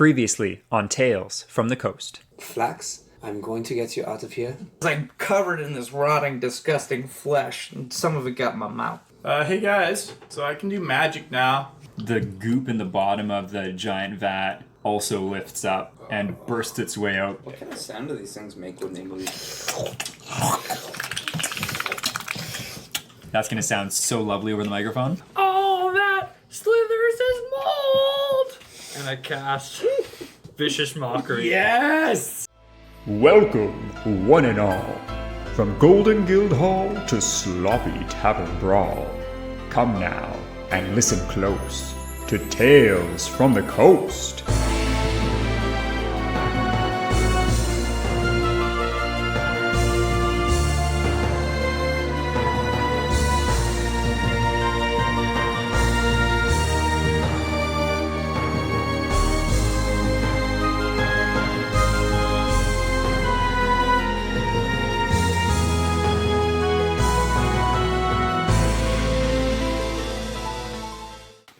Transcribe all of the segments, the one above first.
Previously on Tales from the Coast. Flax, I'm going to get you out of here. I'm covered in this rotting, disgusting flesh, and some of it got in my mouth. Hey guys, so I can do magic now. The goop in the bottom of the giant vat also lifts up and bursts its way out. What kind of sound do these things make when they move? That's going to sound so lovely over the microphone. Oh, that slithers his mold! And I cast Vicious Mockery. Yes! Welcome, one and all, from Golden Guild Hall to Sloppy Tavern Brawl. Come now and listen close to Tales from the Coast.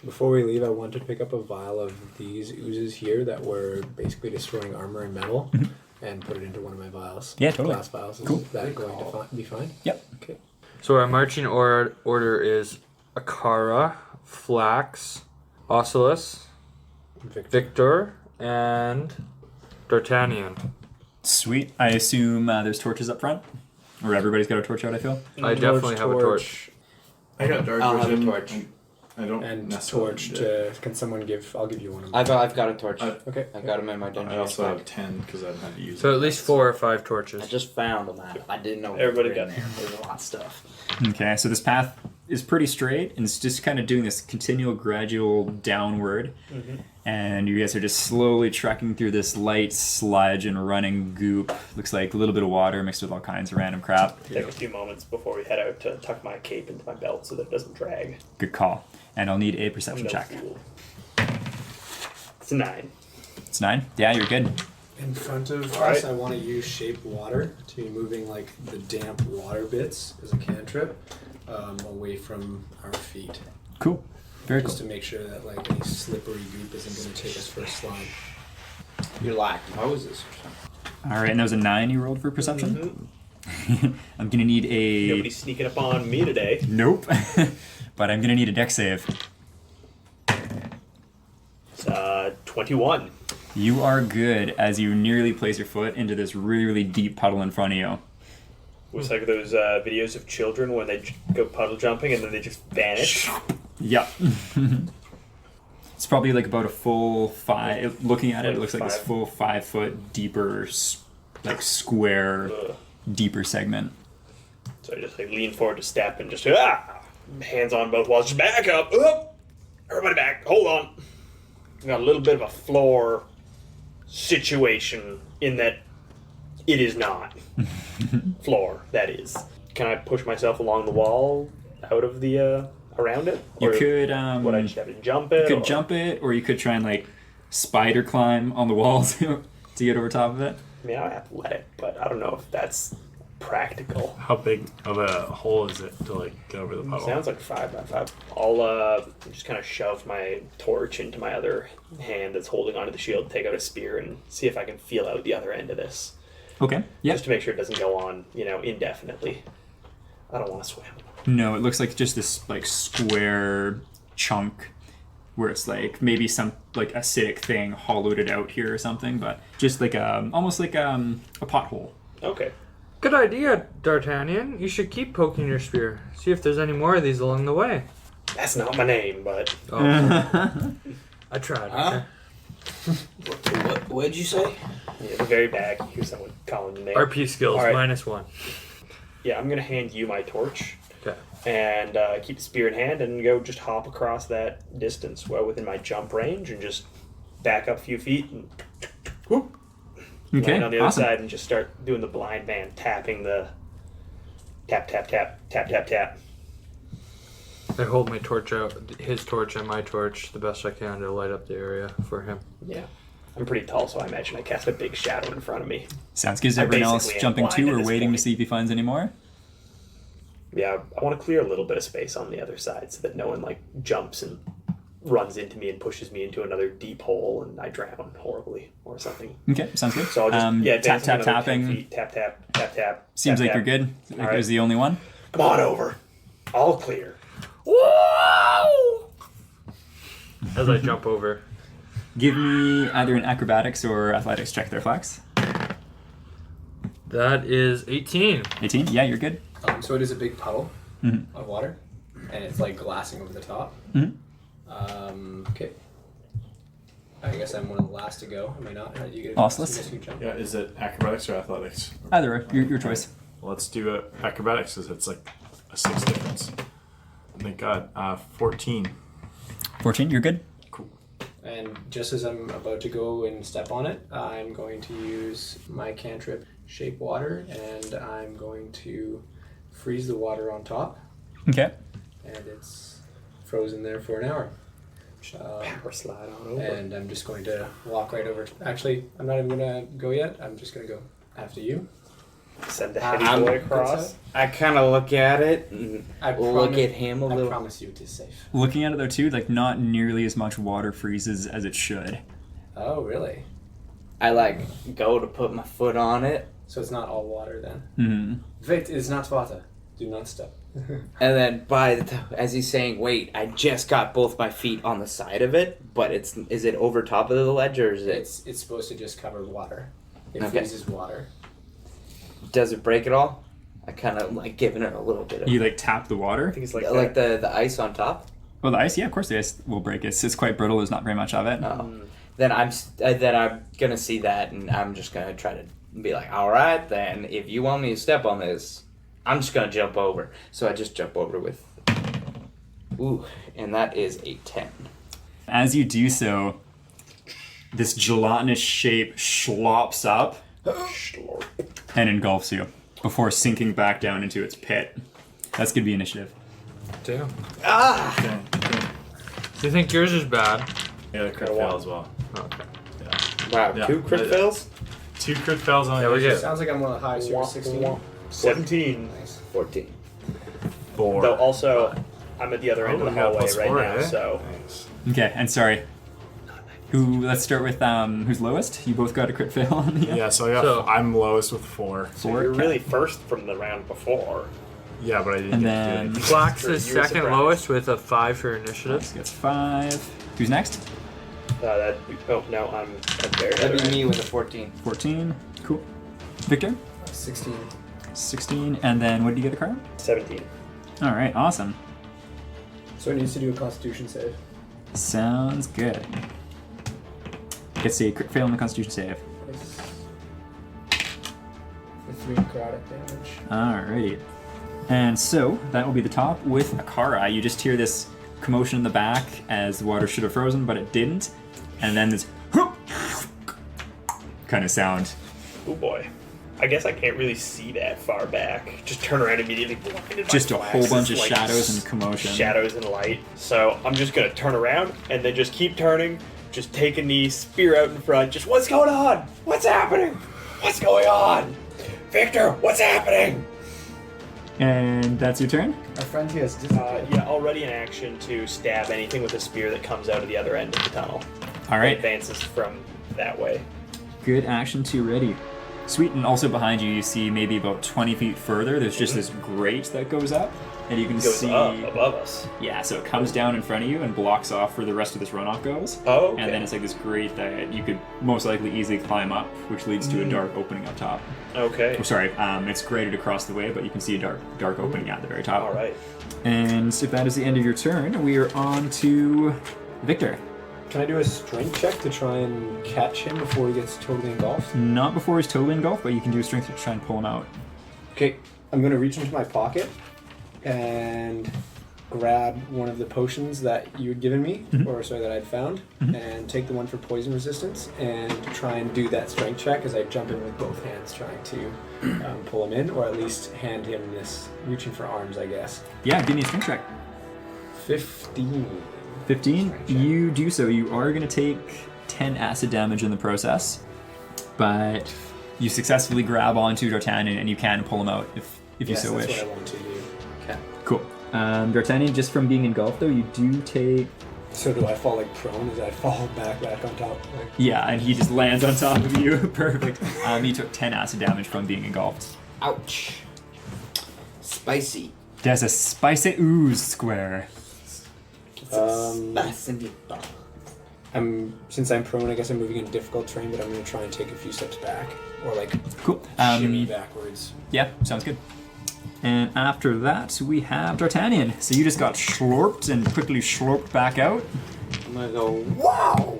Before we leave, I want to pick up a vial of these oozes here that were basically destroying armor and metal and put it into one of my vials. Yeah, totally. Glass vials. Is Cool. that going to be fine? Yep. Okay. So our marching order is Akara, Flax, Ocelus, Victor, and D'Artagnan. Sweet. I assume there's torches up front? Or everybody's got a torch out, I feel? I definitely have a torch. I got dark I'll have a vision. torch. I don't And necessarily torch need to... Can someone give... I'll give you one of them. I've got a torch. Okay. I got them in my dungeon. I also bag. have 10 because I've had to use So it. at least 4 or 5 I torches. just found them. I didn't know. Everybody what were in got- there. There's a lot of stuff. Okay, so this path is pretty straight, and it's just kind of doing this continual gradual downward. And you guys are just slowly trekking through this light sludge and running goop. Looks like a little bit of water mixed with all kinds of random crap. Take a few moments before we head out to tuck my cape into my belt so that it doesn't drag. Good call. And I'll need a perception No check. fool. It's a 9. It's 9? Yeah, you're good. In front of Alright. us, I want to use shape water to be moving like the damp water bits as a cantrip away from our feet. Cool. Very Just cool. to make sure that like any slippery goop isn't going to take us for a slide. You're like Moses or something. All right, and that was a 9 you rolled for perception? I'm going to need a... Nobody's sneaking up on me today. Nope. But I'm going to need a dex save. It's 21. You are good as you nearly place your foot into this really, really deep puddle in front of you. Looks like those videos of children when they go puddle jumping and then they just vanish. Yep. It's probably like about a full 5. Looking at it, it looks like this 5. full 5 foot deeper, like square, Ugh. deeper segment. So I just like lean forward to step and just hands on both walls, just back up. Everybody back. Hold on. Got a little bit of a floor situation in that it is not floor. That is. Can I push myself along the wall out of the around it? You Or could would I just have to jump it? you could jump it, or you could try and like spider climb on the walls to get over top of it. I mean, I have to let it, but I don't know if that's practical. How big of a hole is it to like get over the puddle? Sounds like 5 by 5. I'll just kind of shove my torch into my other hand that's holding onto the shield, take out a spear, and see if I can feel out the other end of this. Okay. Yep. Just to make sure it doesn't go on, indefinitely. I don't want to swim. No, it looks like just this like square chunk where it's like maybe some like acidic thing hollowed it out here or something, but just like almost like a pothole. Okay. Good idea, D'Artagnan. You should keep poking your spear. See if there's any more of these along the way. That's not my name, but Oh. I tried. Huh? What'd you say? the very back, you hear someone calling the name. RP skills, All right. -1. Yeah, I'm going to hand you my torch Okay. and keep the spear in hand and go just hop across that distance well within my jump range and just back up a few feet and whoop. Okay. Land on the other Awesome. side and just start doing the blind man, tapping the tap, tap, tap, tap, tap, tap. I hold my torch out, his torch and my torch, the best I can to light up the area for him. Yeah. I'm pretty tall, so I imagine I cast a big shadow in front of me. Sounds good. Is I everyone else basically am jumping blind too at or this waiting to point. see if he finds any more? Yeah, I want to clear a little bit of space on the other side so that no one, jumps and runs into me and pushes me into another deep hole, and I drown horribly or something. Okay, sounds good. So I'll just tap, advance tap, another 10 tapping. feet. Tap, tap, tap, tap. Seems tap, like tap. you're good. Like All right. there's the only one. Come on over. All clear. Whoa! As I jump over. Give me either an acrobatics or athletics check there, Flex. That is 18. 18? Yeah, you're good. So it is a big puddle Mhm. of water, and it's like glassing over the top. Mhm. Okay. I guess I'm one of the last to go. Am I not? How do you get Osseless? jump? Yeah, is it acrobatics or athletics? Either way, your choice. Let's do acrobatics because it's like a 6 difference. Thank God. 14. 14, you're good. Cool. And just as I'm about to go and step on it, I'm going to use my cantrip Shape Water, and I'm going to freeze the water on top, Okay. and it's frozen there for an hour. Power slide on over. And I'm just going to walk right over. Actually, I'm not even going to go yet. I'm just going to go after you. Send the heavy I'm- boy across. I kind of look at it and I look promise- at him a I little. promise you it is safe. Looking at it though too, like not nearly as much water freezes as it should. Oh, really? I like go to put my foot on it, So it's not all water then? Hmm. Wait, it's not water. Do not step. and then as he's saying, "Wait, I just got both my feet on the side of it, but is it over top of the ledge or is it? It's supposed to just cover water. It Okay. freezes water. Does it break at all? I kind of like giving it a little bit of You like tap the water. I think it's like, like the ice on top. Well, the ice, yeah, of course the ice will break. It's quite brittle. There's not very much of it. Oh. Then I'm gonna see that, and I'm just gonna try to be like, all right, then if you want me to step on this, I'm just gonna jump over. So I just jump over with, and that is a 10. As you do so, this gelatinous shape slops up and engulfs you before sinking back down into its pit. That's gonna be initiative. Damn. Ah! Okay. Do you think yours is bad? Yeah, the crit fail as well. Okay. Wow, Yeah. 2 crit fails? 2 crit fails on Yeah, we get Sounds like I'm one of the highest. You're 16. 17. Nice. 14. 4. Though also, I'm at the other end Oh, of the we got hallway plus right 4, now, eh? so Nice. Okay, and sorry. Let's start with who's lowest. You both got a crit fail on the Yeah, so I'm lowest with 4. four. you're Okay. really first from the round before. Yeah, but I didn't And get to then- do anything. Flax Sure, is you were second surprised. lowest with a 5 for initiative. This gets 5. Who's next? Oh no, I'm at there. That'd be me with a 14. 14. Cool. Victor? 16. 16. And then what did you get a card? 17. All right, awesome. So it needs to do a Constitution save. Sounds good. Gets a crit fail on the Constitution save. For 3 necrotic damage. Alrighty. And so, that will be the top with Akara. You just hear this commotion in the back as the water should have frozen, but it didn't. And then this kind of sound. Oh boy. I guess I can't really see that far back. Just turn around immediately, blinded by Just a flax. whole bunch It's of like shadows and commotion. Shadows and light. So I'm just gonna turn around and then just keep turning, just take a knee, spear out in front. Just what's going on? What's happening? What's going on? Victor, what's happening? And that's your turn? Our friend here has Yeah, already in action to stab anything with a spear that comes out of the other end of the tunnel. Alright. Advances from that way. Good action to ready. Sweet, and also behind you, you see maybe about 20 feet further, there's just this grate that goes up, and you can It goes see. up above us. Yeah, so it comes down in front of you and blocks off where the rest of this runoff goes. Oh, okay. And then it's like this grate that you could most likely easily climb up, which leads to a dark opening up top. Okay. Oh, sorry, it's grated across the way, but you can see a dark opening at the very top. All right. And if that is the end of your turn, we are on to Victor. Can I do a strength check to try and catch him before he gets totally engulfed? Not before he's totally engulfed, but you can do a strength to try and pull him out. Okay, I'm gonna reach into my pocket and grab one of the potions that you had given me, or sorry, that I'd found, and take the one for poison resistance and try and do that strength check as I jump in with both hands, trying to pull him in, or at least hand him this, reaching for arms, I guess. Yeah, give me a strength check. 15. 15. Strength check. You do so. You are going to take 10 acid damage in the process, but you successfully grab onto D'Artagnan and you can pull him out if you Yes, so that's wish. what I want to do. Okay. Cool. D'Artagnan, just from being engulfed though, you do take So do I fall like prone as I fall back on top? Like, Yeah, and he just lands on top of you. Perfect. You took 10 acid damage from being engulfed. Ouch. Spicy. There's a spicy ooze square. Spicy. Since I'm prone, I guess I'm moving in difficult terrain, but I'm going to try and take a few steps back. Or like Cool. shimmy backwards. Yeah, sounds good. And after that, we have D'Artagnan. So you just got slurped and quickly slurped back out. I'm gonna go, wow!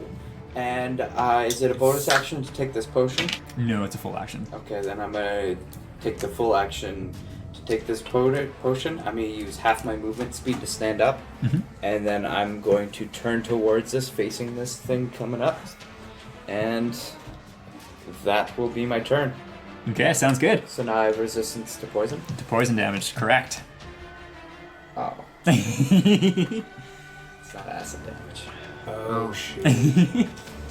And is it a bonus action to take this potion? No, it's a full action. Okay, then I'm gonna take the full action to take this potion. I'm gonna use half my movement speed to stand up. And then I'm going to turn towards this, facing this thing coming up. And that will be my turn. Okay, sounds good. So now I have resistance to poison. To poison damage, correct. Oh. It's not acid damage. Oh, shit.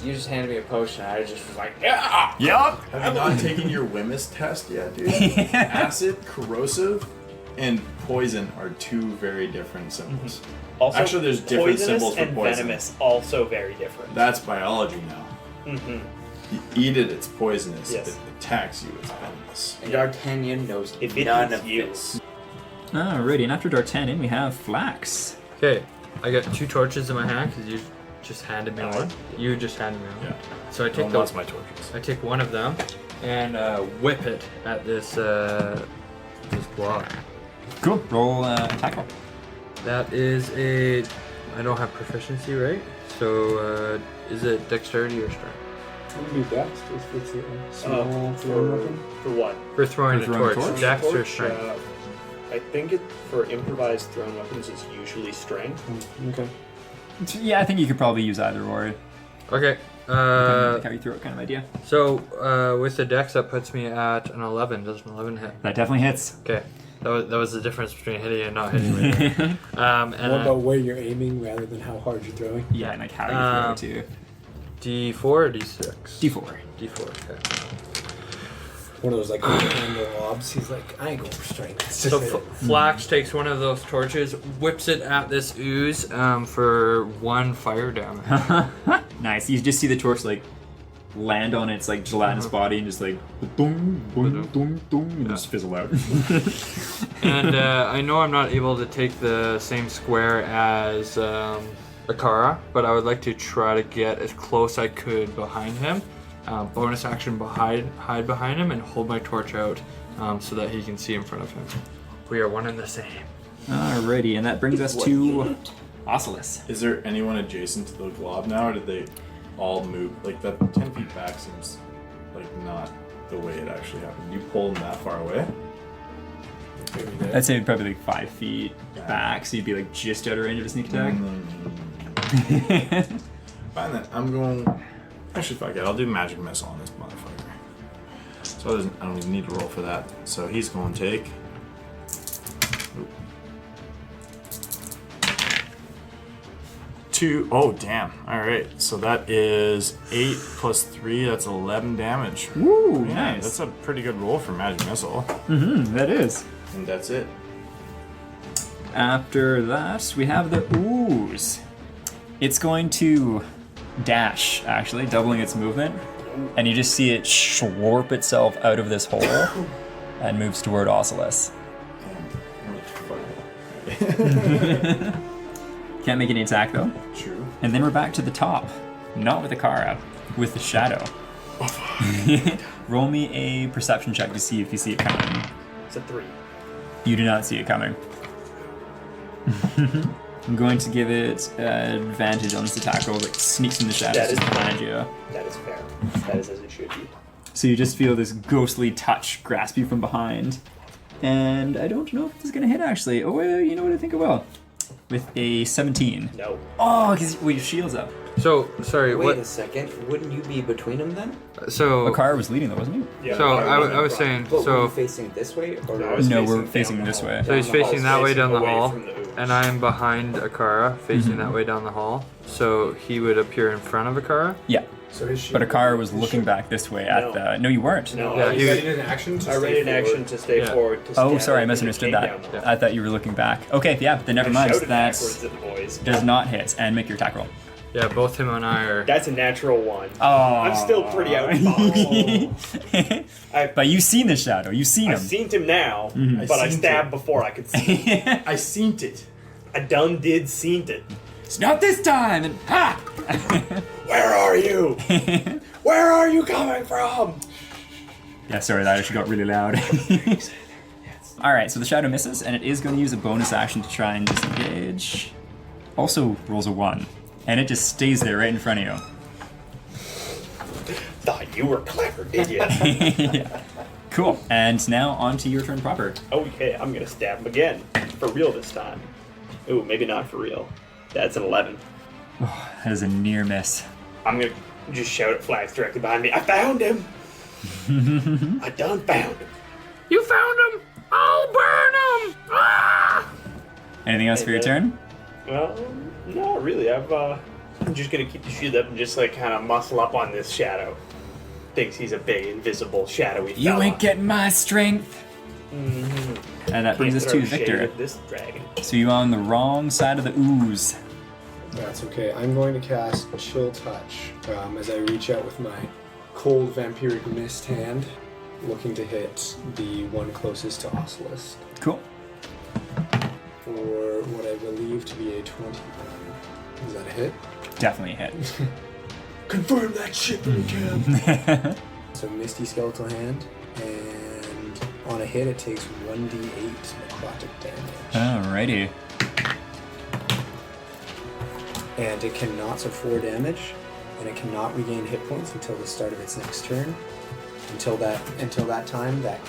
You just handed me a potion. I just was like, yeah! Yup. Have you not taken your Wemyss test yet, dude? Acid, corrosive, and poison are two very different symbols. Also, Actually, there's different poisonous symbols for and poison. venomous, also very different. That's biology now. Mm-hmm. You eat it, it's poisonous. Yes. If it attacks you, it's venomous. And D'Artagnan knows If it none eats of you. this. Alrighty, and after D'Artagnan, we have Flax. Okay, I got 2 torches in my hand because you just handed me one. You just handed me one. Yeah. So I No take one those. wants my torches. I take one of them and whip it at this block. Cool. Roll attack roll. That is a. I don't have proficiency, right? So is it dexterity or strength? You do dex just for small throwing weapon. For what? For throwing For a throwing a torch, torch? dex or Torch, strength. I think it for improvised thrown weapons is usually strength. Okay. Yeah, I think you could probably use either or. Okay. Like how you throw it kind of idea. So with the dex, that puts me at an 11. Does an 11 hit? That definitely hits. Okay. That was the difference between hitting and not hitting. Right? And What about where you're aiming rather than how hard you're throwing? Yeah, and like how you throw it too. D4 or D6? D4. D4. Okay. One of those like handle lobs. He's like, I ain't going for strength. It's just So hit it. Flax takes one of those torches, whips it at this ooze for 1 fire damage. Nice. You just see the torch like land on its like gelatinous body and just like boom, boom, boom, boom, and just fizzle out. And I know I'm not able to take the same square as Akara, but I would like to try to get as close I could behind him. Bonus action hide behind him and hold my torch out so that he can see in front of him. We are one and the same. Alrighty, and that brings us to Ocelus. Is there anyone adjacent to the glob now, or did they all move? Like, that 10 feet back seems like not the way it actually happened. You pulled them that far away? I'd say probably like 5 feet back, so you'd be like just out of range of a sneak attack. Fine then, I'm going... Actually, fuck it, I'll do magic missile on this motherfucker. So I don't even need to roll for that. So he's going to take... Oop. 2. Oh, damn. Alright, so that is 8 plus 3, that's 11 damage. Woo, Yeah, nice. that's a pretty good roll for magic missile. That is. And that's it. After that, we have the ooze. It's going to dash, actually, doubling its movement. And you just see it slurp itself out of this hole and moves toward Ocelus. Can't make any attack, though. True. And then we're back to the top. Not with Akara, with the shadow. Roll me a perception check to see if you see it coming. It's a 3. You do not see it coming. I'm going to give it advantage on this attack roll. It sneaks in the shadows That is just behind you. That is fair. That is as it should be. So you just feel this ghostly touch grasp you from behind. And I don't know if this is going to hit, actually. Oh, well, you know what I think it will. With a 17. No. Oh, because your shield's up. So, sorry, Wait what? a second. Wouldn't you be between them then? So, Akara was leading, though, wasn't he? Yeah, so I I was saying, But were so you facing this way or No, I was No, facing we're down facing the this hall. way. so he's down the facing hall, that way down the away hall, from the ooze. and I am behind Akara, facing that way down the hall. So he would appear in front of Akara. Yeah. So his shield. But Akara was looking back this way at No. the. No, you weren't. No, Yeah, I, he- ready in action to I stay ready in forward. action to stay Yeah. forward. To Oh, stab sorry, I it, misunderstood and it that. came down. I thought you were looking back. Okay, yeah, then never I mind. shouted That backwards at the boys. does not hit. And make your attack roll. Yeah, both him and I are. That's a natural one. Oh. I'm still pretty outboxed. But you've seen the shadow. You've seen I've him. seen him now, Mm-hmm. but I seen stabbed it. before I could see. I seen it. I done did seen it. It's not this time. And ha! Where are you? Where are you coming from? Yeah, sorry, that actually got really loud. All right, so the shadow misses, and it is going to use a bonus action to try and disengage. Also rolls a 1, and it just stays there right in front of Thought you were clever, did you? you. Yeah. Cool. And now on to your turn proper. Okay, I'm gonna stab him again. For real this time. Ooh, maybe not for real. That's an 11. That is a near miss. I'm gonna just shout at Flags directly behind me. I found him! I done found him. You found him! I'll burn him! Ah! Anything else for your turn? Well, no, really. I'm just gonna keep the shield up and just like kind of muscle up on this shadow. Thinks he's a big, invisible, shadowy You fella. ain't getting my strength. Mm-hmm. And that brings Can't us throw to shade Victor. at this dragon. So you're on the wrong side of the ooze. That's okay. I'm going to cast Chill Touch as I reach out with my cold vampiric mist hand, looking to hit the one closest to Osculus Cool. for what I believe to be a 21. Is that a hit? Definitely a hit. Confirm that shit when you can. So Misty Skeletal Hand, and on a hit it takes 1d8 necrotic damage. Alrighty. And it cannot, so 4 damage, and it cannot regain hit points until the start of its next turn. Until that time, that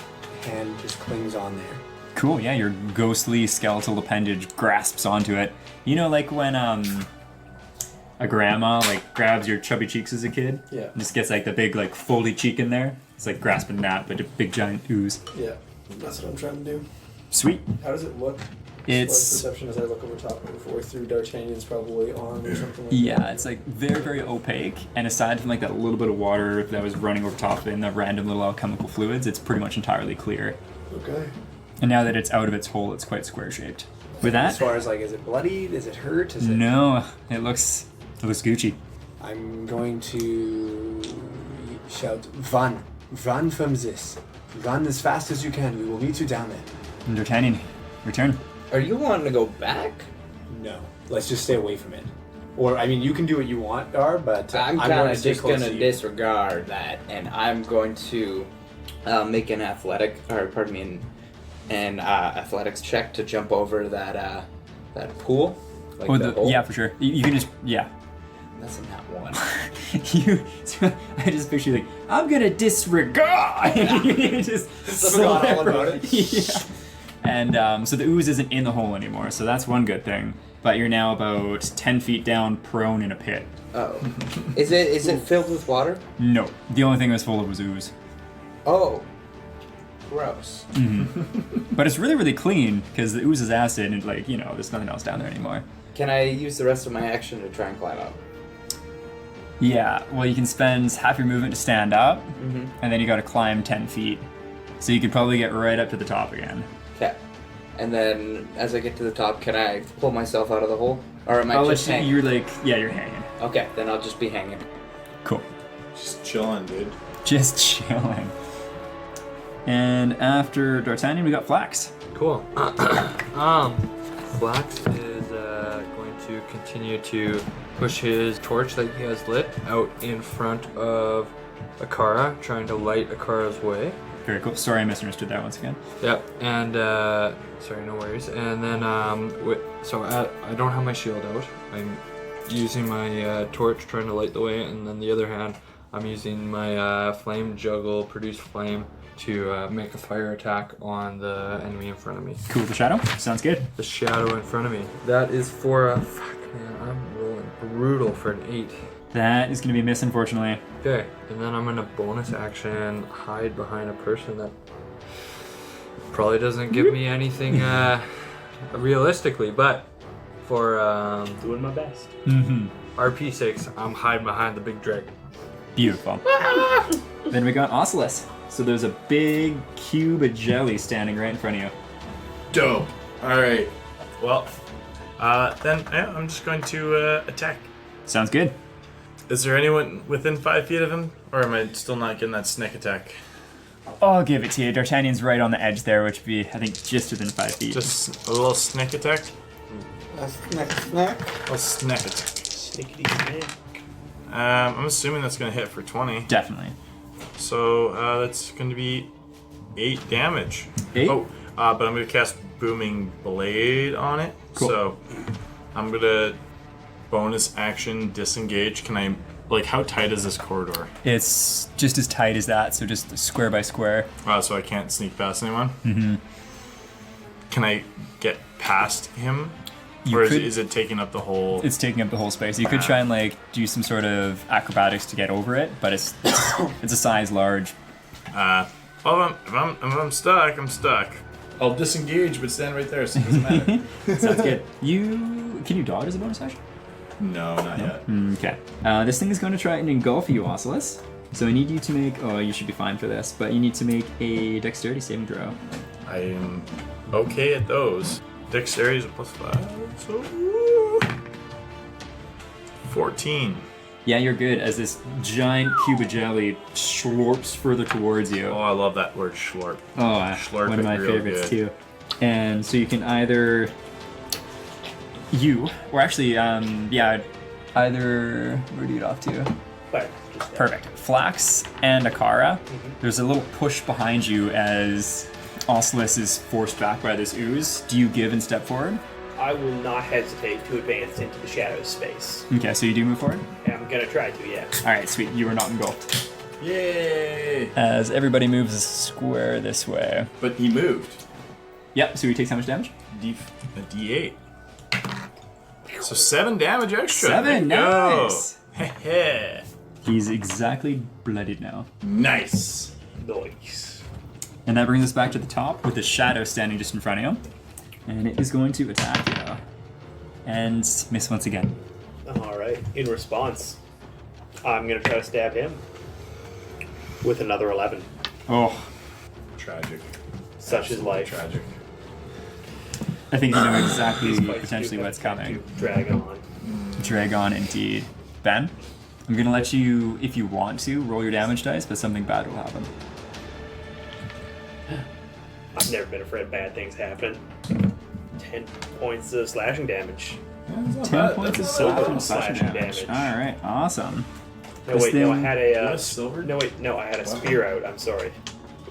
hand just clings on there. Cool, yeah, your ghostly skeletal appendage grasps onto it. You know, like when a grandma like grabs your chubby cheeks as a kid? Yeah. And just gets like the big like foldy cheek in there. It's like grasping that, but a big giant ooze. Yeah, that's what I'm trying to do. Sweet. How does it look? It's Perception as I look over top of it, or through D'Artagnan's probably arm or something like yeah, it's like very, very opaque. And aside from like that little bit of water that was running over top of it and the random little alchemical fluids, it's pretty much entirely clear. that. Okay. And now that it's out of its hole, it's quite square shaped. With As that, far as like, is it bloodied? Is it hurt? Is it? no, it looks Gucci. I'm going to shout, "Run! Run from this! Run as fast as you can. We will meet you down there." D'Artagnan, return. Are you wanting to go back? No, let's just stay away from it. Or I mean, you can do what you want, Dar, but I'm going kind to of stay just close gonna to you. disregard that, and I'm going to make an athletics check to jump over that pool. Like Oh, the hole. yeah, for sure. You can just, yeah. That's a nat one. I just picture you like, I'm gonna disregard. You just Forgot all about it. Yeah. And so the ooze isn't in the hole anymore, so that's one good thing. But you're now about 10 feet down, prone in a pit. Oh, is it filled with water? No, the only thing it was full of was ooze. Oh, gross. But it's really, really clean because the ooze is acid, and like there's nothing else down there anymore. Can I use the rest of my action to try and climb up? Yeah, well, you can spend half your movement to stand up, Mm-hmm. and then you got to climb 10 feet. So you could probably get right up to the top again. Okay. And then as I get to the top, can I pull myself out of the hole? Or am I I'll just let you, hanging? you're hanging. Okay, then I'll just be hanging. Cool. Just chilling, dude. Just chilling. And after D'Artagnan, we got Flax. Cool. Flax is going to continue to push his torch that he has lit out in front of Akara, trying to light Akara's way. Very cool. Sorry, I misunderstood that once again. Yep, and sorry, no worries. And then so I don't have my shield out. I'm using my torch trying to light the way, and then the other hand, I'm using my flame juggle, produce flame, to make a fire attack on the enemy in front of me. Cool. The shadow. Sounds good. The shadow in front of me. That is for a fuck, man. I'm rolling brutal for an 8. That is going to be a miss, unfortunately. Okay, and then I'm gonna bonus action hide behind a person that probably doesn't give me anything realistically, but for Doing my best. Mm-hmm. RP 6, I'm hiding behind the big dragon. Beautiful. Then we got Ocelus. So there's a big cube of jelly standing right in front of you. Dope. All right. Well, then yeah, I'm just going to attack. Sounds good. Is there anyone within 5 feet of him, or am I still not getting that sneak attack? I'll give it to you. D'Artagnan's right on the edge there, which would be, I think, just within 5 feet. Just a little sneak attack. A snack. A sneak attack. Sneakity snack. I'm assuming that's gonna hit for 20. Definitely. So that's going to be 8 damage. 8? Oh, but I'm going to cast Booming Blade on it. Cool. So I'm going to bonus action disengage. Can I, like, how tight is this corridor? It's just as tight as that, so just square by square. So I can't sneak past anyone? Mm-hmm. Can I get past him? You Or could- is it taking up the whole... It's taking up the whole space. You could try and like do some sort of acrobatics to get over it, but it's a size large. Well, if I'm stuck, I'm stuck. I'll disengage, but stand right there, so it doesn't matter. Sounds good. Can you dodge as a bonus action? No, not yet. Okay. This thing is going to try and engulf you, Ocelus. So I need you to make. Oh, you should be fine for this, but you need to make a dexterity saving throw. I am okay at those. Dexterity is a +5, so 14. Yeah, you're good. As this giant cube of jelly slurps further towards you. Oh, I love that word, schlorp. Oh, Slurp one of it my real favorites good. too. And so you can either either where do you get off to? But just Perfect. Flax and Akara. There's a little push behind you as Ocelus is forced back by this ooze. Do you give and step forward? I will not hesitate to advance into the shadow space. Okay, so you do move forward? I'm gonna try to, yeah. Alright, sweet. You are not engulfed. Yay! As everybody moves a square this way. But he moved. Yep, so he takes how much damage? A D8. So 7 damage extra. 7, There you go. nice! Heh. He's exactly bloodied now. Nice. Nice. And that brings us back to the top with the shadow standing just in front of you. And it is going to attack you. And miss once again. Alright. In response, I'm gonna try to stab him with another 11. Oh, Tragic. Such is life. Tragic. I think you know exactly Despite potentially stupid what's coming. Drag on. Dragon indeed. Ben, I'm going to let you, if you want to, roll your damage dice, but something bad will happen. I've never been afraid of bad things happening. 10 points of slashing damage. Yeah, that's not 10 bad. points of That's silver slashing slashing damage. damage. Alright, awesome. No, This wait, no, I thing- had You a. got silver? No, wait, no, I had a spear out. I'm sorry.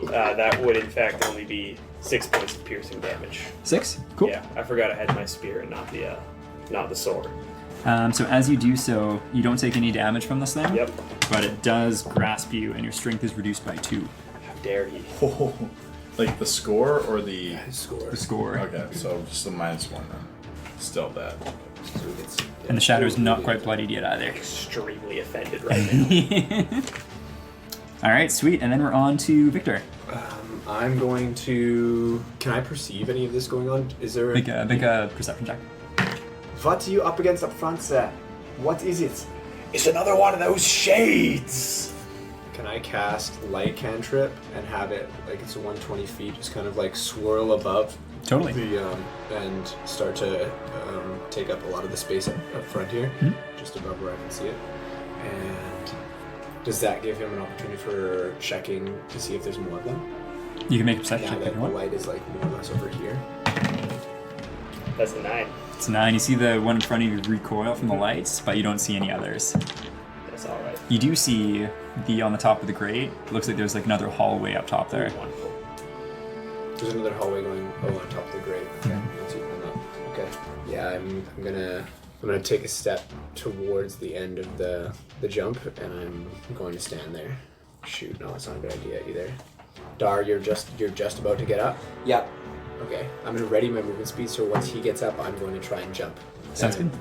That would, in fact, only be 6 points of piercing damage. 6? Cool. Yeah, I forgot I had my spear and not the sword. So as you do so, you don't take any damage from this thing. Yep. But it does grasp you, and your strength is reduced by 2. How dare he? Oh, like the score or the... Score. The score. Okay, so just a -1 then. Still bad. And the shadow is not quite bloodied yet either. Extremely offended right now. Alright, sweet. And then we're on to Victor. I'm going to. Can I perceive any of this going on? Is there? Make a perception check. What are you up against up front, sir? What is it? It's another one of those shades! Can I cast light cantrip and have it like it's a 120 feet, just kind of like swirl above Totally. the and start to take up a lot of the space up front here, just above where I can see it. And does that give him an opportunity for checking to see if there's more of them? You can make a perception Now check that if you the want. light is like more or less over here. That's a 9. It's 9. You see the one in front of you recoil from the lights, but you don't see any others. That's alright. You do see the on the top of the grate. It looks like there's like another hallway up top there. Wonderful. There's another hallway going on top of the grate. Okay, let's see if I'm up. Okay. Yeah, I'm gonna take a step towards the end of the jump, and I'm going to stand there. Shoot, no, that's not a good idea either. Dar, you're just about to get up. Yep. Okay, I'm gonna ready my movement speed, so once he gets up, I'm going to try and jump. Sounds good.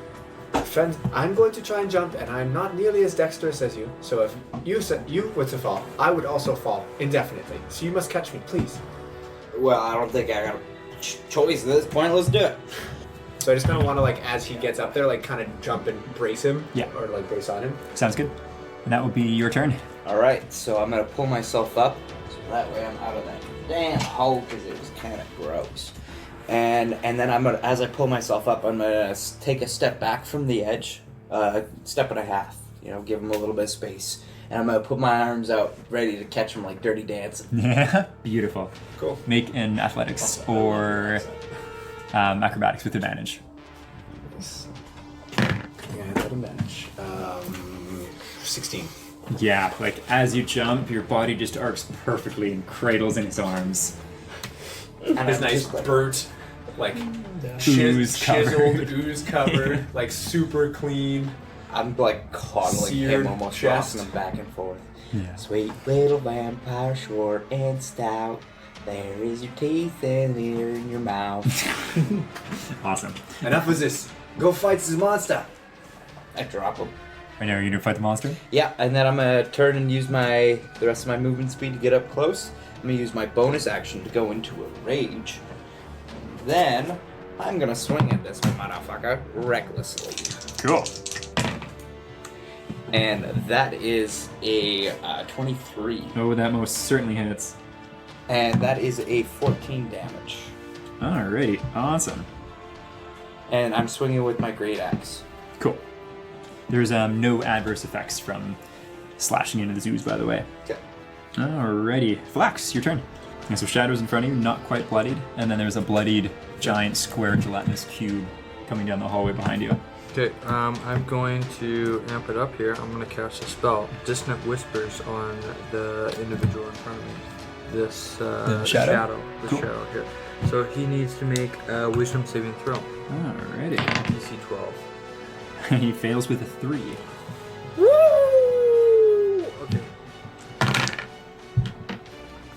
Friend, I'm going to try and jump, and I'm not nearly as dexterous as you. So if you were to fall, I would also fall indefinitely. So you must catch me, please. Well, I don't think I got a choice at this point. Let's do it. So I just kind of want to, like, as he gets up there, like, kind of jump and brace him. Yeah. Or, like, brace on him. Sounds good. And that will be your turn. Alright, so I'm gonna pull myself up, so that way I'm out of that damn hole, because it was kind of gross. And then I'm gonna, as I pull myself up, I'm gonna take a step back from the edge, step and a half, give him a little bit of space. And I'm gonna put my arms out, ready to catch him like Dirty Dancing. Yeah, beautiful. Cool. Make an athletics or acrobatics with advantage. Yeah, that'll match. 16. Yeah, like as you jump, your body just arcs perfectly and cradles in his arms. And His I'm nice just like, burnt, like Ooze chiseled, covered. ooze covered, like super clean. I'm like coddling Seared him, almost chest. rocking him back and forth. Yeah. Sweet little vampire, short and stout. There is your teeth and ear in your mouth. Awesome. Enough of this. Go fight this monster. I drop him. Right now, you're gonna fight the monster? Yeah, and then I'm gonna turn and use the rest of my movement speed to get up close. I'm gonna use my bonus action to go into a rage. Then I'm gonna swing at this motherfucker recklessly. Cool. And that is a 23. Oh, that most certainly hits. And that is a 14 damage. Alrighty, awesome. And I'm swinging with my great axe. Cool. There's no adverse effects from slashing into the zoos, by the way. Okay. Alrighty, Flax, your turn. And so Shadow's in front of you, not quite bloodied, and then there's a bloodied giant square gelatinous cube coming down the hallway behind you. Okay, I'm going to amp it up here. I'm going to cast a spell, Dissonant Whispers, on the individual in front of me. This shadow? Cool. shadow here. So he needs to make a Wisdom saving throw. Alrighty. DC 12. He fails with a 3. Woo! Okay.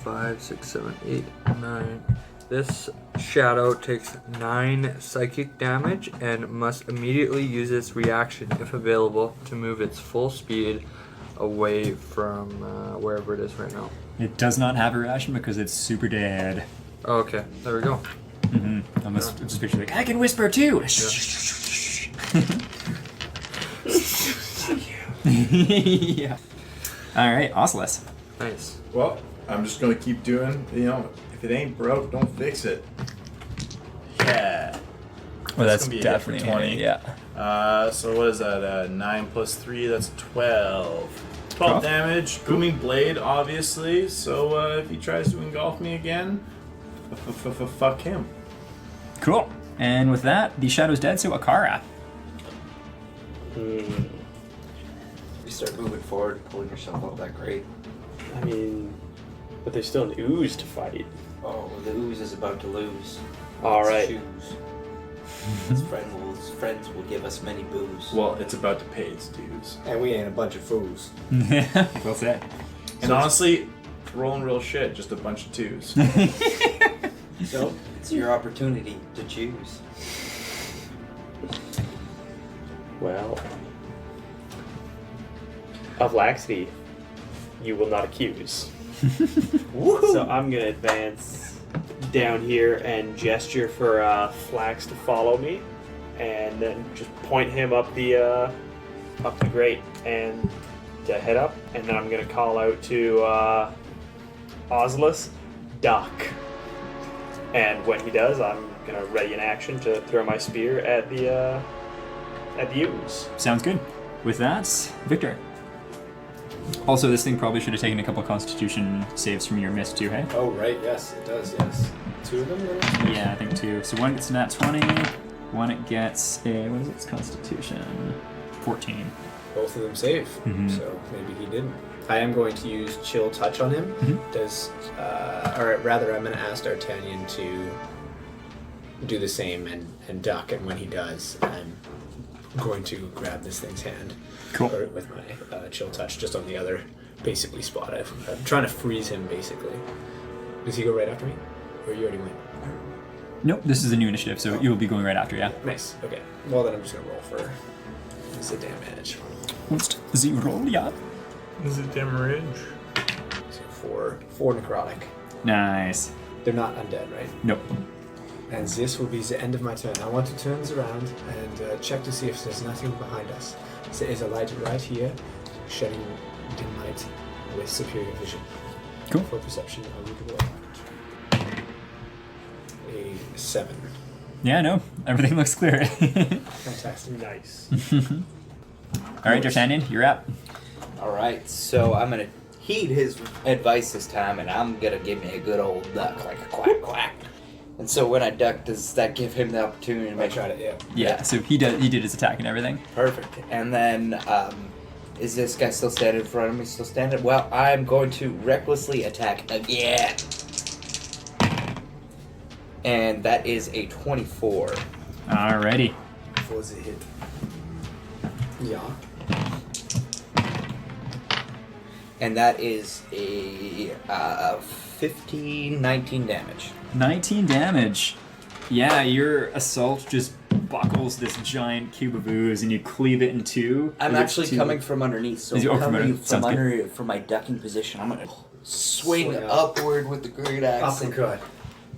5, 6, 7, 8, 9. This shadow takes 9 psychic damage and must immediately use its reaction, if available, to move its full speed away from wherever it is right now. It does not have a reaction because it's super dead. Oh, okay, there we go. Mm-hmm. I must just picture like, I can whisper too! Yeah. Alright, Ocelus. Nice. Well, I'm just gonna keep doing, if it ain't broke, don't fix it. Yeah. Well, that's gonna be a hit for definitely 20. yeah. So what is that? 9 plus 3, that's 12. 12 12. damage. Booming blade, obviously. So if he tries to engulf me again, fuck him. Cool. And with that, the shadow's dead, so Akara. You start moving forward, pulling yourself up that grate. I mean, but there's still an ooze to fight. Oh, the ooze is about to lose. All Its right. shoes. His friends will give us many boos. Well, it's about to pay its dues. And we ain't a bunch of fools. Well said. And honestly, rolling real shit, just a bunch of 2s. So, it's your opportunity to choose. Well, of laxity, you will not accuse. So I'm gonna advance down here and gesture for Flax to follow me, and then just point him up the grate and to head up, and then I'm gonna call out to Ocelus, duck. And when he does, I'm gonna ready an action to throw my spear at the ooze. Sounds good. With that, Victor. Also, this thing probably should have taken a couple Constitution saves from your miss too, hey? Oh, right, yes, it does, yes. 2 of them? Really? Yeah, I think 2. So one gets a nat 20, one it gets a, what is its Constitution? 14. Both of them save, Mhm. so maybe he didn't. I am going to use Chill Touch on him. Mhm. Or rather, I'm going to ask D'Artagnan to do the same and duck, and when he does, I'm going to grab this thing's hand. Cool. Or with my Chill Touch just on the other basically spot. I'm trying to freeze him basically. Does he go right after me? Or you already went? Nope, this is a new initiative, so you'll be going right after, yeah? Nice, okay. Well then I'm just going to roll for the damage. What's the roll, yeah? Is it damage? So 4 necrotic. Nice. They're not undead, right? Nope. And this will be the end of my turn. I want to turn this around and check to see if there's nothing behind us. There is a light right here. shedding dim light with superior vision. Cool. For perception of readable object. A 7. Yeah, no, everything looks clear. Fantastic. Nice. All right, D'Artagnan, you're up. All right, so I'm gonna heed his advice this time, and I'm gonna give me a good old duck, like a quack quack. And so when I duck, does that give him the opportunity to I make tried it, yeah. Yeah, so he did his attack and everything. Perfect. And then, is this guy still standing in front of me? Still standing? Well, I'm going to recklessly attack again. And that is a 24. Alrighty. Was it hit? Yeah. And that is a 19 damage. 19 damage. Yeah, your assault just buckles this giant cube of ooze and you cleave it in two. I'm with actually two- coming from underneath, so Is you- I'm oh, from coming underneath. from Sounds good. under from my ducking position. I'm gonna swing Swing up. upward with the great axe Uppercut.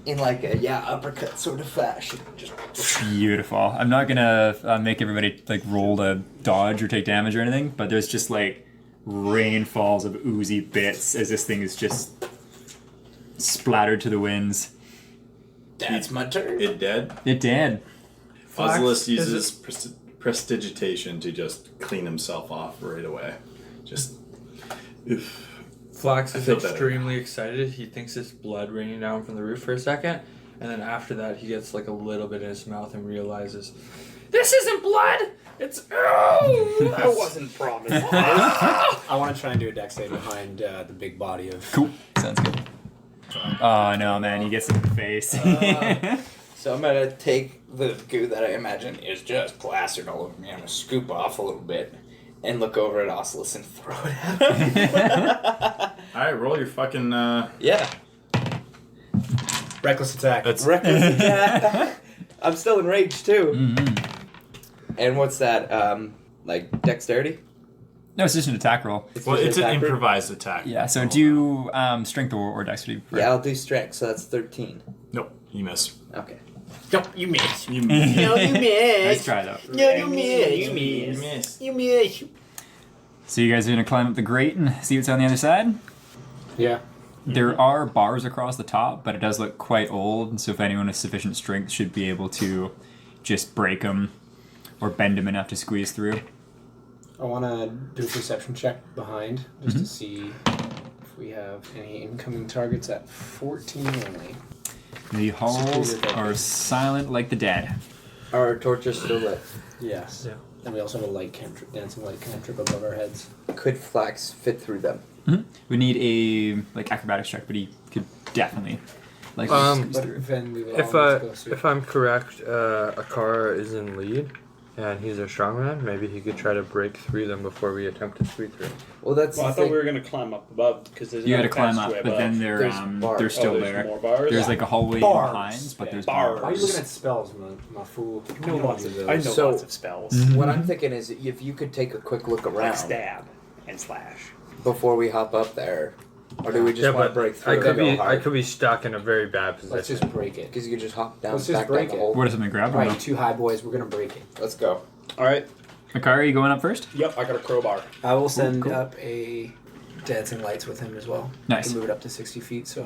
in like a uppercut sort of fashion. Just Beautiful. I'm not gonna make everybody like roll to dodge or take damage or anything, but there's just like rainfalls of oozy bits as this thing is just splattered to the winds. that's my turn. It dead. It did. Fuzzless Is uses prestidigitation to just clean himself off right away. Just. Oof. Flax I is feel better. extremely excited. He thinks it's blood raining down from the roof for a second, and then after that, he gets like a little bit in his mouth and realizes, "This isn't blood. It's I wasn't promised. I want to try and do a dex save behind the big body of. Cool. Sounds good. Oh no, man! He gets it in the face. So I'm gonna take the goo that I imagine is just plastered all over me. I'm gonna scoop off a little bit and look over at Ocelus and throw it at him. Alright, roll your fucking. Yeah. Reckless attack. That's. Reckless attack. I'm still enraged too. Mhm. And what's that? Like dexterity? No, it's just an attack roll. Well, just it's an attack roll? improvised attack. Yeah. So do strength or dexterity. Yeah, I'll do strength, so that's 13. Nope, you miss. Okay. No, you missed. You miss. No, you Nice missed. try though. No, you missed. You missed. miss. You missed. So you guys are gonna climb up the grate and see what's on the other side. Yeah. There are bars across the top, but it does look quite old. So if anyone with sufficient strength should be able to just break them or bend them enough to squeeze through. I want to do a perception check behind just to see if we have any incoming targets at 14 only. The halls Superior are focus. silent like the dead. Our torch is still lit. Yes. Yeah. And we also have a light cantrip, dancing light cantrip above our heads. Could Flax fit through them? We need a like acrobatics check, but he could definitely like squeeze But through. then we will If almost go if I'm correct, Akara is in lead, and he's a strongman. Maybe he could try to break through them before we attempt to squeeze through. Well, that's Well, I the thought thing. we were gonna climb up above because there's You another gotta climb up, passageway but then above. they're There's they're still there's there. more bars. There's like a hallway Bars. behind, but there's Bars. Why are you looking bars. at spells, my fool? I know lots of I know So- lots of spells. What I'm thinking is if you could take a quick look Like around stab and slash. before we hop up there, or do we just Yeah, want to but break through? I could and be go I hard? could be stuck in a very bad position. Let's just break it. Because you could just hop down, Let's just back down break the it. hole. What is something grab? Right, you two high boys, we're gonna break it. Let's go. All right. Makari, you going up first? Yep, I got a crowbar. I will send cool. up a dancing lights with him as well. Nice. To move it up to 60 feet, so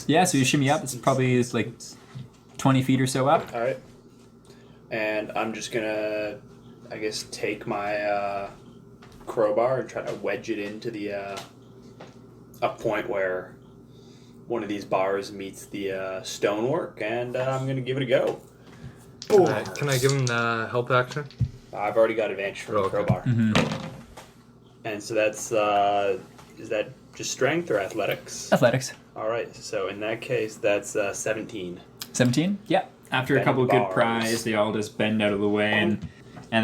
Yeah, so you shimmy up. It's probably like 20 feet or so up. All right. And I'm just gonna, I guess, take my crowbar and try to wedge it into the a point where one of these bars meets the stonework, and I'm gonna give it a go. Can I give him the help action? I've already got advantage from the Okay. crowbar, Mm-hmm. and so that's is that just strength or athletics? Athletics. All right. So in that case, that's 17. 17? Yeah. After a Bend couple of good bars. pries, they all just bend out of the way, and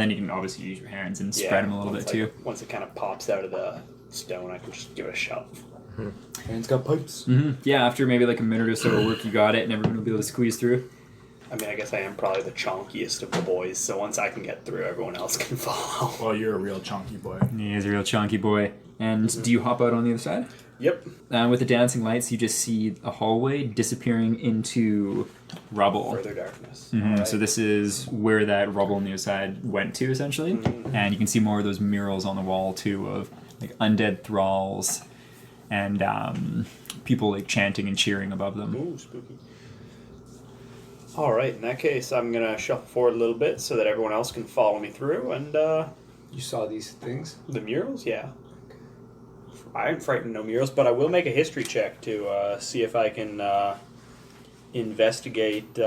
then you can obviously use your hands and spread them a little bit once too. Once it kind of pops out of the stone, I can just give it a shove. And it's got pipes. Yeah, after maybe like a minute or so of work, you got it, and everyone will be able to squeeze through. I mean, I guess I am probably the chonkiest of the boys, so once I can get through, everyone else can follow. Well, you're a real chunky boy. He is a real chunky boy. And do you hop out on the other side? Yep. With the dancing lights, you just see a hallway disappearing into rubble. Further darkness. Mhm, Alright. So this is where that rubble on the other side went to, essentially. And you can see more of those murals on the wall, too, of like undead thralls and people like chanting and cheering above them. Ooh, spooky. All right. In that case, I'm gonna shuffle forward a little bit so that everyone else can follow me through. And You saw these things? the murals, yeah. I'm frightened of no murals, but I will make a history check to see if I can investigate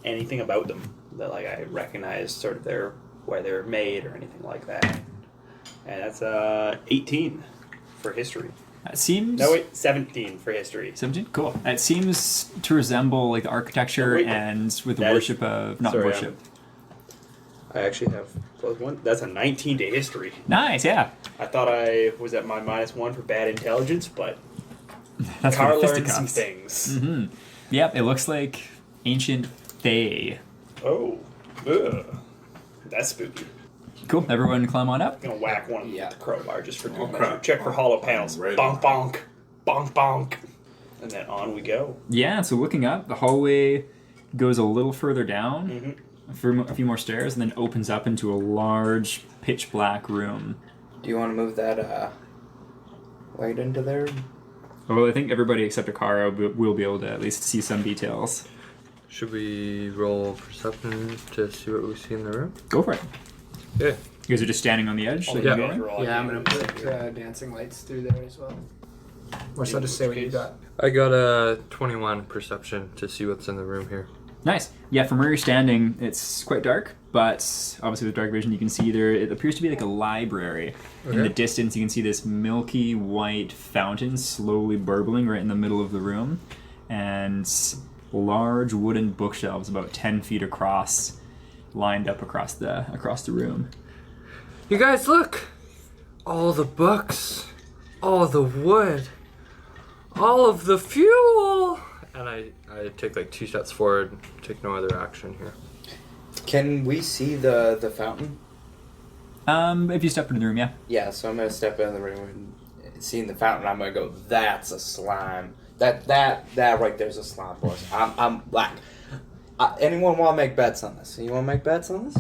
anything about them that like I recognize sort of where they're made or anything like that. And that's 18 for history. It seems... No, wait, 17 for history. 17? Cool. It seems to resemble like the architecture Oh, wait. and with the That is- worship of... Not sorry, worship. I actually have +1. That's a 19 to history. Nice, yeah. I thought I was at my -1 for bad intelligence, but That's Carl for learned some fisticuffs. things. Yep, it looks like ancient Fae. Oh, ugh. That's spooky. Cool. Everyone climb on up. I'm gonna whack one of them Yeah. with the crowbar just for good Okay. measure. Check for hollow panels. Right Bonk, on. bonk. Bonk, bonk. And then on we go. Yeah, so looking up, the hallway goes a little further down, a few more stairs, and then opens up into a large pitch black room. Do you want to move that light into there? Well, I think everybody except Akara will be able to at least see some details. Should we roll perception to see what we see in the room? Go for it. Yeah. You guys are just standing on the edge? All like the you're Yeah. guys going? are all Yeah, I'm doing gonna the put same. dancing lights through there as well. Or shall I just say what you got? I got a 21 perception to see what's in the room here. Nice. Yeah, from where you're standing, it's quite dark, but obviously with dark vision, you can see there, it appears to be like a library. In the Okay. distance, you can see this milky white fountain slowly burbling right in the middle of the room, and large wooden bookshelves about 10 feet across, lined up across the room. You guys, look! All the books, all the wood, all of the fuel! And I take like 2 steps forward, take no other action here. Can we see the fountain? If you step into the room, yeah. Yeah, so I'm gonna step in the room and seeing the fountain. I'm gonna go. That's a slime. That right there's a slime, boys. I'm black. Anyone want to make bets on this? You want to make bets on this?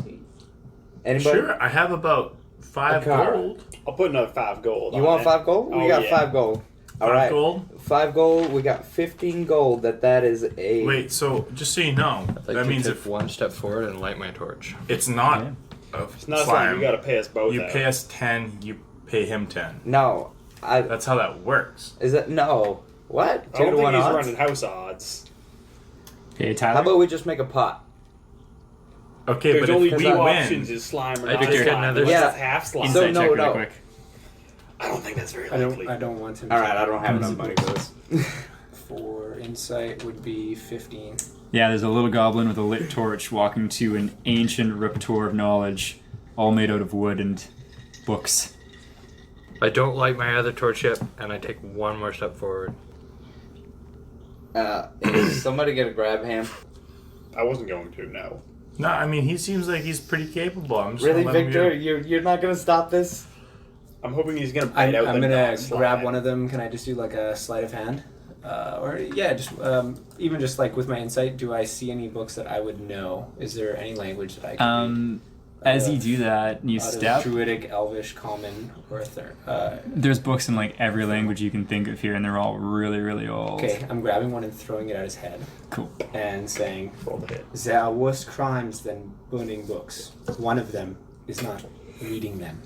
Anybody? Sure, I have about 5 car. gold. I'll put another 5 gold. You on want it. 5 gold? We Oh, got yeah. 5 gold. All 5 right. gold. 5 gold. We got 15 gold. That is a. Wait, so just so you know, I'd like that to means take if one step forward and light my torch. it's not Yeah. a It's not a slime, slime. You gotta pay us both. you out. pay us 10, you pay him 10. No. That's how that works. Is it no? What? I 2 don't to think 1 he's odds? running house odds. Okay, How Tyler. about we just make a pot? Okay, There's but only if we 2 win, options: is slime or I not think you're slime. another- Unless Yeah. it's half slime. So Insight no, check really no. quick. I don't think that's very I likely. don't want to. All right, I don't have enough money for this. For insight would be 15. Yeah, there's a little goblin with a lit torch walking to an ancient repertoire of knowledge, all made out of wood and books. I don't light my other torch yet, and I take one more step forward. Is somebody gonna grab him? I wasn't going to. No. no, I mean he seems like he's pretty capable. I'm just Really, gonna let Victor? him You're not gonna stop this? I'm hoping he's gonna I'm bite out the gonna non-slime. grab one of them. Can I just do like a sleight of hand? Or yeah, just even just like with my insight, do I see any books that I would know? Is there any language that I can read? As you do that, you Out of step. Druidic, Elvish, Common, or There's books in like every language you can think of here, and they're all really, really old. Okay, I'm grabbing one and throwing it at his head Cool. and saying, Roll the hit. "There are worse crimes than burning books. One of them is not reading them.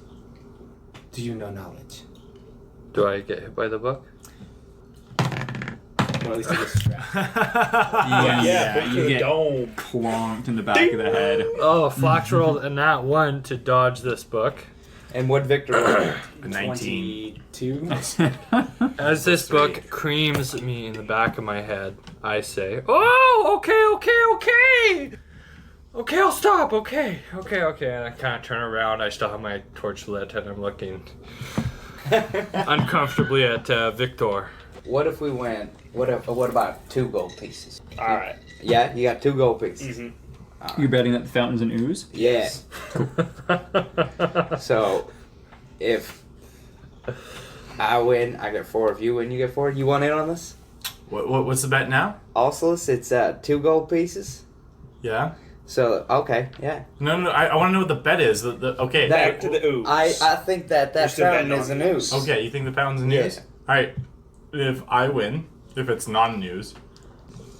Do you know knowledge?" Do I get hit by the book? Or at least I get strapped. Yeah, put you the get dome. clonked in the back of the head. Oh, Fox rolled a nat 1 to dodge this book. And what Victor roll? A 19. 22. As this book creams me in the back of my head, I say, "Oh, okay. Okay, I'll stop. Okay. And I kind of turn around. I still have my torch lit, and I'm looking uncomfortably at Victor. What if we win? What about 2 gold pieces? All right. Yeah, you got 2 gold pieces. Mm-hmm. You're betting that the fountain's an ooze? Yeah. So, if I win. I get 4. If you win, you get 4. You want in on this? What's the bet now? Also, it's 2 gold pieces. Yeah. So okay, yeah. No. I want to know what the bet is. Okay. Back to the ooze. I think that still fountain betting is a on news. Okay, you think the fountain's news? Yeah. All right. If I win, if it's non-news,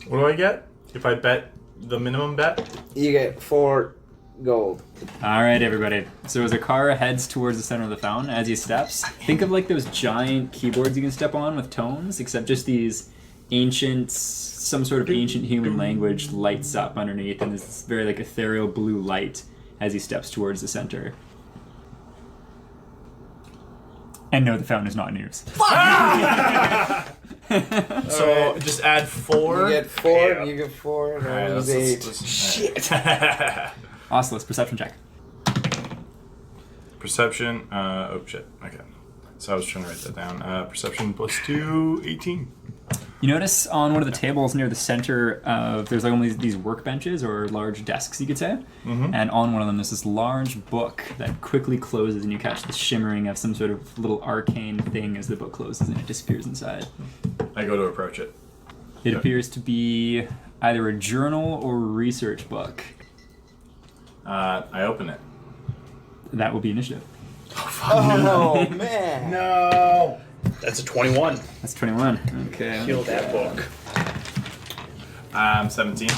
what do I get? If I bet the minimum bet? You get 4 gold. All right, everybody. So as Akara heads towards the center of the fountain, as he steps, think of like those giant keyboards you can step on with tones, except just these ancient, some sort of ancient human language lights up underneath, and this very like ethereal blue light as he steps towards the center. And no, the fountain is not news. So just add 4. You get 4. Yeah. You get 4. And All I right, lose 8. Shit. Oculus, perception check. Perception. Oh shit. Okay. So I was trying to write that down. Perception +2, 18. You notice on one of the tables near the center of, there's like only these workbenches or large desks, you could say. Mm-hmm. And on one of them, there's this large book that quickly closes, and you catch the shimmering of some sort of little arcane thing as the book closes and it disappears inside. I go to approach it. It Yeah. appears to be either a journal or research book. I open it. That will be initiative. Oh man! No. That's a 21. That's 21. Okay. Kill that book. 17.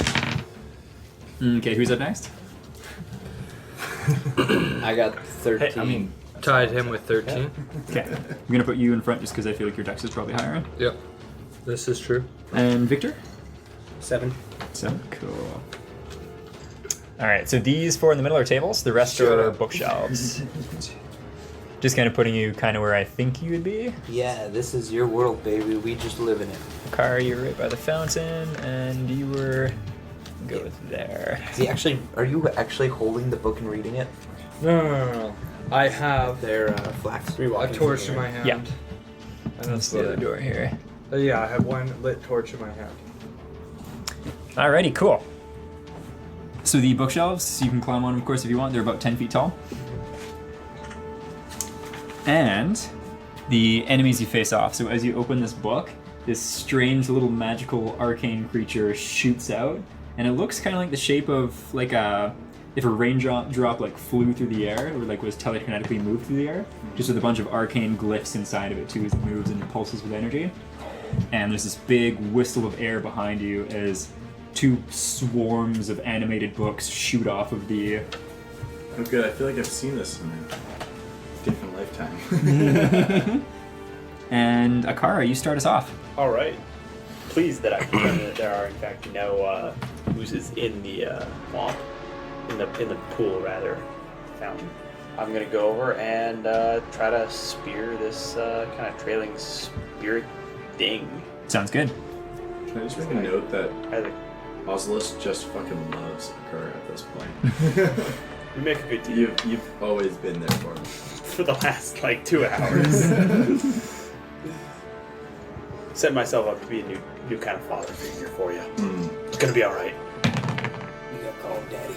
Okay, who's up next? I got 13. Hey, I mean, Tied him with 13. Okay. I'm going to put you in front just because I feel like your dex is probably higher. Yep. This is true. And Victor? 7. 7. Cool. Alright, so these 4 in the middle are tables, the rest are bookshelves. Just kind of putting you kind of where I think you would be. Yeah, this is your world, baby. We just live in it. Car, you're right by the fountain, and you were... go there. Are you actually holding the book and reading it? No. I have They're flax. a torch in my hand. Yeah. And That's the other door here. Yeah, I have one lit torch in my hand. Alrighty, cool. So the bookshelves, you can climb on them, of course, if you want. They're about 10 feet tall. And the enemies you face off. So as you open this book, this strange little magical arcane creature shoots out, and it looks kind of like the shape of like if a raindrop like flew through the air, or like was telekinetically moved through the air, just with a bunch of arcane glyphs inside of it too as it moves and it pulses with energy. And there's this big whistle of air behind you as 2 swarms of animated books shoot off of the... Oh good, I feel like I've seen this in a different lifetime. And Akara, you start us off. All right. Pleased that I can determine that there are in fact no oozes in the swamp, in the pool rather, fountain. I'm gonna go over and try to spear this kind of trailing spirit thing. Sounds good. Can I just make a note that Either Oculus just fucking loves Akura at this point? we make a good team You've always been there for me. for the last like 2 hours. Set myself up to be a new kind of father figure for you. It's gonna be all right. You got called daddy.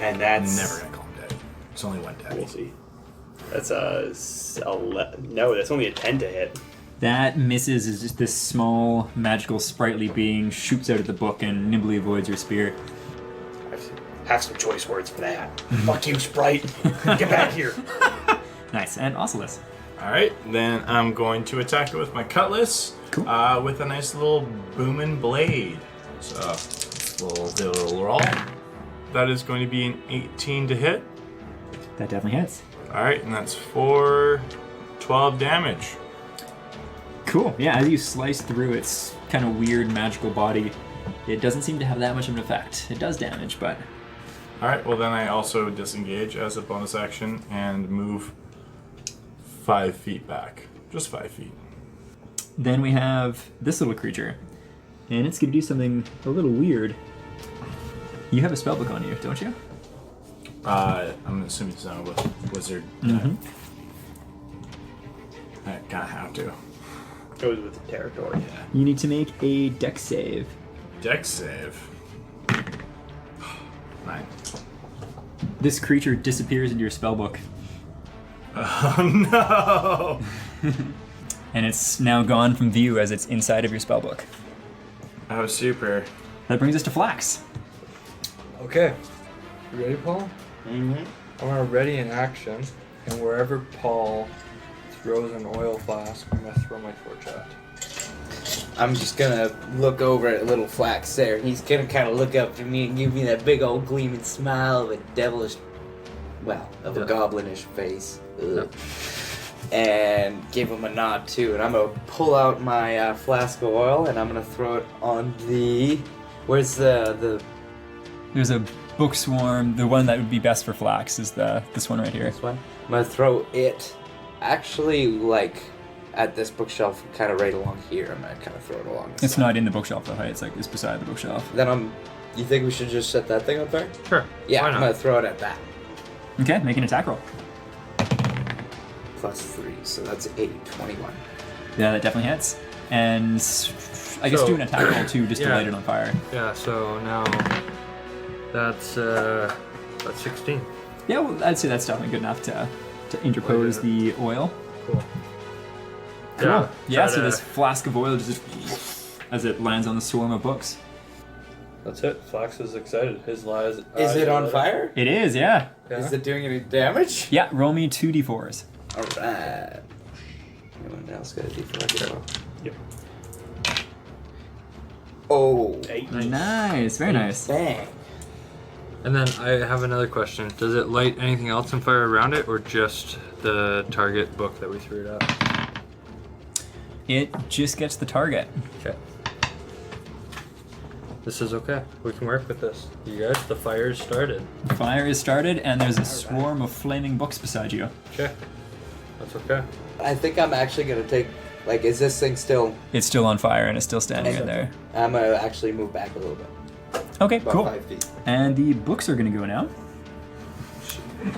And that's Never gonna call him daddy. It's only one daddy. We'll see. That's no. That's only a 10 to hit. That misses as just this small, magical, sprightly being shoots out of the book and nimbly avoids your spear. Have some choice words for that. Fuck you, Sprite. Get back here. Nice. And Oculus. Alright, then I'm going to attack it with my cutlass. Cool. With a nice little booming blade. So, little roll. That is going to be an 18 to hit. That definitely hits. Alright, and that's for 12 damage. Cool. Yeah, as you slice through its kind of weird magical body, it doesn't seem to have that much of an effect. It does damage, but... Alright, well then I also disengage as a bonus action and move 5 feet back. Just 5 feet. Then we have this little creature, and it's going to do something a little weird. You have a spellbook on you, don't you? I'm assuming it's not a wizard. Mm-hmm. I kinda have to. Goes with the territory. Yeah. You need to make a dex save. Dex save. 9. This creature disappears into your spellbook. Oh no! and it's now gone from view as it's inside of your spellbook. Oh, super. That brings us to Flax. Okay. You ready, Paul? Mm-hmm. I'm gonna ready in action, and wherever Paul throws an oil flask, I'm gonna throw my torch at. I'm just gonna look over at little Flax there. He's gonna kind of look up to me and give me that big old gleaming smile of a devilish, well, of a Yeah. goblinish face. Ugh. And give him a nod too. And I'm gonna pull out my flask of oil and I'm gonna throw it on the. Where's the There's a book swarm. The one that would be best for Flax is this one right here. this one? I'm gonna throw it actually like at this bookshelf, kind of right along here. I'm gonna kind of throw it along. The It's side. not in the bookshelf though, right? It's like it's beside the bookshelf. Then You think we should just set that thing up there? Sure. Yeah, Why I'm not? gonna throw it at that. Okay, make an attack roll. +3, so that's 21. Yeah, that definitely hits. And I guess So- do an attack roll too, just to Yeah. light it on fire. Yeah. So now that's 16. Yeah, well, I'd say that's definitely good enough to interpose the oil. Cool. Cool. Yeah, try so to- this flask of oil just as it lands on the swarm of books. That's it. Flax is excited. His lies. Is it on fire? It is, yeah. Yeah. Is it doing any damage? Yeah, roll me 2d4s. Alright. Anyone else got a D4 as well? Yep. Oh. 8. Nice, very nice. Bang. And then I have another question. Does it light anything else on fire around it, or just the target book that we threw it at? It just gets the target. Okay. This is okay. We can work with this. You guys, the fire started. Fire is started, and there's a swarm of flaming books beside you. Okay. That's okay. I think I'm actually gonna take. Like, is this thing still? It's still on fire, and it's still standing in there. I'm gonna actually move back a little bit. Okay, About cool. 5 feet. And the books are going to go now.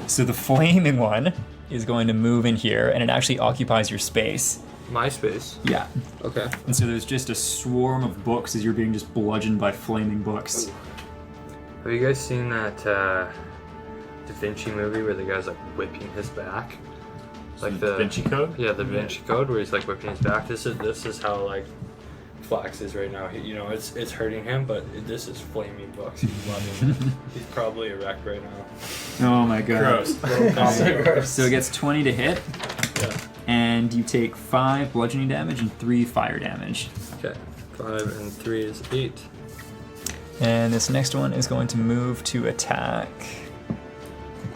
So the flaming one is going to move in here, and it actually occupies your space. My space. Yeah. Okay. And so there's just a swarm of books as you're being just bludgeoned by flaming books. Have you guys seen that Da Vinci movie where the guy's like whipping his back? Like the Da Vinci Code? Yeah, the Da Vinci Code where he's like whipping his back. This is how like Flax is right now. You know, it's hurting him, but this is flaming books. He's loving it. He's probably a wreck right now. Oh my god. Gross. So it gets 20 to hit, Yeah. and you take 5 bludgeoning damage and 3 fire damage. Okay. 5 and 3 is 8. And this next one is going to move to attack.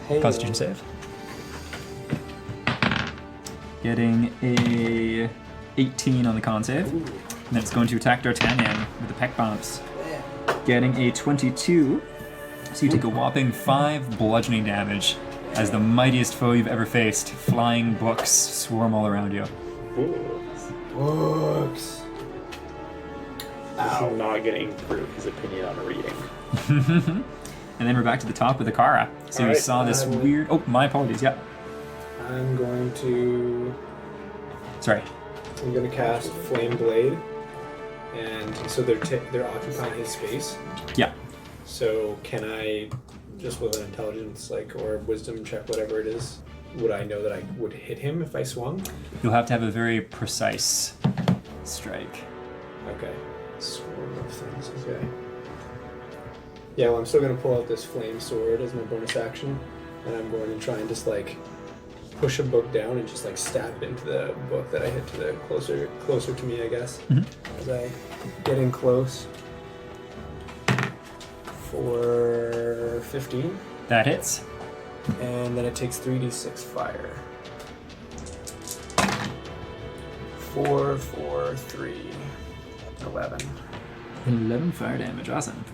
Hey, Constitution save. Getting a 18 on the con save. And then it's going to attack D'Artagnan with the peck bumps. Getting a 22. So you take a whopping 5 bludgeoning damage as the mightiest foe you've ever faced. Flying books swarm all around you. Books. This is not going to improve his opinion on reading. And then we're back to the top with the Kara. So you Alright, saw this weird. Oh, my apologies. Yeah. I'm going to cast Flame Blade, and so they're occupying his space. Yeah. So can I, just with an intelligence or wisdom check, whatever it is, would I know that I would hit him if I swung? You'll have to have a very precise strike. Okay. Swarm of things. Okay. Yeah, well, I'm still gonna pull out this flame sword as my bonus action, and I'm going to try and just push a book down and just stab it into the book that I hit to the closer to me, I guess. As I get in close for 15, That hits. and then it takes 3d6 fire. 4, 4, 3, 11. 11 fire damage. Awesome.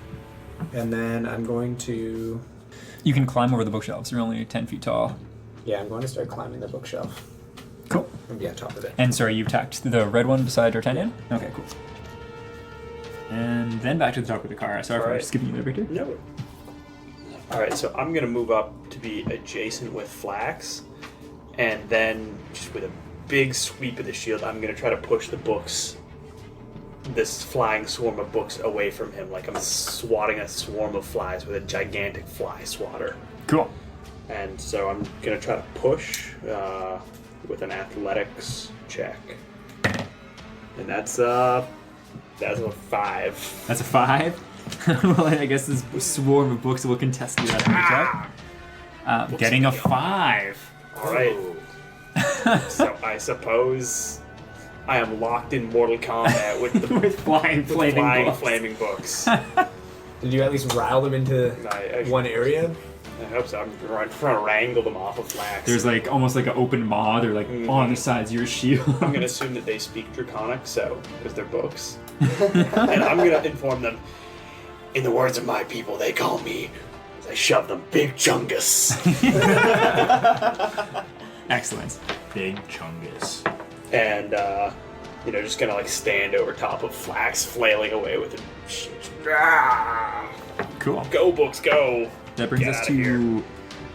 And then I'm going to, You can climb over the bookshelves. You're only 10 feet tall. yeah, I'm going to start climbing the bookshelf Cool. and be on top of it. And sorry, you attacked the red one beside D'Artagnan? Okay, cool. And then back to the top with the Kara. Sorry for Alright. skipping you there, Victor. No. Alright, so I'm going to move up to be adjacent with Flax, and then just with a big sweep of the shield, I'm going to try to push the books, this flying swarm of books, away from him, like I'm swatting a swarm of flies with a gigantic fly swatter. Cool. And so I'm going to try to push with an athletics check. And that's a 5. That's a 5. Well, I guess this swarm of books will contest you that matchup. Getting a 5. All right. So I suppose I am locked in Mortal Kombat with the With flying flaming books. Did you at least rile them into I one area? hope so. I'm trying to wrangle them off of Flax. There's like almost like an open maw. They're like on the sides of your shield. I'm gonna assume that they speak Draconic, so because they're books, and I'm gonna inform them. In the words of my people, they call me. I shove them, Big Chungus. Excellent. Big Chungus. And just gonna like stand over top of Flax, flailing away with it. Cool. Go books, go! That brings Get us outta here. to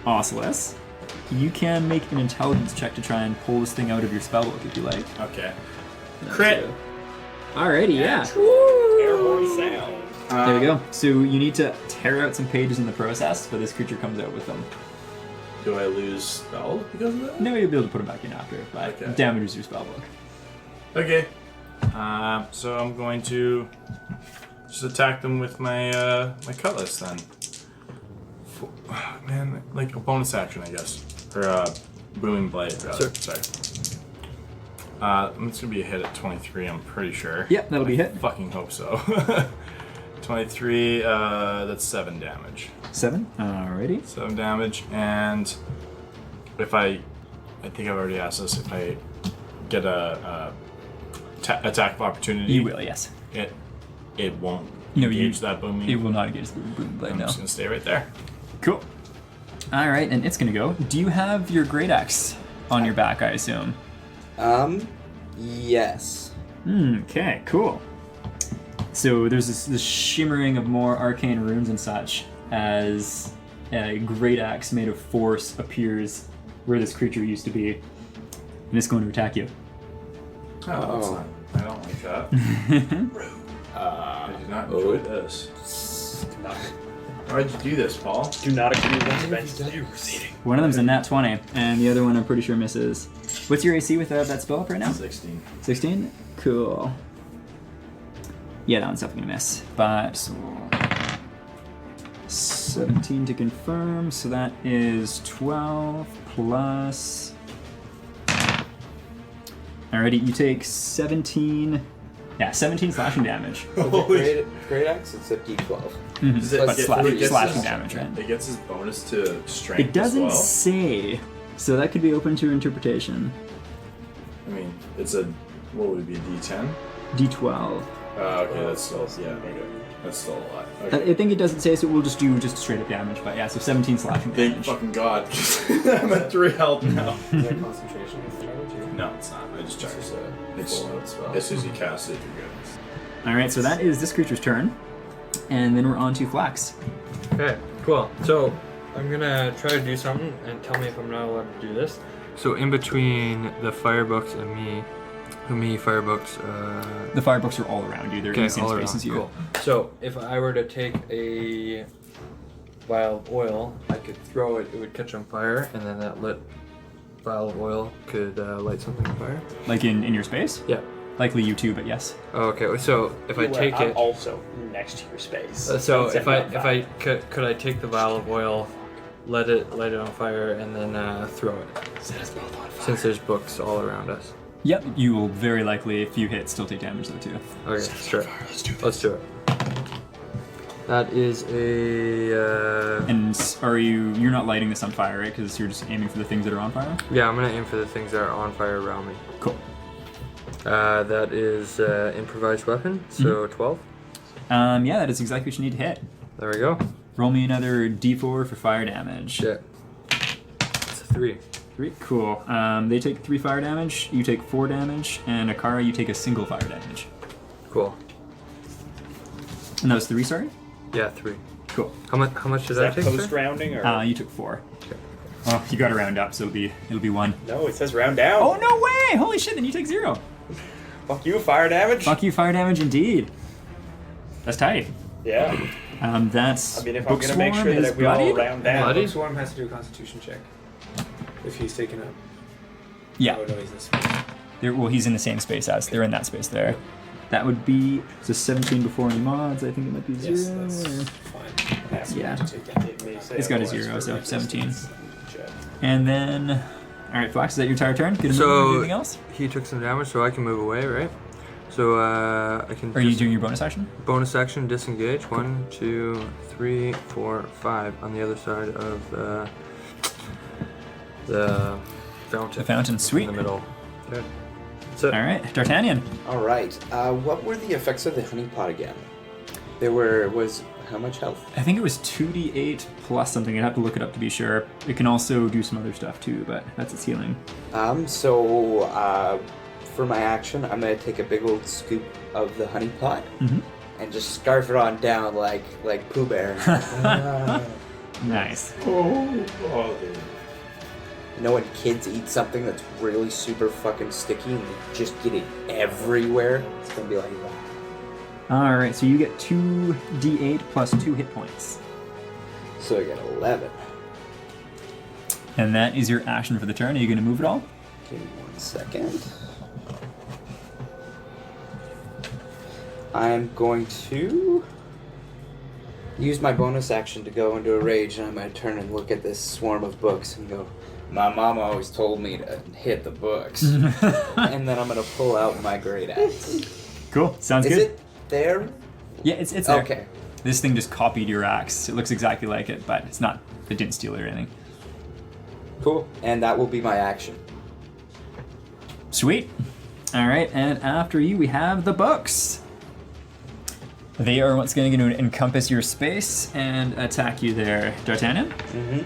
Ocelus. You can make an intelligence check to try and pull this thing out of your spellbook if you like. Okay. Crit. Alrighty, yeah. Airborne sound. There we go. So you need to tear out some pages in the process, but this creature comes out with them. Do I lose spells because of that? No, you'll be able to put them back in after, but Okay. damages your spellbook. Okay. So I'm going to just attack them with my my cutlass then. Man, like a bonus action, I guess, or booming blade rather. Sorry. It's gonna be a hit at 23. I'm pretty sure. Yep, that'll be hit. Fucking hope so. 23. That's 7 damage. 7. Alrighty. 7 damage, and if I think I've already asked this. If I get a attack of opportunity, You will, yes. it won't No, engage that booming. It will not engage the boom blade, I'm no. just gonna stay right there. Cool. Alright, and it's gonna go. Do you have your great axe on your back, I assume? Yes. Okay, cool. So there's this shimmering of more arcane runes and such as a great axe made of force appears where this creature used to be, and it's going to attack you. Oh, that's not. I don't like that. I do not enjoy this. Why'd you do this, Paul? Do not accuse expenses of proceeding. One of them's a nat 20, and the other one I'm pretty sure misses. What's your AC with that spell up right now? 16. 16? Cool. Yeah, that one's definitely gonna miss. But so 17 to confirm, so that is 12 plus. Alrighty, you take 17. Yeah, 17 slashing damage. Great axe, it's a d12. Does it But get- slashing it gets his- damage, right? It gets his bonus to strength It doesn't as well. say, so that could be open to interpretation. I mean, it's a what would it be a D10? D12. Okay, that's still okay. That's still a lot. Okay. I think it doesn't say, so we'll just do straight up damage. But yeah, so 17 slashing Thank damage. fucking God. I'm at 3 health now. Is that concentration with the charge? Or? No, it's not. I just checked. It's just a It's full out spell. as soon as you cast it, you're good. All right, so that is this creature's turn, and then we're on to Flax. Okay, cool. So I'm gonna try to do something and tell me if I'm not allowed to do this. So in between the firebooks and me, firebooks. The firebooks are all around you. They're in the same all space around. as you. Cool. So if I were to take a vial of oil, I could throw it. It would catch on fire, and then that lit vial of oil could light something on fire. Like in your space? Yeah. Likely you too, but yes. Okay. So if I take I'm it. also next to your space. So And if set I it on fire. could I take the vial of oil, light it on fire, and then throw it? Set us both on fire. Since there's books all around us. Yep, you will very likely, if you hit, still take damage though too. Okay, sure. Let's do this. Let's do it. That is a. And you're not lighting this on fire, right? Because you're just aiming for the things that are on fire? Yeah, I'm gonna aim for the things that are on fire around me. Cool. That is improvised weapon, so 12. Yeah, that is exactly what you need to hit. There we go. Roll me another d4 for fire damage. Shit. It's a 3. 3, cool. They take 3 fire damage, you take 4 damage, and Akara, you take a single fire damage. Cool. And that was 3, sorry? Yeah, 3. Cool. How much did Is I that take? post sir? rounding or? You took 4. Oh, you got to round up, so it'll be 1. No, it says round down. Oh, no way! Holy shit, then you take 0. Fuck you, fire damage. Fuck you, fire damage indeed. That's tight. Yeah. That's. I mean, if I'm Book gonna make Swarm sure is that we all bloodied? round down. Bloody? Swarm has to do a constitution check if he's taken up. Yeah. Oh, no, he's this. Well, he's in the same space as. They're in that space there. That would be so 17 before any mods. I think it might be 0. Yes, that's fine. That's Yeah. to take that. It may say It's got a otherwise 0, for so my 17. distance. Check. And then, all right, Flax, is that your entire turn? Get a move So or anything else? he took some damage, so I can move away, right? So I can. Are you doing your bonus action? Bonus action, disengage. 1, 2, 3, 4, 5 on the other side of the fountain. The fountain, sweet. In the middle. Okay. That's it. All right, D'Artagnan. All right. What were the effects of the honeypot again? Was how much health? I think it was 2d8 plus something. I'd have to look it up to be sure. It can also do some other stuff too, but that's its healing. For my action, I'm gonna take a big old scoop of the honeypot Mm-hmm. and just scarf it on down like Pooh Bear. Nice. Oh, dude. You know when kids eat something that's really super fucking sticky and they just get it everywhere? It's gonna be like that. All right, so you get 2d8 plus 2 hit points. So I got 11. And that is your action for the turn. Are you going to move at all? Give me 1 second. I'm going to use my bonus action to go into a rage, and I'm going to turn and look at this swarm of books and go, my mama always told me to hit the books. And then I'm going to pull out my great axe. Cool, sounds Is good. it there? Yeah, it's there. Okay. This thing just copied your axe. It looks exactly like it, but it's not. It didn't steal it or anything. Cool. And that will be my action. Sweet. All right, and after you, we have the books. They are once again going to encompass your space and attack you there, D'Artagnan. Mm-hmm.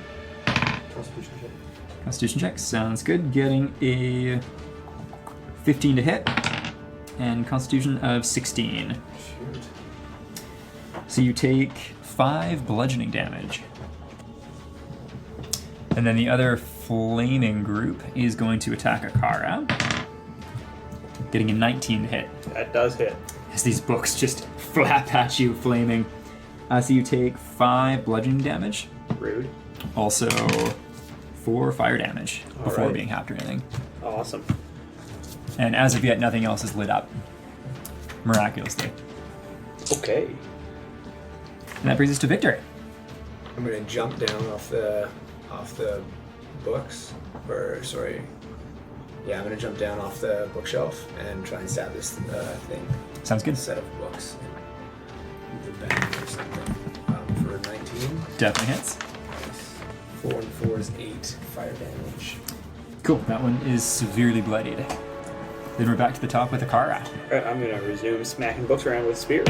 Constitution check, sounds good. Getting a 15 to hit, and Constitution of 16. Shoot. So you take 5 bludgeoning damage. And then the other flaming group is going to attack Akara, getting a 19 to hit. That does hit. As these books just flap at you, flaming. So you take 5 bludgeoning damage, Rude. also 4 fire damage before Alright. being hacked or anything. Awesome. And as of yet, nothing else is lit up. Miraculously. Okay. And that brings us to Victor. I'm gonna jump down off the books, or sorry, yeah, I'm gonna jump down off the bookshelf and try and stab this thing. Sounds good. Set of books. The back or something. For 19. Definitely hits. 4 and 4 is 8 fire damage. Cool. That one is severely bloodied. Then we're back to the top with Akara. Alright, I'm gonna resume smacking books around with spear.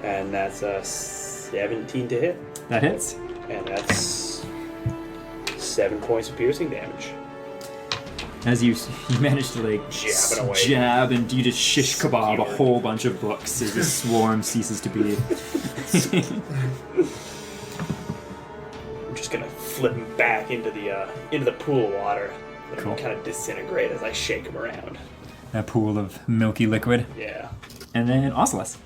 And that's a 17 to hit. That hits. And that's 7 points of piercing damage. As you manage to like Jabbing away. jab and you just shish kebab a whole bunch of books as the swarm ceases to be. I'm just gonna flip him back into the pool of water. Let Cool. him kind of disintegrate as I shake him around. A pool of milky liquid. Yeah. And then Ocelus.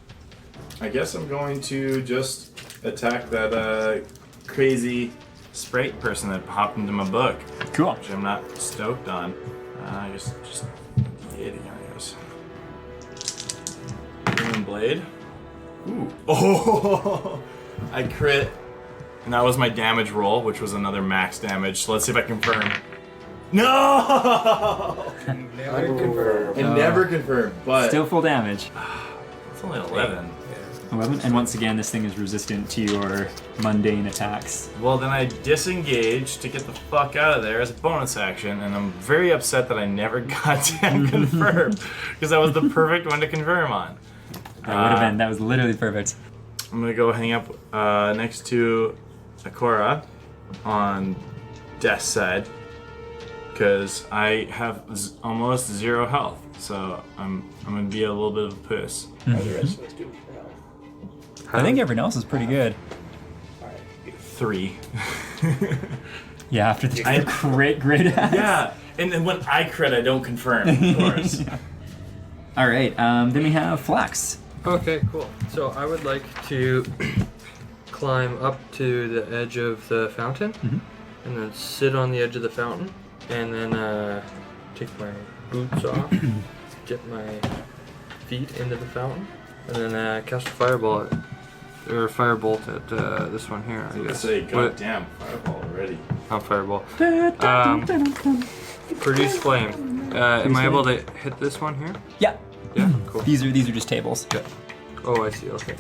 I guess I'm going to just attack that crazy sprite person that hopped into my book, Cool. which I'm not stoked on. I just D8 again, I guess. Green blade. Ooh. Oh! I crit. And that was my damage roll, which was another max damage. So let's see if I confirm. No! Never confirm. It never confirmed, but Still full damage. it's only 11. 11. And once again, this thing is resistant to your mundane attacks. Well, then I disengage to get the fuck out of there as a bonus action, and I'm very upset that I never goddamn confirmed, because that was the perfect one to confirm on. That would have been. That was literally perfect. I'm gonna go hang up next to Akora on Death's side, because I have almost 0 health, so I'm gonna be a little bit of a puss. How's the rest of us doing for health? I think everyone else is pretty good. Alright. 3. Yeah, after the great ass. Yeah, and then when I crit, I don't confirm, of course. All right. Then we have Flax. Okay, cool. So I would like to climb up to the edge of the fountain, and then sit on the edge of the fountain, and then take my boots off, get my feet into the fountain, and then cast a firebolt at this one here. I guess. Say, goddamn, fireball already. Not fireball. Produce flame. Am I able to hit this one here? Yeah. Yeah. Cool. These are just tables. Oh, I see. Okay.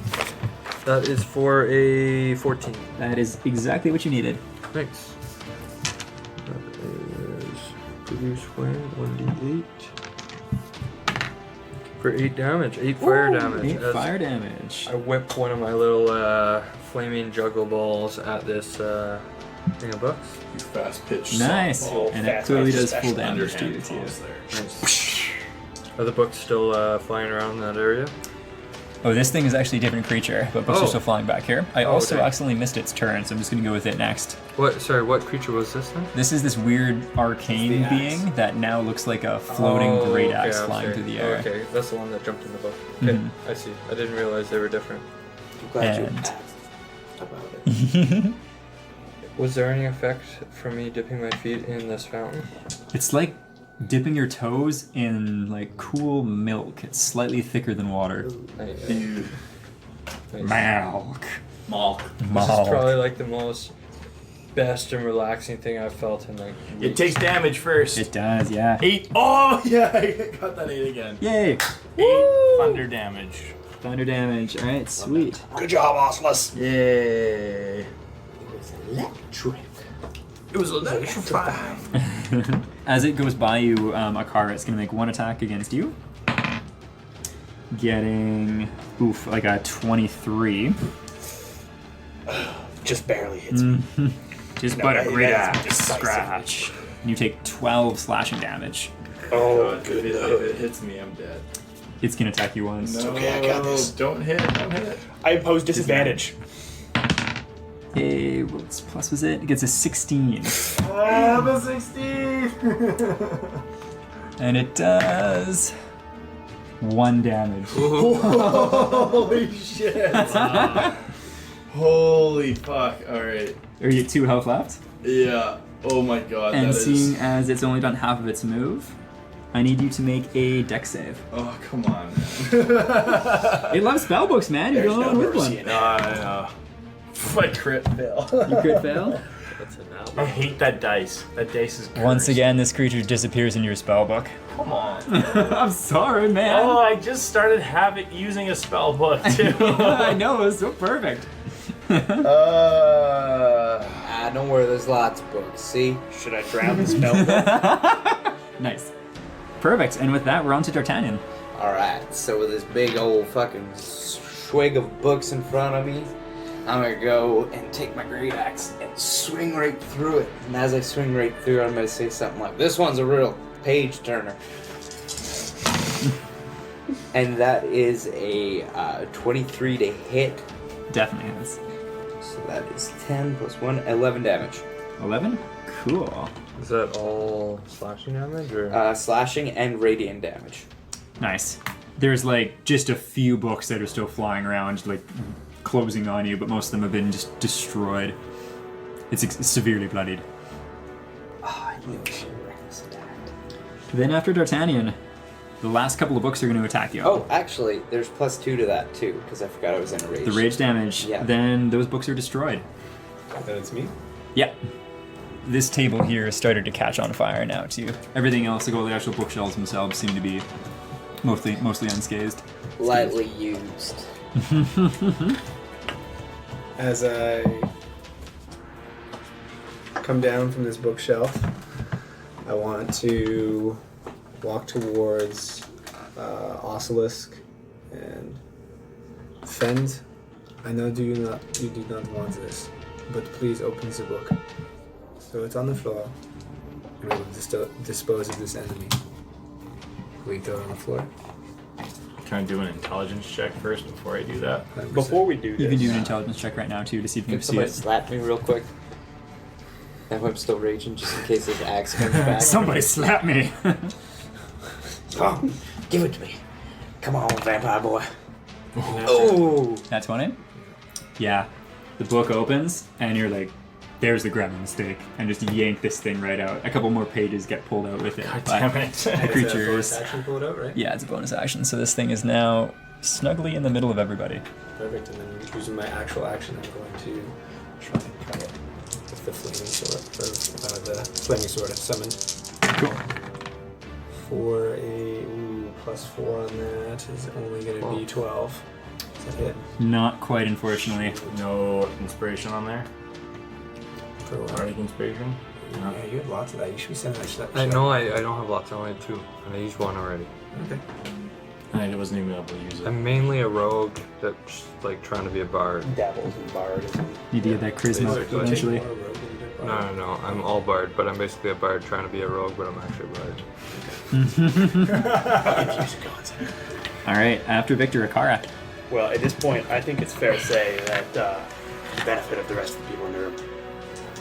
That is for a 14. That is exactly what you needed. Thanks. That is produce flame 1d8 for 8 damage. 8 fire damage. 8 as fire damage. I whip one of my little flaming juggle balls at this thing of books. You fast pitch. Nice. softball, And it fast clearly pitch does full special damage to you Underhand too. toss there. Nice. Are the books still flying around in that area? Oh, this thing is actually a different creature, but books Oh. are still flying back here. I Oh, also okay. accidentally missed its turn, so I'm just gonna go with it next. What? Sorry, what creature was this then? This is this weird arcane It's the being that now looks like a floating great axe flying through the air. Okay, that's the one that jumped in the book. Okay, Mhm. I see. I didn't realize they were different. I'm glad you And- asked about it. Was there any effect from me dipping my feet in this fountain? It's like dipping your toes in like cool milk. It's slightly thicker than water. Nice. Ew. Nice. Milk. Malk. This is probably like the most best and relaxing thing I've felt in like It weeks. takes damage first. It does, yeah. 8. Oh, yeah, I got that 8 again. Yay! 8 thunder damage. Thunder damage. Alright, sweet. Good job, Ocelus. Yay. It was electric. It was electrifying. As it goes by you, Akara, it's gonna make one attack against you. Getting, like a 23. Just barely hits me. Just No, but a that- great that is axe decisive. scratch. And you take 12 slashing damage. Oh, God, good. if it hits me, I'm dead. It's gonna attack you once. No, okay, I got this. Don't hit it, don't hit it. I impose disadvantage. Hey, what plus was it? It gets a 16. Ah, the 16! And it does 1 damage. Holy shit! Holy fuck, alright. Are you at 2 health left? Yeah. Oh my god, And that seeing is... as it's only done half of its move, I need you to make a dex save. Oh, come on, man. It loves spellbooks, man. You're There's going no on with mercy one. in I know. My crit fail. You crit fail? That's an I outlaw. hate that dice. That dice is cursed. Once again, this creature disappears in your spellbook. Come on. I'm sorry, man. Oh, I just started using a spell book too. I know, it was so perfect. Don't worry, there's lots of books. See? Should I drown the spell? Nice. Perfect. And with that, we're on to D'Artagnan. Alright, so with this big old fucking swig of books in front of me, I'm gonna go and take my great axe and swing right through it. And as I swing right through it, I'm gonna say something like, "This one's a real page turner." And that is a 23 to hit. Definitely has. So that is 10 plus 1, 11 damage. 11? Cool. Is that all slashing damage or? Slashing and radiant damage. Nice. There's like just a few books that are still flying around, like closing on you, but most of them have been just destroyed. It's severely bloodied. Oh, I knew I should have written this down. Then after D'Artagnan, the last couple of books are going to attack you. Oh, actually, there's plus 2 to that too, because I forgot I was in a rage. The rage damage. Yeah. Then those books are destroyed. Then it's me. Yep. This table here has started to catch on fire now too. Everything else, like all the actual bookshelves themselves, seem to be mostly unscathed. Lightly used. As I come down from this bookshelf, I want to walk towards Osilisk and Fend. I know you do not want this, but please open the book. So it's on the floor, and we will dispose of this enemy. We throw it on the floor. Can I do an intelligence check first before I do that? 100%. Before we do this, You can do an intelligence check right now too to see if you Can can see somebody it. slap me real quick? Now I'm still raging just in case his axe comes back. Somebody slap me. Oh, give it to me. Come on, vampire boy. Oh! That's 20? Yeah. The book opens and you're like there's the grammar mistake, and just yank this thing right out. A couple more pages get pulled out with it. God but damn it. The creature is... action pull it out, right? Yeah, it's a bonus action, so this thing is now snugly in the middle of everybody. Perfect. And then using my actual action, I'm going to try and cut it with the flaming sword, or the flaming sword I've summoned. Cool. For a +4 on that is only going to be 12. Is that hit? Not quite, unfortunately. No inspiration on there? For what? Bardic inspiration? No. Yeah, you have lots of that. You should be sending that shit. I know I don't have lots. I only have 2, and I used 1 already. Okay. I wasn't even able to use it. I'm mainly a rogue that's like trying to be a bard. Dabbles in bardism. Need to get that charisma Basically. eventually. No, I'm all bard, but I'm basically a bard trying to be a rogue, but I'm actually a bard. Confusing concept. All right, after Victor Akara. Well, at this point, I think it's fair to say that the benefit of the rest of the people in the room,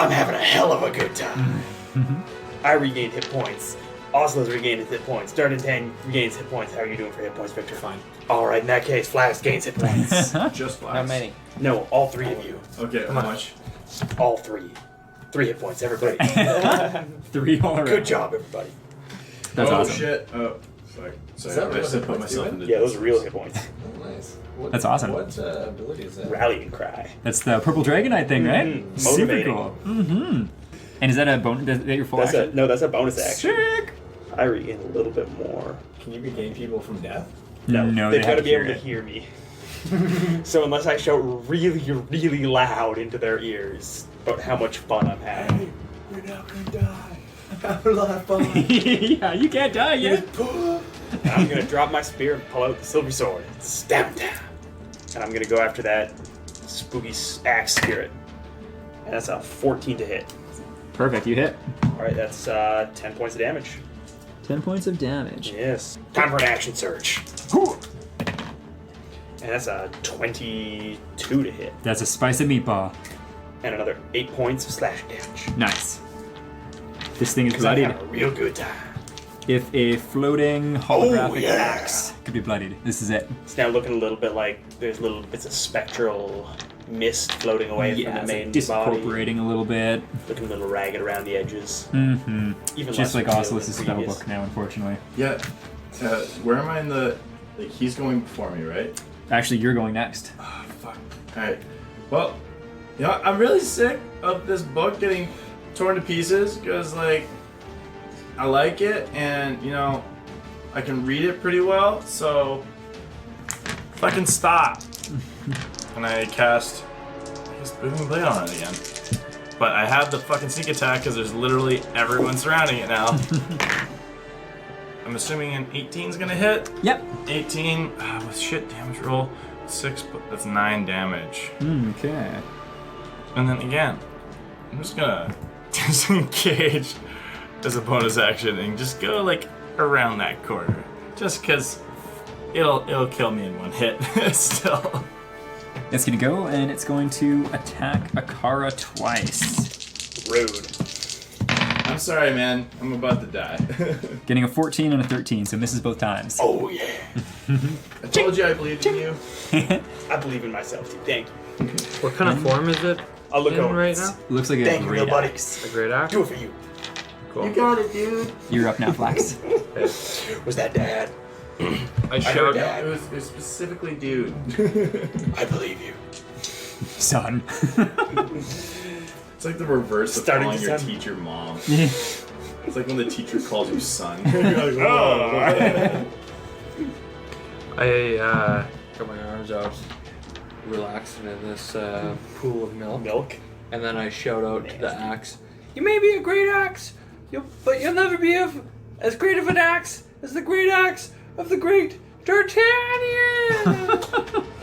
I'm having a hell of a good time. I regained hit points. Oslo's regained his hit points. Dardan regains hit points. How are you doing for hit points, Victor? Fine. All right, in that case, Flask gains hit points. Just How flags. many? No, all 3 of you. Okay, how much? All 3. 3 hit points, everybody. 3 all around. Good job, everybody. That's oh, awesome. shit. Oh, sorry. that Sorry, I real just hit put points, myself Steven? into Yeah, those are real hit points. Oh, nice. What, That's awesome. What ability is that? Rallying cry. That's the Purple Dragonite thing, right? Mhm. Super Motivating. cool. Mm-hmm. And is that a bonus? Is that your full action? That's a bonus action. Sick. I regain a little bit more. Can you regain people from death? No, they've they got have to be hear able to it. hear me. So unless I shout really, really loud into their ears about how much fun I'm having, You're not gonna die. Have a lot of fun. Yeah, you can't die yet. I'm gonna drop my spear and pull out the silver sword, stab him down, and I'm gonna go after that spooky axe spirit. And that's a 14 to hit. Perfect, you hit. All right, that's 10 points of damage. 10 points of damage. Yes. Time for an action surge. And that's a 22 to hit. That's a spice of meatball. And another 8 points of slash damage. Nice. This thing is Because I bloodied. have a real good time. If a floating holographic Oh, yeah. axe could be bloodied, this is it. It's now looking a little bit like there's little bits of spectral mist floating away Yeah, from it's the like main body. disincorporating a little bit. Looking a little ragged around the edges. Mm-hmm. Even Just less like revealed than Ocelus's previous. spellbook now, unfortunately. Yeah. Where am I in the... Like, he's going before me, right? Actually, you're going next. Oh, fuck. Alright. Well, you know, I'm really sick of this book getting torn to pieces because, like, I like it and, you know, I can read it pretty well, so fucking stop. And I cast Booming Blade on it again. But I have the fucking sneak attack because there's literally everyone surrounding it now. I'm assuming an 18 is gonna hit. Yep. 18 with shit damage roll. 6, but that's 9 damage. Okay. And then again, I'm just gonna disengage as a bonus action and just go like around that corner. Just cause it'll kill me in one hit still. It's gonna go and it's going to attack Akara twice. Rude. I'm sorry, man. I'm about to die. Getting a 14 and a 13, so misses both times. Oh yeah. I told you I believed in you. I believe in myself too. Thank you. What kind of form is it I'll look in over right now? Looks like a Thank you, great little buddy. axe. A great axe? Do it for you. Cool. got it, dude. You're up now, Flax. Was that dad? I shout. that. It was specifically dude. I believe you. Son. It's like the reverse of Starting calling to your sound- teacher mom. It's like when the teacher calls you son. You're like, "Oh." I got my arms out, relaxing in this pool of milk. Milk. And then I shout out to the axe, "You may be a great axe, but you'll never be as great of an axe as the great axe of the great D'Artagnan!"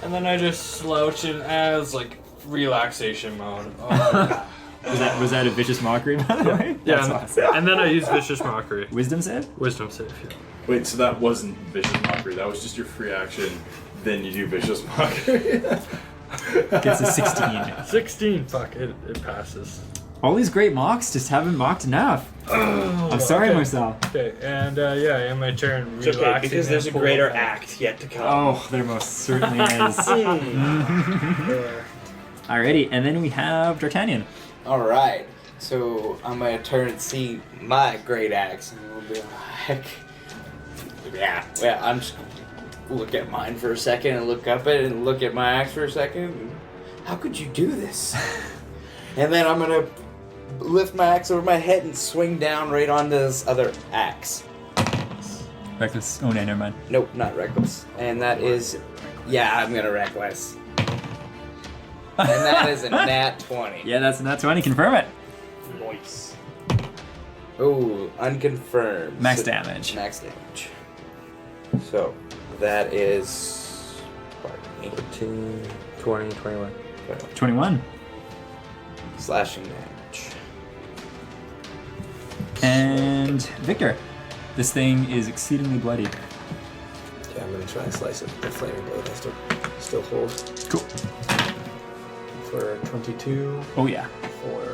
And then I just slouch in as like relaxation mode. Oh, Was that a vicious mockery, by the way? yeah, That's and, awesome. and then I use vicious mockery. Wisdom save? Wisdom save. Yeah. Wait, so that wasn't vicious mockery. That was just your free action. Then you do vicious mockery. Gets a 16. 16. Fuck, it passes. All these great mocks just haven't mocked enough. I'm sorry okay. myself. Okay, and yeah, in my turn, It's okay relaxing because there's a and pull greater back. act yet to come. Oh, there most certainly is. Alrighty, and then we have D'Artagnan. All right. So I'm gonna turn and see my great axe, and we'll be like, yeah. Well, I'm just gonna look at mine for a second, and look up it, and look at my axe for a second. And, how could you do this? And then I'm gonna lift my axe over my head and swing down right onto this other axe. Reckless. Oh, no, never mind. Nope, not reckless. And that is, yeah, I'm gonna reckless. And that is a nat 20. Yeah, that's 20. Confirm it. Nice. Oh, unconfirmed. Max damage. Max damage. So, that is, pardon me, 15, 20, 21. 21. slashing damage. And Victor, this thing is exceedingly bloody. Yeah, I'm gonna try and slice it with the flaming blade. I still hold Cool. for 22 Oh yeah. for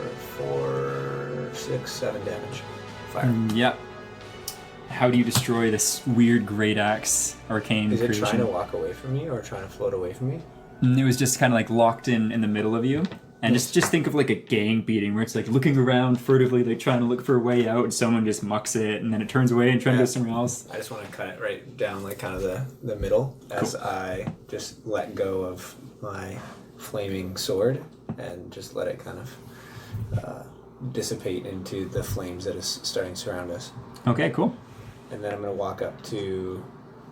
4, 6, 7 damage. Fire. Yep. How do you destroy this weird great axe arcane Is it creation? trying to walk away from me or trying to float away from me? It was just kind of like locked in the middle of you. And just think of like a gang beating where it's like looking around furtively, like trying to look for a way out, and someone just mucks it, and then it turns away and tries to go somewhere else. I just want to cut it right down, like kind of the middle, as I just let go of my flaming sword and just let it kind of dissipate into the flames that is starting to surround us. Okay, cool. And then I'm going to walk up to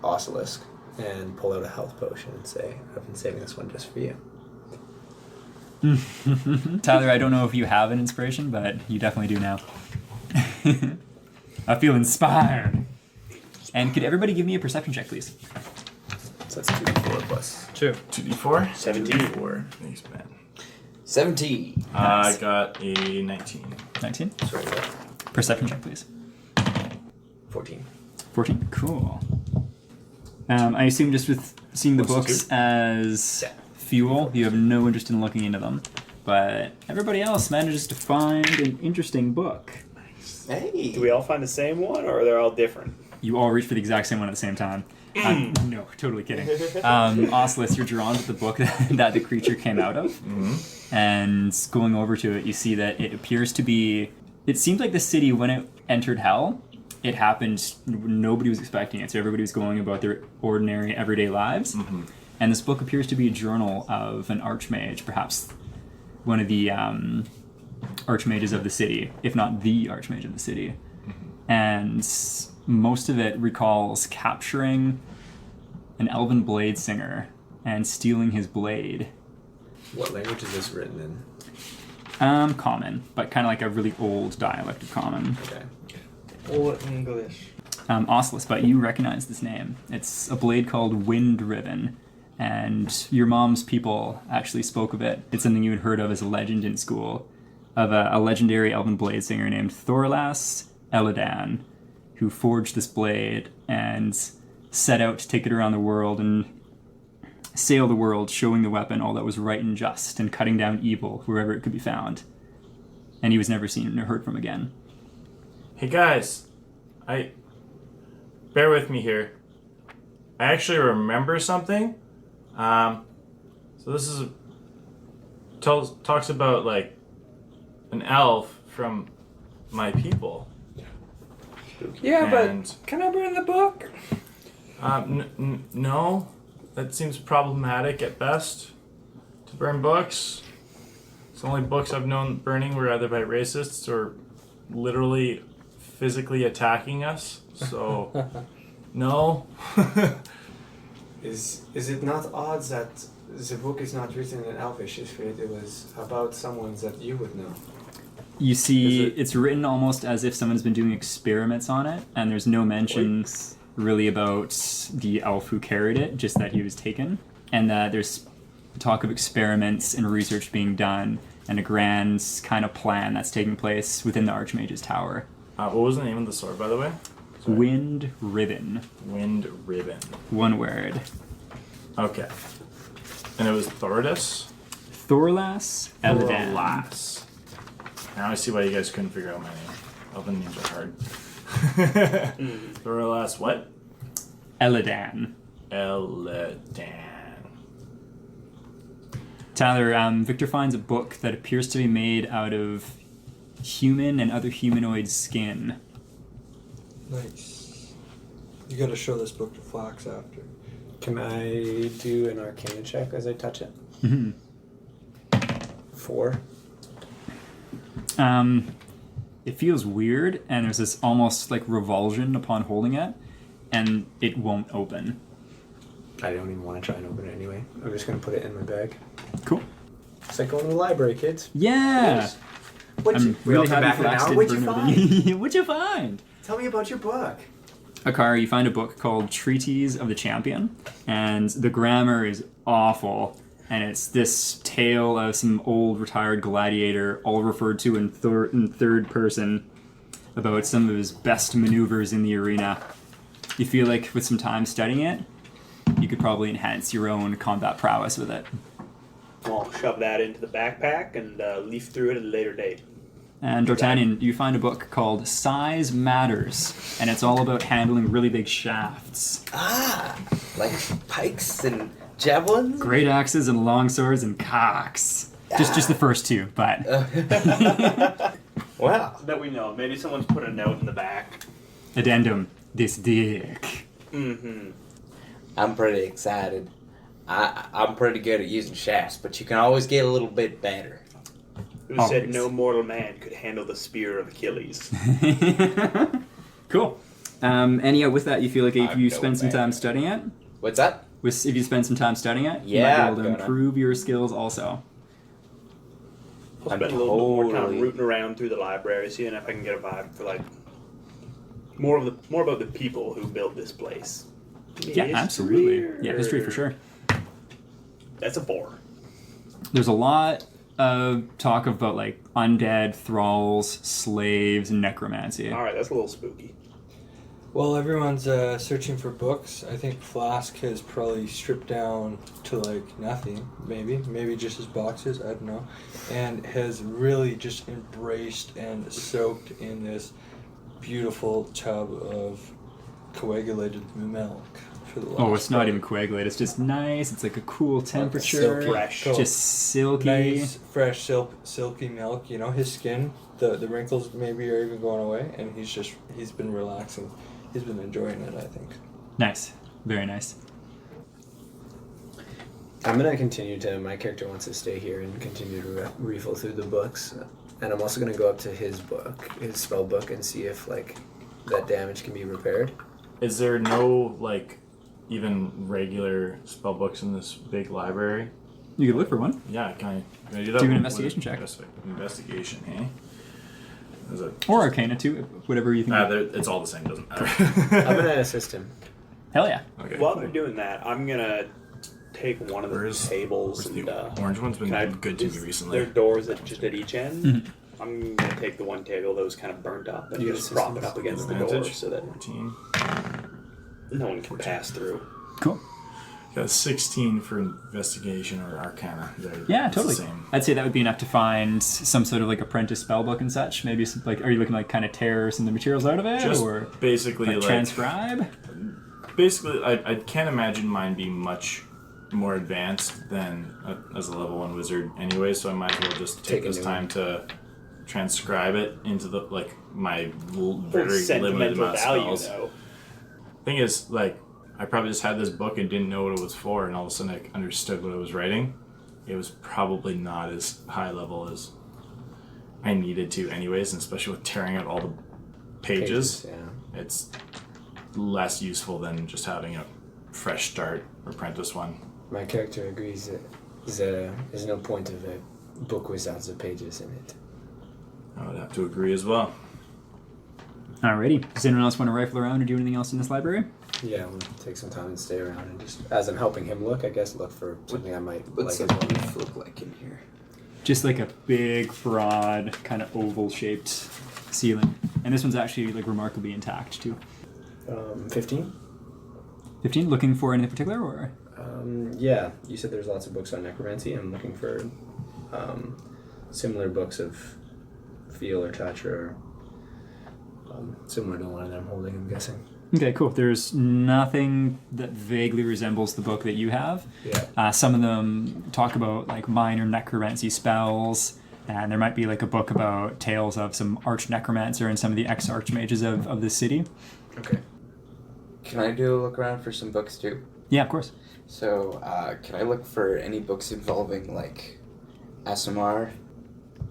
Osilisk and pull out a health potion and say, I've been saving this one just for you. Tyler, I don't know if you have an inspiration, but you definitely do now. I feel inspired. And could everybody give me a perception check, please? So that's 2d4 plus 2. 2d4? 17. 4. Thanks, man. 17. I got a 19. 19? Sorry, Perception check, please. 14. 14. Cool. I assume just with seeing the books as fuel, you have no interest in looking into them. But everybody else manages to find an interesting book. Hey. Do we all find the same one, or are they all different? You all reach for the exact same one at the same time. No, totally kidding. Oslis, you're drawn to the book that the creature came out of. Mm-hmm. And going over to it, you see that it appears to be... It seemed like the city, when it entered hell, it happened, nobody was expecting it, so everybody was going about their ordinary, everyday lives. Mm-hmm. And this book appears to be a journal of an archmage, perhaps one of the archmages of the city, if not the archmage of the city. Mm-hmm. And most of it recalls capturing an elven blade singer and stealing his blade. What language is this written in? Common, but kind of like a really old dialect of Common. Okay. Old English. Oslis, but you recognize this name. It's a blade called Wind Riven, and your mom's people actually spoke of it. It's something you had heard of as a legend in school, of a legendary elven blade singer named Thorlas Eladan, who forged this blade and set out to take it around the world and sail the world, showing the weapon all that was right and just, and cutting down evil wherever it could be found. And he was never seen or heard from again. Hey guys, bear with me here. I actually remember something. So this is talks about like an elf from my people. Yeah, And- but can I burn the book? No, that seems problematic at best. To burn books. It's the only books I've known burning were either by racists or literally physically attacking us. So, no. Is it not odd that the book is not written in Elvish if it was about someone that you would know? You see, Is it- it's written almost as if someone's been doing experiments on it, and there's no mention really about the elf who carried it, just that he was taken, and that there's talk of experiments and research being done, and a grand kind of plan that's taking place within the Archmage's Tower. What was the name of the sword, by the way? Sorry. Wind Ribbon. Wind Ribbon. One word. Okay. And it was Thordis? Thorlas Eladan. Thorlas. Now I see why you guys couldn't figure out my name. Elven names are hard. Thorlas what? Eladan. Eladan. Tyler, Victor finds a book that appears to be made out of human and other humanoid skin. Nice. You gotta show this book to Flax after. Can I do an Arcana check as I touch it? Mm-hmm. 4. It feels weird, and there's this almost like revulsion upon holding it, and it won't open. I don't even want to try and open it anyway. I'm just going to put it in my bag. Cool. It's like going to the library, kids. Yeah! What'd I'm you, we all really come happy back Flax now? didn't What'd you burn find? everything. What'd you find? Tell me about your book. Akara, you find a book called Treatise of the Champion, and the grammar is awful. And it's this tale of some old retired gladiator, all referred to in third person, about some of his best maneuvers in the arena. You feel like with some time studying it, you could probably enhance your own combat prowess with it. I'll shove that into the backpack and leaf through it at a later date. And D'Artagnan, you find a book called Size Matters, and it's all about handling really big shafts. Ah, like pikes and javelins. Great axes and long swords and cocks. Just the first two, but Wow. So that we know. Maybe someone's put a note in the back. addendum, this dick. Mm-hmm. I'm pretty excited. I'm pretty good at using shafts, but you can always get a little bit better. Who Always. said no mortal man could handle the spear of Achilles? Cool. And yeah, with that, you feel like if I'm you no spend some man. time studying it, What's that? if you spend some time studying it, you Yeah, might be able I'm to gonna. improve your skills also. I'll I'm spend a little bit more time totally- rooting around through the library, seeing if I can get a vibe for like more about the people who built this place. Yeah, absolutely. Yeah, history for sure. That's a 4. There's a lot of talk about like undead, thralls, slaves, and necromancy. All right, that's a little spooky. While everyone's searching for books, I think Flask has probably stripped down to like nothing, maybe just his boxes, I don't know, and has really just embraced and soaked in this beautiful tub of coagulated milk for the last Oh, it's not probably- even coagulated. It's just nice. It's like a cool temperature. silky. Fresh. Just silky. Nice, fresh, silky milk. You know, his skin, the wrinkles maybe are even going away, and he's been relaxing. He's been enjoying it, I think. Nice. Very nice. I'm going to continue to, my character wants to stay here and continue to refill through the books. And I'm also going to go up to his book, his spell book, and see if, like, that damage can be repaired. Is there no, like, even regular spell books in this big library? You could look for one. Yeah, can I do that? Do an one? investigation check. Investigation, hey? Is it? Or Arcana too, whatever you think. It's all the same, doesn't matter. I'm going to assist him. Hell yeah. Okay. While they're doing that, I'm gonna take one of the Where's tables the and orange one's been can I- good to me is recently. There are doors just at each end. Mhm. I'm gonna take the one table that was kind of burnt up and You just get prop it up against the door Advantage. so that 14. no one can pass through. Cool. Got a 16 for investigation or arcana. Yeah, It's totally. The same. I'd say that would be enough to find some sort of like apprentice spellbook and such. Maybe some, like, are you looking like kind of tear some of the materials out of it, Just or basically like, transcribe? Basically, I can't imagine mine being much more advanced than as a level 1 wizard anyway, so I might as well just take Take a this new time one. to transcribe it into the like my very limited Sentimental amount of value, spells. though. Thing is, like, I probably just had this book and didn't know what it was for, and all of a sudden I understood what I was writing. It was probably not as high level as I needed to anyways, and especially with tearing out all the pages. Yeah. It's less useful than just having a fresh start apprentice one. My character agrees that there's no point of a book with lots of pages in it. I would have to agree as well. Alrighty. Does anyone else want to rifle around or do anything else in this library? Yeah, we'll take some time and stay around and just, as I'm helping him look, I guess look for something I might What's like the as well. roof look like in here? Just like a big, broad, kind of oval-shaped ceiling. And this one's actually like remarkably intact too. 15? 15. Looking for anything particular, or? Yeah, you said there's lots of books on necromancy. I'm looking for similar books of feel or touch or similar to the one that I'm holding, I'm guessing. Okay, cool. There's nothing that vaguely resembles the book that you have. Yeah. Some of them talk about like minor necromancy spells, and there might be like a book about tales of some arch necromancer and some of the ex-archmages of the city. Okay. Can I do a look around for some books too? Yeah, of course. So, can I look for any books involving, like, Asimar?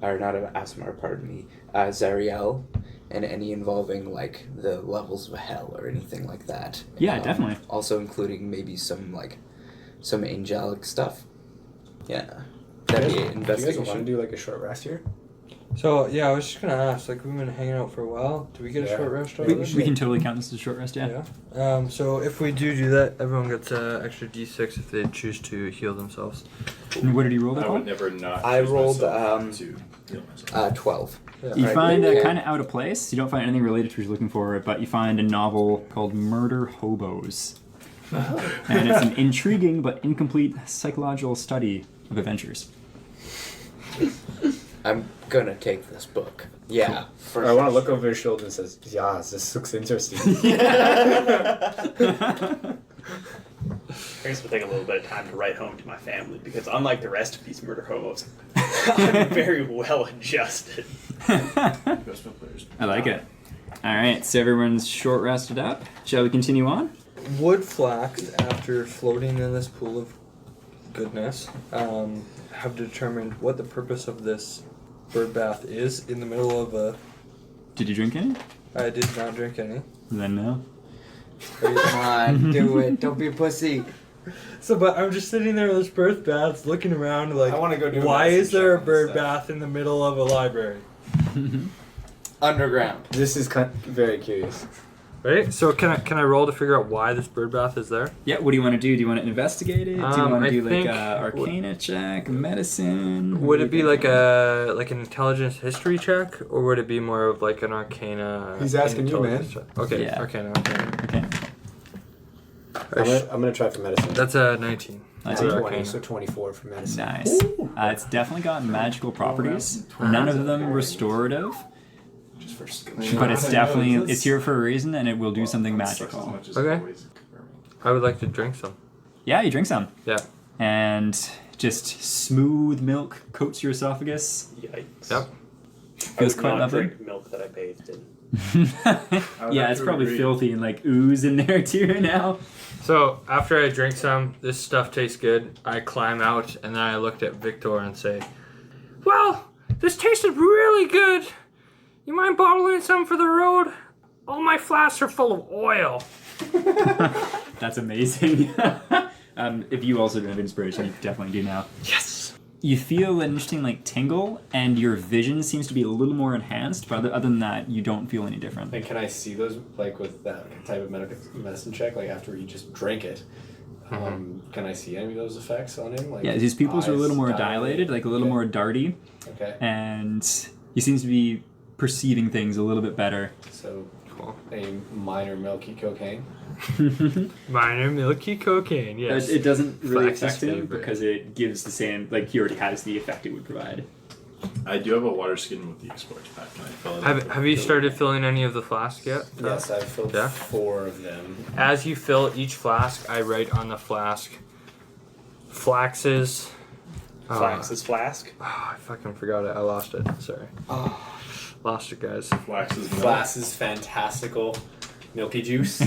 Or not Asimar, pardon me. Zariel? And any involving, like, the levels of hell or anything like that? Yeah, definitely. Also including maybe some, like, some angelic stuff? Yeah. That'd be Do you guys want to investigation. do like a short rest here? So yeah, I was just gonna ask. Like, we've been hanging out for a while. Do we get a Yeah. short rest? We, already? we can totally count this as a short rest, yeah. Yeah. So if we do that, everyone gets extra d6 if they choose to heal themselves. And what did he roll that I for? would never not. I choose rolled, myself to heal myself. 12. You Right, find okay. kind of out of place. You don't find anything related to what you're looking for, but you find a novel called Murder Hobos. And it's an intriguing but incomplete psychological study of adventures. I'm gonna take this book. Yeah. For I want to look over his shoulder and says, "Yeah, this looks interesting." I guess we'll take a little bit of time to write home to my family because unlike the rest of these murder hobos, I'm very well adjusted. I like it. All right, so everyone's short rested up. Shall we continue on? Wood Flax, after floating in this pool of goodness, have determined what the purpose of this bird bath is in the middle of a... Did you drink any? I did not drink any. Then no. Come on, do it. Don't be a pussy. So, but I'm just sitting there with this bird bath, looking around like, I wanna go do a why medicine is there a check on bird this bath in the middle of a library? Underground. This is very curious. Right? So can I roll to figure out why this bird bath is there? Yeah, what do you want to do? Do you want to investigate it? Do you want I to do like think- a arcana check, medicine? Would it be like an intelligence history check, or would it be more of like an arcana? He's asking you, intelligence man. check? Okay, Yeah. arcana. Okay. I'm gonna try for medicine. That's a 19. That's For a 20, arcana. so 24 for medicine. Nice. It's definitely got magical properties. None of them restorative, Just for skill. but it's definitely it's here for a reason, and it will do something magical. Okay. I would like to drink some. Yeah, you drink some, Yeah. and just smooth milk coats your esophagus. Yikes. Yep. Feels I would quite not lovely. drink milk that I bathed in. Yeah, it's probably filthy and like ooze in there too now. So after I drink some, this stuff tastes good. I climb out and then I looked at Victor and say, "Well, this tasted really good. You mind bottling some for the road? All my flasks are full of oil." That's amazing. If you also don't have inspiration, you definitely do now. Yes. You feel an interesting like tingle, and your vision seems to be a little more enhanced. But other than that, you don't feel any different. And can I see those, like, with that type of medicine check, like, after you just drink it? Can I see any of those effects on him? Like, Yeah, his pupils are a little eyes more dilated, like a little Okay. more darty, Okay. and he seems to be perceiving things a little bit better. So, Cool. a minor milky cocaine. Minor milky cocaine, yes. It doesn't really Flax's affect him favorite. because it gives the same, like he already has the effect it would provide. I do have a water skin with the explorers pack. Can I fill it up? Have you started filling any of the flasks yet? Yes, I've filled Yeah. 4 of them. As you fill each flask, I write on the flask, Flax's... Flax's flask. Oh, I fucking forgot it. I lost it. Sorry. Lost it, guys. Flax's milk. Flask's fantastical milky juice.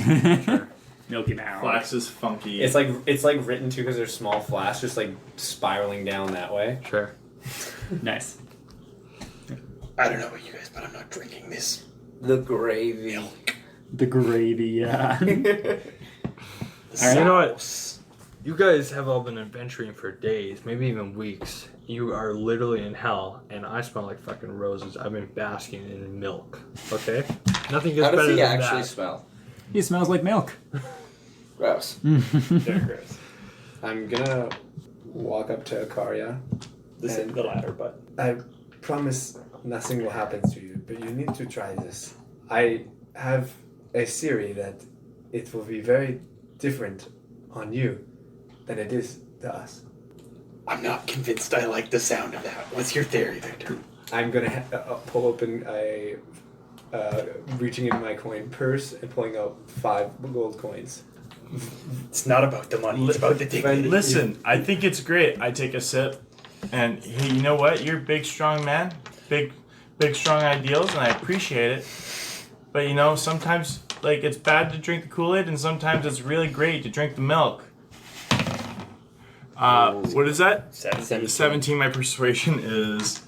Milky Mouse. Flax's funky. It's like written too because they're small flasks, just like spiraling down that way. Sure. Nice. I don't know about you guys, but I'm not drinking this. The gravy. The gravy, yeah. The You know what? sauce. You guys have all been adventuring for days, maybe even weeks. You are literally in hell, and I smell like fucking roses. I've been basking in milk. Okay? Nothing gets How better does he than actually that. smell? He smells like milk. Gross. Very gross. I'm gonna walk up to Akaria. This is the latter, but I promise nothing will happen to you, but you need to try this. I have a theory that it will be very different on you than it is to us. I'm not convinced I like the sound of that. What's your theory, Victor? I'm gonna pull open a reaching into my coin purse and pulling out 5 gold coins. It's not about the money. It's about the dignity. Listen, I think it's great. I take a sip, and hey, you know what? You're a big, strong man. Big, strong ideals, and I appreciate it. But you know, sometimes like it's bad to drink the Kool-Aid, and sometimes it's really great to drink the milk. What is that? 17. My persuasion is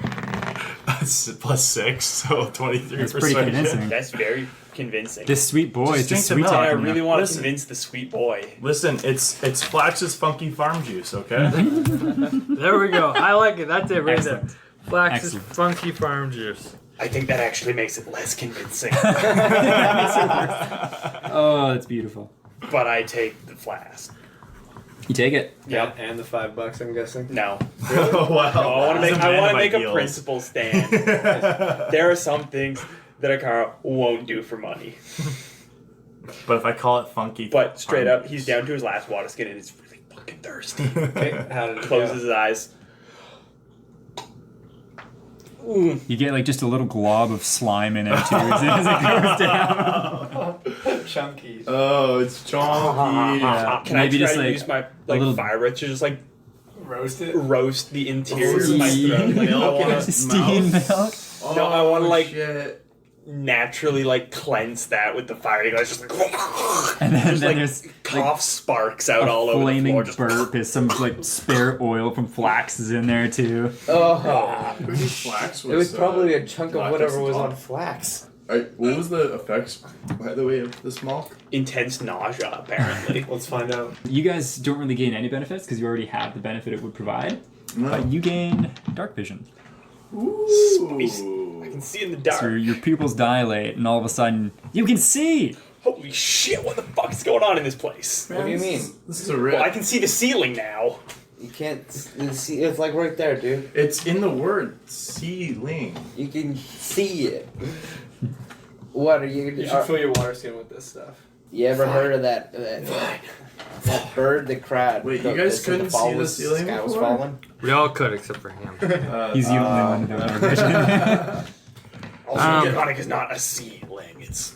+6, so 23 That's pretty persuasion. convincing. That's very convincing. This sweet boy is Just just drink sweet the milk. I talking. really you. want to Listen. convince the sweet boy. Listen, it's Flax's funky farm juice, okay? There we go. I like it. That's it right Excellent. there. Flax's Excellent. funky farm juice. I think that actually makes it less convincing. Oh, that's beautiful. But I take the flask. You take it. Yep. And the $5, I'm guessing. No. Oh, wow. I want to He's make. a I man want of to make a ideals. principle stand. There are some things that Akara won't do for money. But if I call it funky, But straight farm up, he's down to his last water skin and he's really fucking thirsty. Okay, how did it Closes his eyes. Ooh. You get like just a little glob of slime in it too as it goes down. go? Chunky. Oh, it's chonky. Yeah. Can Maybe I try just to like use my little- fire breath to just like Roast it? roast the interior of my Steam. throat? Like, I Milk in wanna, his steam mouth. milk. No, I wanna, like- Shit. naturally like cleanse that with the fire. You guys just like, And then, just, like there's cough sparks out a all over the flaming floor. Just burp. Is some like spare oil from flax is in there too. Oh, Flax it was probably a chunk of lactose whatever was on intolerant. flax. What was the effects, by the way, of the smoke? intense nausea apparently. Let's find out. You guys don't really gain any benefits because you already have the benefit it would provide. No. But you gain dark vision. Spicy. I can see in the dark. So your pupils dilate, and all of a sudden you can see. Holy shit! What the fuck is going on in this place? What do you mean? This is a real. Well, I can see the ceiling now. You can't see. It's like right there, dude. It's in the word ceiling. You can see it. What are you? You should fill your water skin with this stuff. You ever heard of that bird that cried? Wait, you guys couldn't see the ceiling Sky was before? falling. We all could except for him. He's the only one without dark vision. Also, Draconic is not a ceiling. It's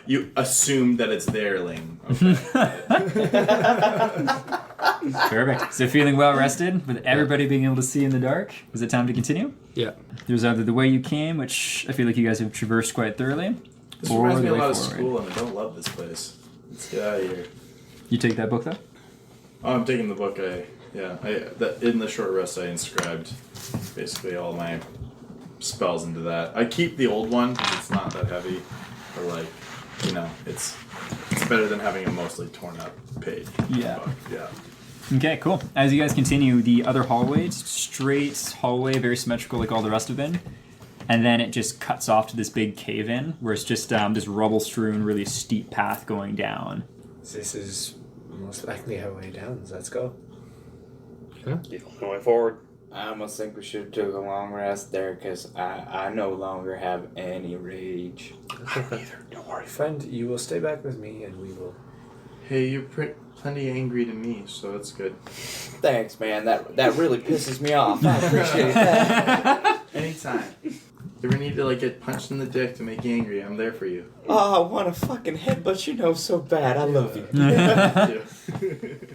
You assume that it's their ling. Okay. Perfect. So feeling well rested, with everybody being able to see in the dark, is it time to continue? Yeah. There's either the way you came, which I feel like you guys have traversed quite thoroughly, This or reminds the me a way lot of forward. school, and I don't love this place. Let's get out of here. You take that book though? Oh, I'm taking the book. In the short rest, I inscribed basically all my spells into that. I keep the old one because it's not that heavy, or like, it's better than having a mostly torn up page. Yeah. Book. Yeah. Okay, cool. As you guys continue, the other hallway, it's straight hallway, very symmetrical like all the rest of it. And then it just cuts off to this big cave-in where it's just this rubble-strewn, really steep path going down. This is most likely our way down. Let's go. going forward. I almost think we should have took a long rest there because I no longer have any rage. I don't either. Don't worry. Friend, you will stay back with me and we will... Hey, you're plenty angry to me, so that's good. Thanks, man. That really pisses me off. I appreciate that. Anytime. You ever need to get punched in the dick to make you angry, I'm there for you. Oh, I want to fucking headbutt so bad. I love you.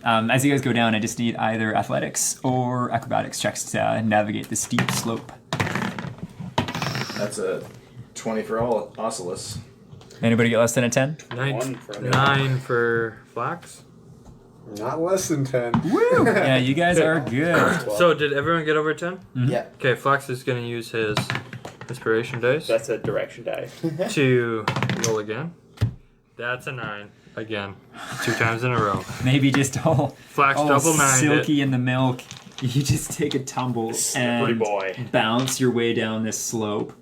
As you guys go down, I just need either athletics or acrobatics checks to navigate the steep slope. That's a 20 for all Oculus. Anybody get less than a 10? One for me. 9 for Flax. Not less than 10. Woo! Yeah, you guys are good. So did everyone get over 10? Yeah. Okay, Flax is going to use his inspiration dice That's a direction die. to roll again. That's a 9 again, 2 times in a row. Maybe just all Flax double 9. silky in the milk. You just take a tumble Slippery and boy. bounce your way down this slope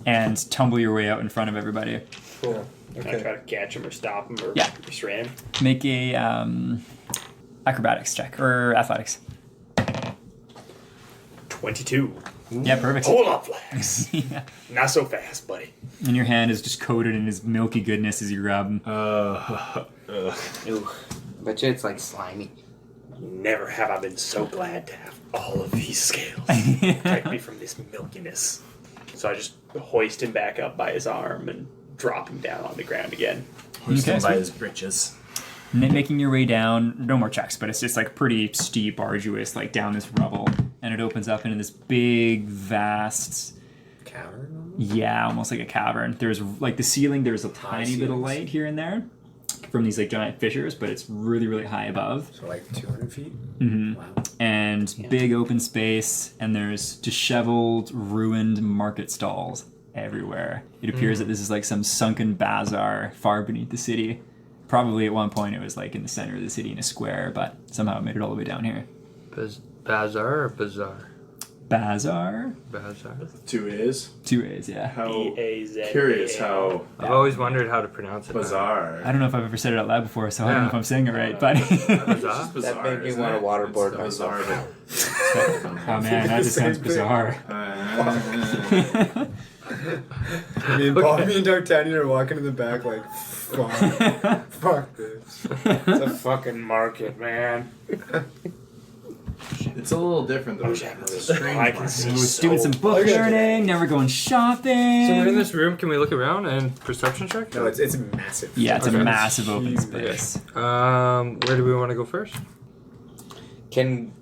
and tumble your way out in front of everybody. Cool. Can I try to catch him or stop him or Yeah. restrain him? Make a acrobatics check or athletics. 22. Yeah, perfect. Hold on, Flax. Yeah. Not so fast, buddy. And your hand is just coated in his milky goodness as you grab him. Ooh. Bet you it's like slimy. Never have I been so glad to have all of these scales. Protect me from this milkiness. So I just hoist him back up by his arm and drop him down on the ground again. Hoist him by sweet. his britches. And then making your way down, no more checks, but it's just like pretty steep, arduous, like down this rubble. And it opens up into this big, vast, Cavern? yeah, almost like a cavern. There's like the ceiling, there's a tiny bit of light here and there from these like giant fissures, but it's really, really high above. So like 200 feet? Mm-hmm. Wow. And big open space, and there's disheveled, ruined market stalls everywhere. It appears that this is like some sunken bazaar far beneath the city. Probably at one point it was like in the center of the city in a square, but somehow it made it all the way down here. Bazaar or Bazaar? Bazaar? Bazaar. 2 A's. 2 A's, yeah. How B-A-Z-A-R. curious how I've always wondered how to pronounce it. bizarre. I don't know if I've ever said it out loud before, so I don't know if I'm saying it right, but... Bizarre? That made me want to waterboard myself. Oh man, that just sounds bizarre. Me and D'Artagnan are walking in the back like, fuck this. It's a fucking market, man. It's a little different though. It's a strange I can market. see We're doing some book learning, now we're going shopping. So we're in this room. Can we look around and perception check? No, it's massive. Yeah, it's Okay. a massive open Huge. space. Where do we want to go first?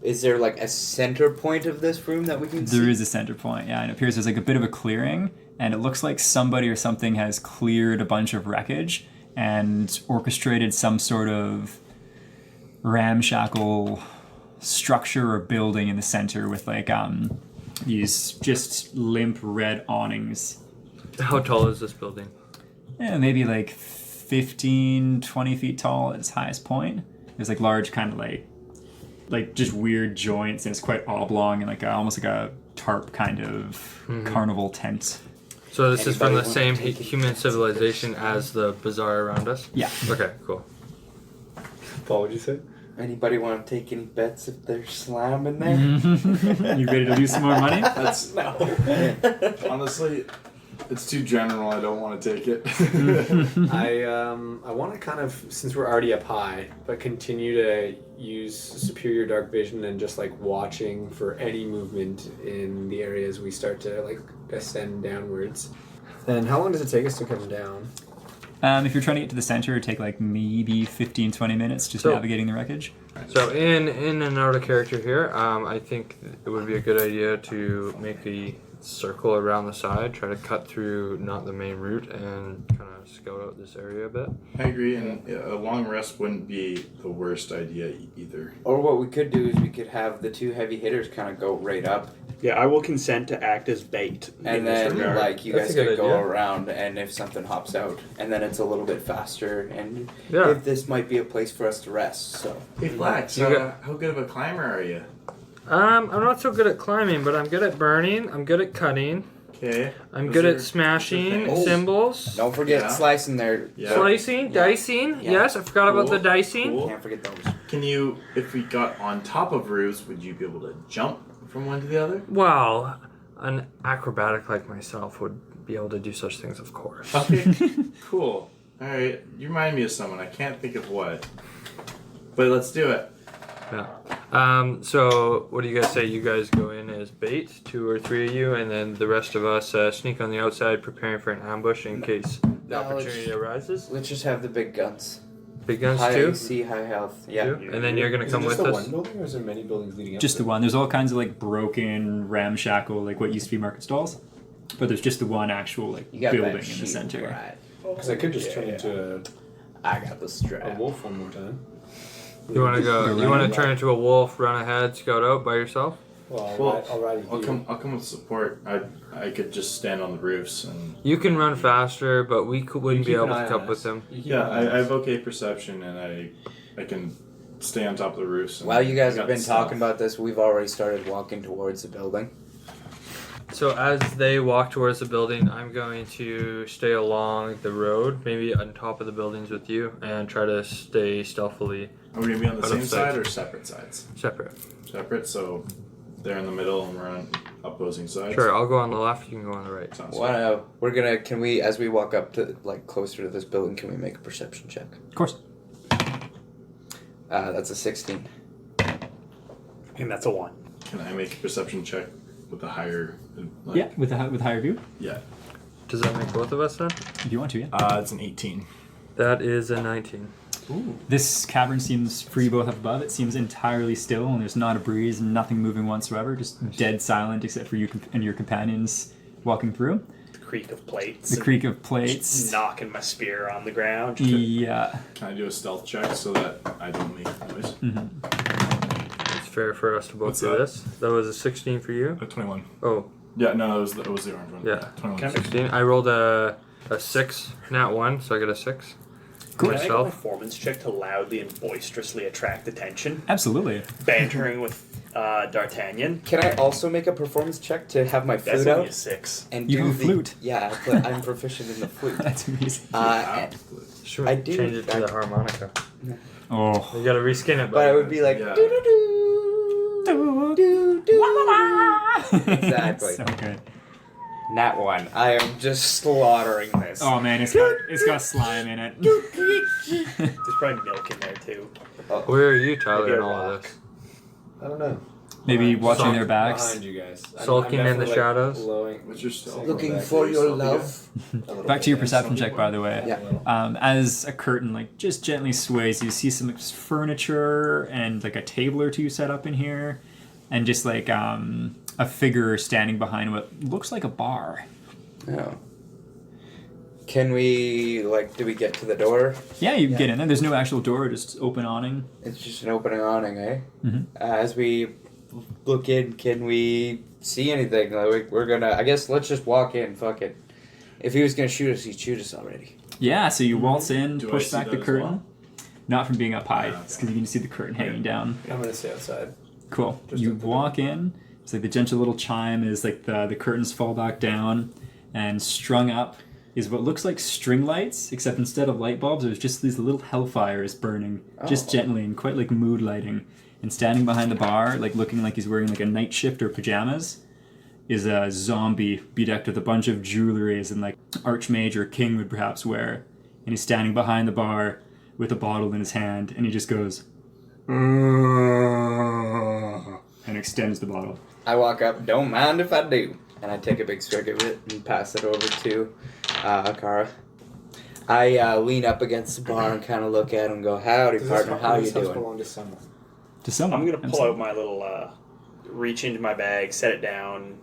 Is there like a center point of this room that we can see? There is a center point, yeah, and it appears there's like a bit of a clearing, and it looks like somebody or something has cleared a bunch of wreckage and orchestrated some sort of ramshackle structure or building in the center with like these just limp red awnings. How tall is this building? Yeah, maybe like 15, 20 feet tall at its highest point. There's like large kind of like just weird joints, and it's quite oblong and like almost like a tarp kind of carnival tent. So this is from the Anybody same wanna take it? human civilization as the bazaar around us? Yeah. Okay, cool. Paul, what'd you say? Anybody want to take any bets if there's slime in there? You ready to lose some more money? That's No. honestly, it's too general. I don't want to take it. I want to kind of, since we're already up high, but continue to use superior dark vision and just like watching for any movement in the areas we start to like ascend downwards. And how long does it take us to come down? If you're trying to get to the center, it'd take like maybe 15, 20 minutes just So- navigating the wreckage. So in and out of character here, I think it would be a good idea to make a circle around the side, try to cut through not the main route, and kind of scout out this area a bit. I agree, and a long rest wouldn't be the worst idea either. Or what we could do is we could have the two heavy hitters kind of go right up, Yeah, I will consent to act as bait. and in this then regard. like you That's guys a good could go idea. around, and if something hops out, and then it's a little bit faster, and Yeah. if this might be a place for us to rest. So Hey, Flax, You got- how good of a climber are you? I'm not so good at climbing, but I'm good at burning. I'm good at cutting. Okay. I'm good at smashing things. symbols. don't forget Yeah. slicing there. Yeah. Slicing, Yeah. dicing. Yeah. Yes, I forgot about Cool. the dicing. Cool. Can't forget those. Can you, if we got on top of roofs, would you be able to jump from one to the other? Well, an acrobatic like myself would be able to do such things, of course. Okay. Cool. All right. You remind me of someone. I can't think of what. But let's do it. Yeah. So what do you guys say? You guys go in as bait, 2 or 3 of you, and then the rest of us sneak on the outside, preparing for an ambush in case the No, opportunity arises. Let's just have the big guns. Big guns High too. AC, high health. Yeah. Too? And then you're gonna Is come it just with the us. one building, or is there many buildings leading up Just to the one. There's all kinds of like broken, ramshackle, like what used to be market stalls. But there's just the one actual like You got building that in the sheep, center. right? Because I could just turn into I got the a strap. wolf one more time. You want to go? You want to turn into a wolf, run ahead, scout out by yourself? Well, Well, I'll ride I'll you. come with support. I could just stand on the roofs and You can run faster, but we wouldn't be keep able an to eye keep on up with us. them. You keep yeah, an eye on I have us. okay perception and I can stay on top of the roofs. And While you guys I have got been stuff. talking about this, we've already started walking towards the building. So as they walk towards the building, I'm going to stay along the road, maybe on top of the buildings with you, and try to stay stealthily Are we gonna be on the Out of same sight. side or separate sides? separate. Separate, so they're in the middle and we're on opposing sides. Sure, I'll go on the left, you can go on the right. Sounds We're gonna. Can we, as we walk up to like closer to this building, can we make a perception check? Of course. That's a 16. And that's a 1. Can I make a perception check with a higher Like, Yeah, with higher view, Yeah. Does that make both of us then? if you want to. Yeah. It's an 18. That is a 19. This cavern seems, for you both up above, it seems entirely still, and there's not a breeze, nothing moving whatsoever, just dead silent except for you and your companions walking through. The creak of plates. The and creak of plates. knocking my spear on the ground. Just to- Yeah. Can I do a stealth check so that I don't make noise? It's fair for us to both What's do that? this. That was a 16 for you. 21. Oh, Yeah, no, it was the orange one. Yeah. 21. 16. I rolled a 6, nat 1, so I got a 6. Can I make a Myself. performance check to loudly and boisterously attract attention? Absolutely. Bantering with D'Artagnan. Can I also make a performance check to have my That's flute only a out? 6. And You do have a the, flute. Yeah, but I'm proficient in the flute. That's amazing. And- Should I we do- change it to the harmonica? Oh. You gotta reskin it, but it would be like Yeah. doo doo doo doo doo. Exactly. So good. Nat 1. I am just slaughtering this. Oh man, it's got slime in it. There's probably milk in there too. Where are you, Tyler, Maybe a in all of rock. this? I don't know. Maybe Behind- watching their backs. Behind you guys. Sulking in the definitely, shadows? Glowing. What's your stealth? Looking Back for to your yourself, love. A little Back to your bit. perception check, by the way. Yeah. As a curtain like just gently sways, you see some furniture and like a table or two set up in here, and just like a figure standing behind what looks like a bar. Oh. Can we, like, do we get to the door? Yeah, you can get in there. There's no actual door, just open awning. It's just an opening awning, eh? Mhm. As we look in, can we see anything? Like, we're gonna, I guess, let's just walk in, fuck it. If he was gonna shoot us, he'd shoot us already. Yeah, so you waltz in, Do I push see back the that as curtain. well? Not from being up high, Ah, it's okay. because you can see the curtain hanging down. I'm gonna stay outside. Cool. Just You at the walk in. It's like the gentle little chime is like the curtains fall back down, and strung up is what looks like string lights, except instead of light bulbs, there's just these little hellfires burning, just Oh. gently and quite like mood lighting. And standing behind the bar, like looking like he's wearing like a night shift or pajamas, is a zombie bedecked with a bunch of jewelry as in like archmage or king would perhaps wear. And he's standing behind the bar with a bottle in his hand, and he just goes and extends the bottle. I walk up, don't mind if I do. And I take a big swig of it and pass it over to Akara. I lean up against the bar and kind of look at him and go, howdy, partner, how you Does this doing? belong to someone? To someone. I'm gonna pull out my little, reach into my bag, set it down,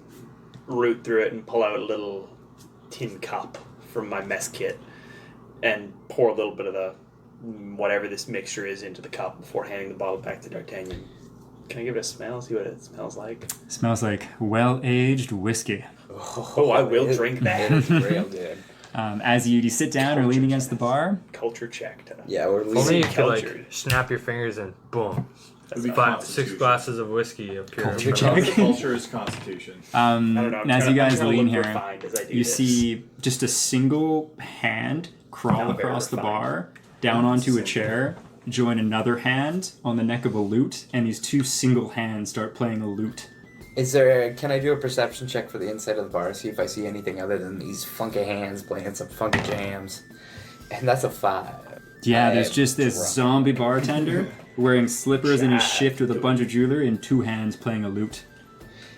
root through it, and pull out a little tin cup from my mess kit, and pour a little bit of the whatever this mixture is into the cup before handing the bottle back to D'Artagnan. Can I give it a smell? See what it smells like. Smells like well-aged whiskey. Oh, I will drink that. It is real good. As you sit down or lean against the bar, Culture checked. Yeah, we're Only leaving. you could like cultured. snap your fingers and boom. It'd be 6 constitution. glasses of whiskey appear. Culture from- check. Culture is constitution. I don't know. I'm and as trying you to- I'm guys trying to lean look here, refined as I do you this. see just a single hand crawl Not very across the refined. bar, down onto a chair, join another hand on the neck of a lute, and these two single hands start playing a lute. Can I do a perception check for the inside of the bar, see if I see anything other than these funky hands playing some funky jams? And that's a 5. Yeah, I there's am just this drunk. zombie bartender wearing slippers in his Shut shift with a bunch of jewelry and two hands playing a lute.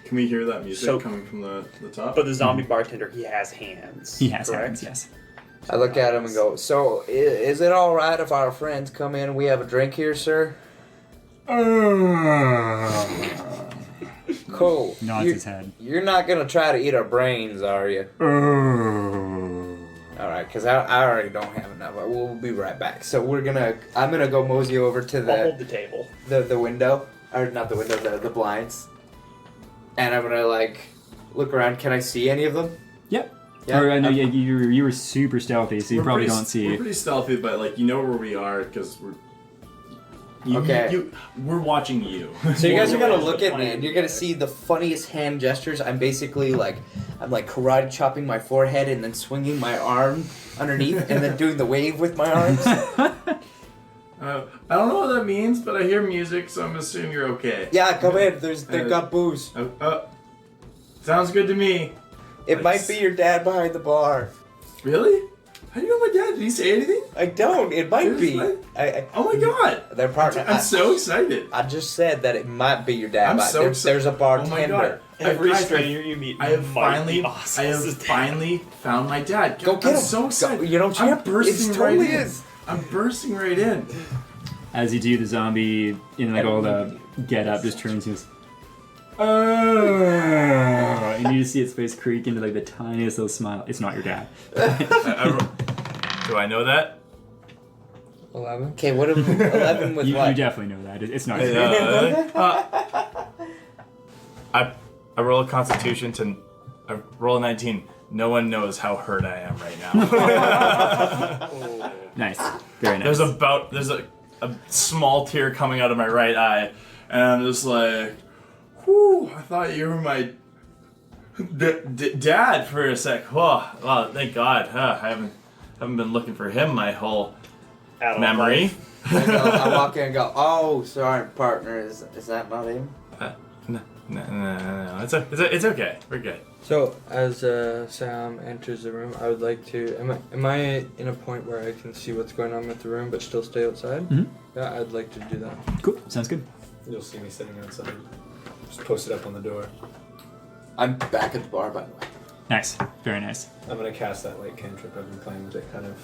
Can we hear that music So- coming from the top? But the zombie bartender, he has hands. He has correct? hands, yes. I look at him and go, so is it all right if our friends come in and we have a drink here, sir? Cool. Nods You- his head. You're not going to try to eat our brains, are you? All right, because I already don't have enough. We'll be right back. So I'm going to go mosey over to I'll hold the table. the window, or not the window, the blinds. And I'm going to, like, look around. Can I see any of them? Yep. Yeah, Or, no, I'm- yeah, you were super stealthy, so you We're probably pretty- don't We're see. pretty stealthy, but like you know where we are because we're. Okay. We're watching you. So you guys are We're gonna watching look the at me plan. and you're gonna see the funniest hand gestures. I'm basically like karate chopping my forehead and then swinging my arm underneath and then doing the wave with my arms. I don't know what that means, but I hear music, so I'm assuming you're okay. Yeah, come in. They've got booze. Sounds good to me. It might be your dad behind the bar. Really? How do you know my dad? Did he say anything? I don't. It might be. Seriously? Oh my god! Their partner. I'm so excited. I just said that it might be your dad. I'm but so excited. There's a bartender. Oh my god! Every Guys, stranger you meet I have might be finally, awesome. I have as dad. finally found my dad. Go get I'm him. so excited. Go, you know, I'm champ. bursting It totally right in. is. I'm bursting right in. As you do, the zombie in like all the get up just turns and goes, oh, and you just see its face creak into like the tiniest little smile. It's not your dad. Do I know that? 11. Okay, what 11 with You what? definitely know that. It's not your dad. I roll a Constitution to. I roll a 19. No one knows how hurt I am right now. Nice. Very nice. There's a small tear coming out of my right eye, and I'm just like, whew, I thought you were my dad for a sec. Oh, well, thank God. I haven't been looking for him my whole Adult memory. life. I walk in and go, oh, sorry, partner. Is that not him? No. It's okay. We're good. So as Sam enters the room, I would like to. Am I in a point where I can see what's going on with the room, but still stay outside? Mhm. Yeah, I'd like to do that. Cool. Sounds good. You'll see me sitting outside. Just post it up on the door. I'm back at the bar, by the way. Nice. Very nice. I'm gonna cast that like cantrip I've been playing with it kind of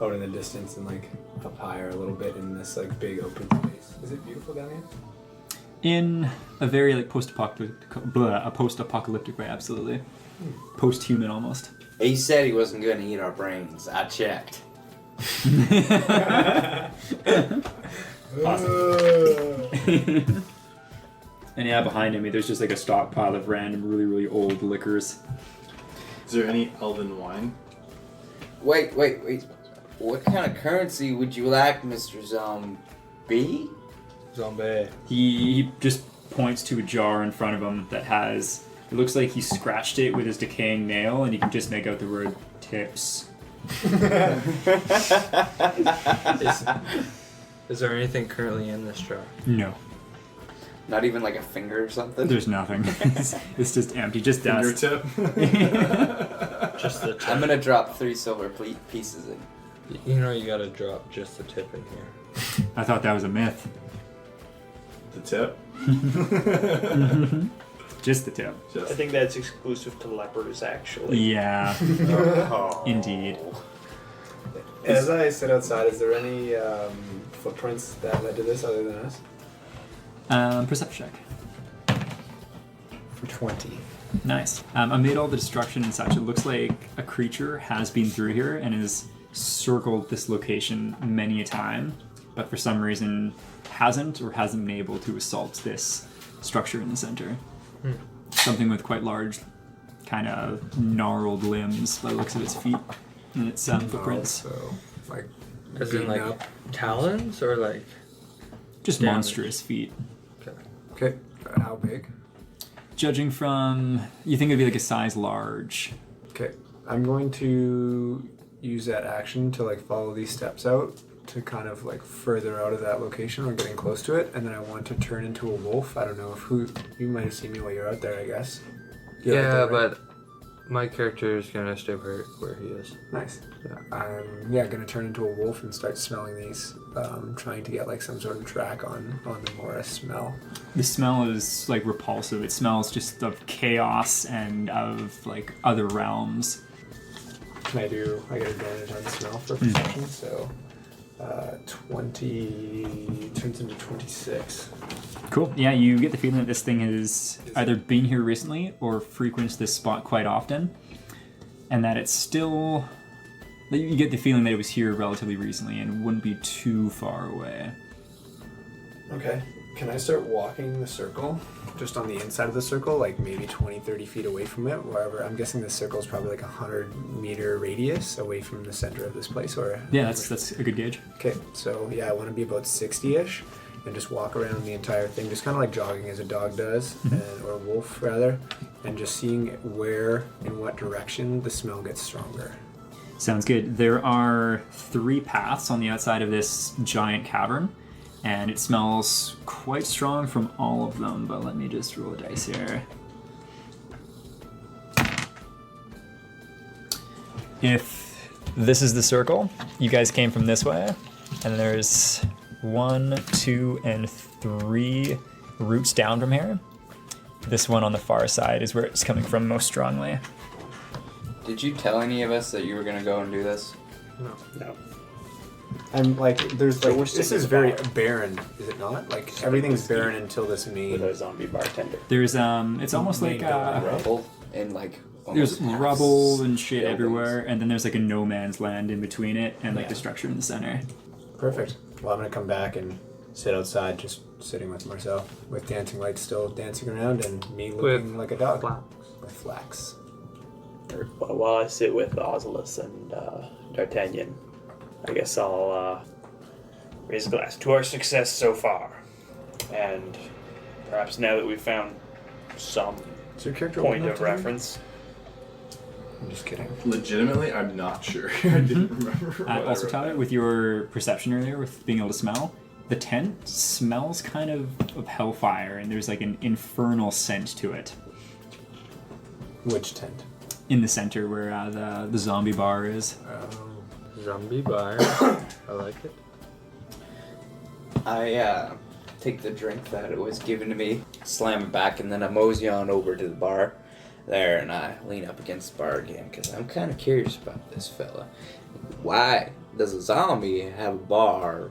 out in the distance and like up higher a little bit in this like big open space. Is it beautiful down here? In a very like post-apocalyptic way, absolutely. Post-human almost. He said he wasn't gonna eat our brains. I checked. And yeah, behind him, there's just like a stockpile of random, really, really old liquors. Is there any elven wine? Wait. What kind of currency would you like, Mr. Zombie? Zombie. He just points to a jar in front of him that has. It looks like he scratched it with his decaying nail, and you can just make out the word tips. Is there anything currently in this jar? No, Not even like a finger or something? there's nothing. It's just empty, just dust. Fingertip? Just the tip. I'm gonna drop 3 silver pieces in. You know you gotta drop just the tip in here. I thought that was a myth. The tip? Just the tip. I think that's exclusive to lepers, actually. Yeah, Oh. indeed. As I sit outside, is there any footprints that led to this other than us? Perception check. For 20. Nice. Amid all the destruction and such, it looks like a creature has been through here and has circled this location many a time, but for some reason hasn't been able to assault this structure in the center. Something with quite large, kind of gnarled limbs by the looks of its feet and its footprints. So, like, As in like talons or like. Just damage. monstrous feet. Okay, how big? Judging from, you think it'd be like a size large. Okay, I'm going to use that action to like follow these steps out to kind of like further out of that location or getting close to it, and then I want to turn into a wolf. I don't know if you might have seen me while you're out there, I guess. You're out Yeah, there, right? but my character is gonna stay where he is. Nice. I'm gonna turn into a wolf and start smelling these, trying to get like some sort of track on the more smell. The smell is like repulsive. It smells just of chaos and of like other realms. I get advantage on the smell for perception, so 20 turns into 26. Cool. Yeah, you get the feeling that this thing has either been here recently or frequents this spot quite often, and that it's still. You get the feeling that it was here relatively recently and wouldn't be too far away. Okay. Can I start walking the circle? Just on the inside of the circle, like maybe 20, 30 feet away from it, wherever. I'm guessing the circle is probably like 100-meter radius away from the center of this place, or... Yeah, that's a good gauge. Okay, so yeah, I want to be about 60-ish and just walk around the entire thing, just kind of like jogging as a dog does, or a wolf rather, and just seeing where, in what direction the smell gets stronger. Sounds good. There are 3 paths on the outside of this giant cavern, and it smells quite strong from all of them, but let me just roll a dice here. If This is the circle. You guys came from this way, and there's 1, 2, and 3 roots down from here. This one on the far side is where it's coming from most strongly. Did you tell any of us that you were gonna go and do this? No. I'm like, there's So like, we're this sitting is at the very bar. barren, is it not? Like everything's barren until this With main. a zombie bartender. There's it's almost like Rubble and like there's almost half rubble and shit buildings. everywhere, and then there's like a no man's land in between it and like Yeah. the structure in the center. Perfect. Well, I'm gonna come back and sit outside, just sitting with Marcel, with dancing lights still dancing around, and me looking like a dog with flax. While I sit with Ozelus and D'Artagnan, I guess I'll raise a glass to our success so far. And perhaps now that we've found some Is your character point of reference. I'm just kidding. Legitimately, I'm not sure. I didn't remember. what I Also, wrote Tyler, down. with your perception earlier, with being able to smell, the tent smells kind of hellfire, and there's like an infernal scent to it Which tent? in the center where the zombie bar is. Zombie bar. I like it. I take the drink that it was given to me, slam it back, and then I mosey on over to the bar there, and I lean up against the bar again because I'm kind of curious about this fella. Why does a zombie have a bar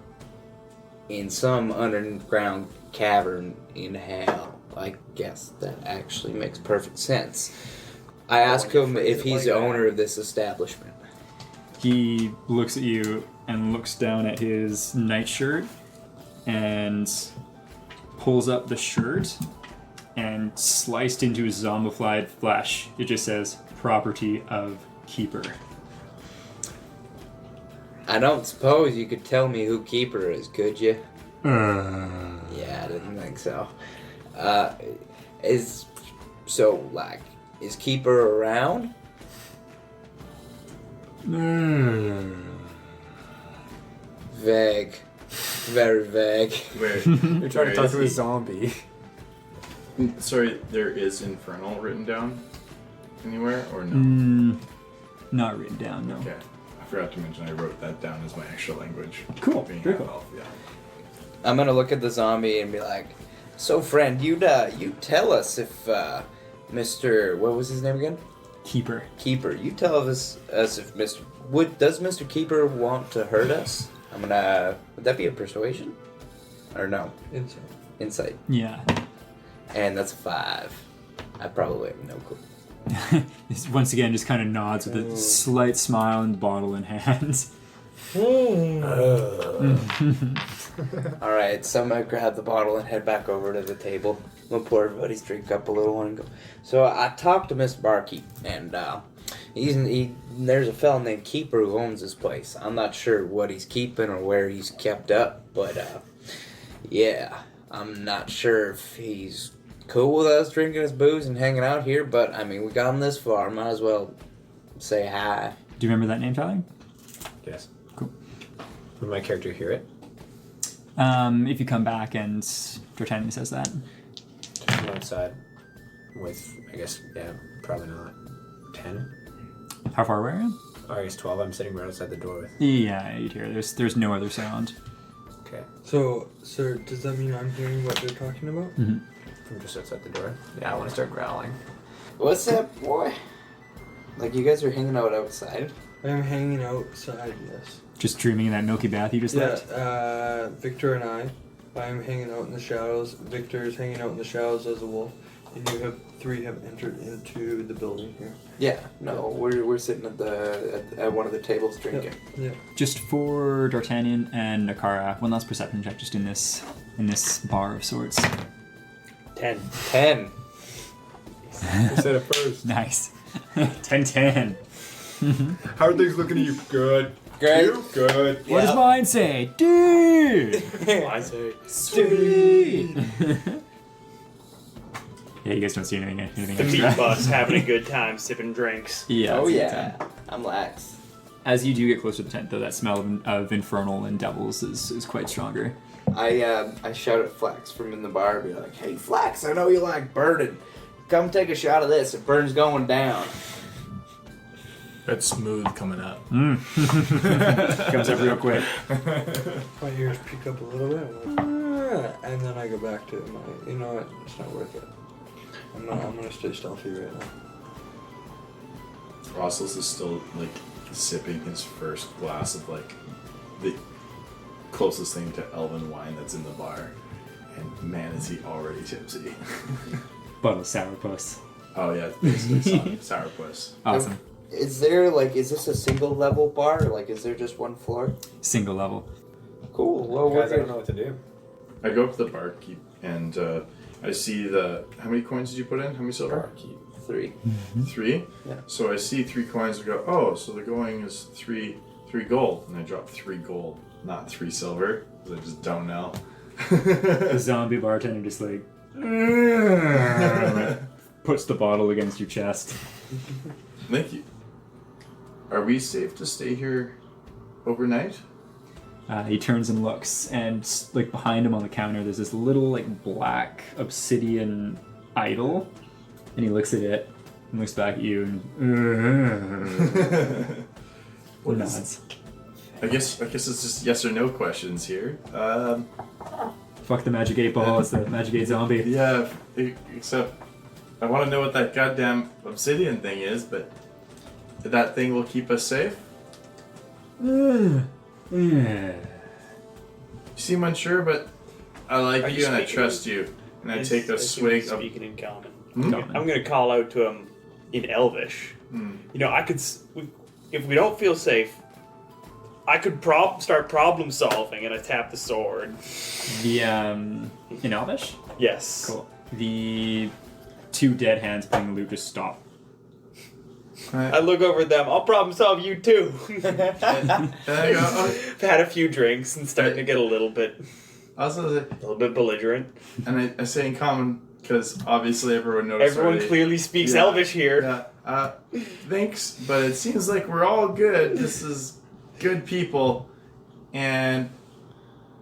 in some underground cavern in hell? I guess that actually makes perfect sense. I ask him if he's the owner of this establishment. He looks at you and looks down at his nightshirt and pulls up the shirt, and sliced into his zombified flesh, it just says, property of Keeper. I don't suppose you could tell me who Keeper is, could you? Yeah, I didn't think so. Is Keeper around? Vague. Very vague. Wait, You're trying to talk to a he? zombie. Sorry, there is Infernal written down anywhere, or no? Not written down, no. Okay. I forgot to mention I wrote that down as my extra language. Cool, Being very half cool. elf, yeah. I'm gonna look at the zombie and be like, "So, friend, you tell us if Mr. What was his name again? Keeper. Keeper. You tell us if does Mr. Keeper want to hurt us? Would that be a persuasion? Or no? Inside. Insight. Yeah. And that's a 5. I probably have no clue. He once again just kind of nods with a slight smile and bottle in hand. Alright, so I'm gonna grab the bottle and head back over to the table. I'm gonna pour everybody's drink up a little and go. So I talked to Miss Barkeep, and there's a fella named Keeper who owns this place. I'm not sure what he's keeping or where he's kept up, but yeah, I'm not sure if he's cool with us drinking his booze and hanging out here, but I mean, we got him this far. Might as well say hi. Do you remember that name, Tyler? Yes. Cool. Would my character hear it? If you come back and D'Artagnan says that. I'm outside with, I guess, yeah, probably not 10. How far away are you? Or I guess 12. I'm sitting right outside the door with. Yeah, you'd hear. There's no other sound. Okay. So, sir, does that mean I'm hearing what they're talking about? From just outside the door. Yeah, I want to start growling. What's up, boy? Like, you guys are hanging out outside? I am hanging outside, yes. Just dreaming in that milky bath you just left. Yeah, Victor and I am hanging out in the shadows. Victor is hanging out in the shadows as a wolf, and you have 3 have entered into the building here. Yeah, no, we're sitting at one of the tables drinking. Yeah. Just for D'Artagnan and Nakara, one last perception check just in this bar of sorts. 10. 10. You said it first. Nice. 10-10. How are things looking to you? Good. Great. You? Good. What does mine say? Dude! I say. Sweet! Yeah, you guys don't see anything The meat extra. bus having a good time sipping drinks. Yeah. Oh it's a good yeah, time. I'm lax. As you do get closer to the tent, though, that smell of infernal and devils is quite stronger. I shout at Flax from in the bar, be like, "Hey Flax, I know you like burning. Come take a shot of this. It burns going down." It's smooth coming up. Comes up real quick. My ears pick up a little bit. I'm like, and then I go back to my. You know what? It's not worth it. I'm gonna stay stealthy right now. Rossos is still like sipping his first glass of like the closest thing to elven wine that's in the bar, and man, is he already tipsy. Bottle of sourpuss. Oh yeah, it's basically sourpuss. Awesome. Is this a single level bar? Like, is there just one floor? Single level. Cool. Well, Guys, I we're don't know what to do. I go up to the barkeep and I see how many coins did you put in? How many silver? barkeep 3. 3? Yeah. So I see 3 coins and go, oh, so the going is 3 gold. And I drop 3 gold, not 3 silver, because I just don't know. The zombie bartender just like puts the bottle against your chest. Thank you. Are we safe to stay here overnight? He turns and looks, and like behind him on the counter, there's this little like black obsidian idol, and he looks at it and looks back at you and nods. I guess it's just yes or no questions here. Fuck the magic 8 ball. It's the magic 8 zombie. Yeah, except I want to know what that goddamn obsidian thing is, but that thing will keep us safe? Yeah. You seem unsure, but I like Are you you and I speaking- trust you. And I take a swig of... Speaking in common. Hmm? I'm gonna call out to him in Elvish. Hmm. You know, if we don't feel safe, I could start problem solving, and I tap the sword. The in Elvish. Yes. Cool. The 2 dead hands playing the lute just stop. I look over at them. I'll problem solve you too. And I go, oh. I've had a few drinks and starting to get a little bit Also, belligerent. and I say in common because obviously everyone knows. Everyone already. clearly speaks Yeah. Elvish here. Yeah. Thanks, but it seems like we're all good. This is good people, and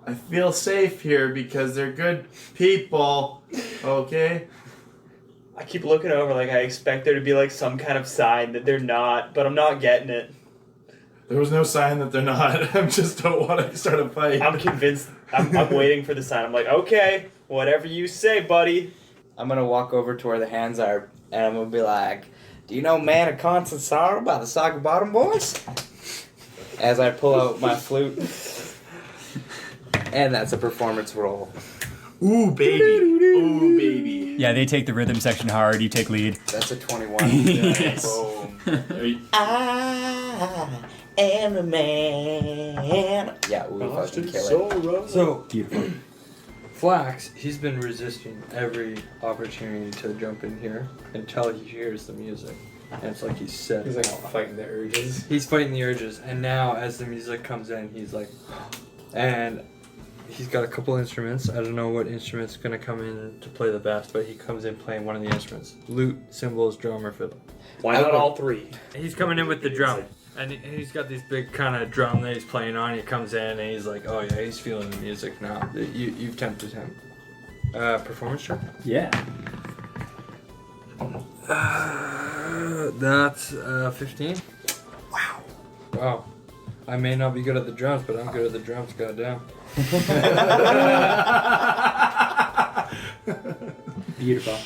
I feel safe here because they're good people. Okay. I keep looking over like I expect there to be like some kind of sign that they're not, but I'm not getting it. There was no sign that they're not. I just don't want to start a fight. I'm convinced. I'm waiting for the sign. I'm like, okay, whatever you say, buddy. I'm gonna walk over to where the hands are, and I'm gonna be like, "Do you know Man of Constant Sorrow by the Saga Bottom Boys?" As I pull out my flute, and that's a performance roll. Ooh, baby. Ooh, baby. Yeah, they take the rhythm section hard. You take lead. That's a 21. Yes. Boom. Are you- I am a man. Yeah, we fucking kill it. So, Beautiful. Flax, he's been resisting every opportunity to jump in here until he hears the music. And it's like he's set. He's like off. fighting the urges. He's fighting the urges, and now as the music comes in, he's like, and he's got a couple instruments. I don't know what instrument's gonna come in to play the best, but he comes in playing one of the instruments: lute, cymbals, drum, or fiddle. Why not all 3? He's coming in with the drum, and he's got this big kind of drum that he's playing on. He comes in and he's like, "Oh yeah, he's feeling the music now. You've tempted him." Performance check. Yeah. That's 15. Wow. I may not be good at the drums, but I'm good at the drums. Goddamn. Beautiful.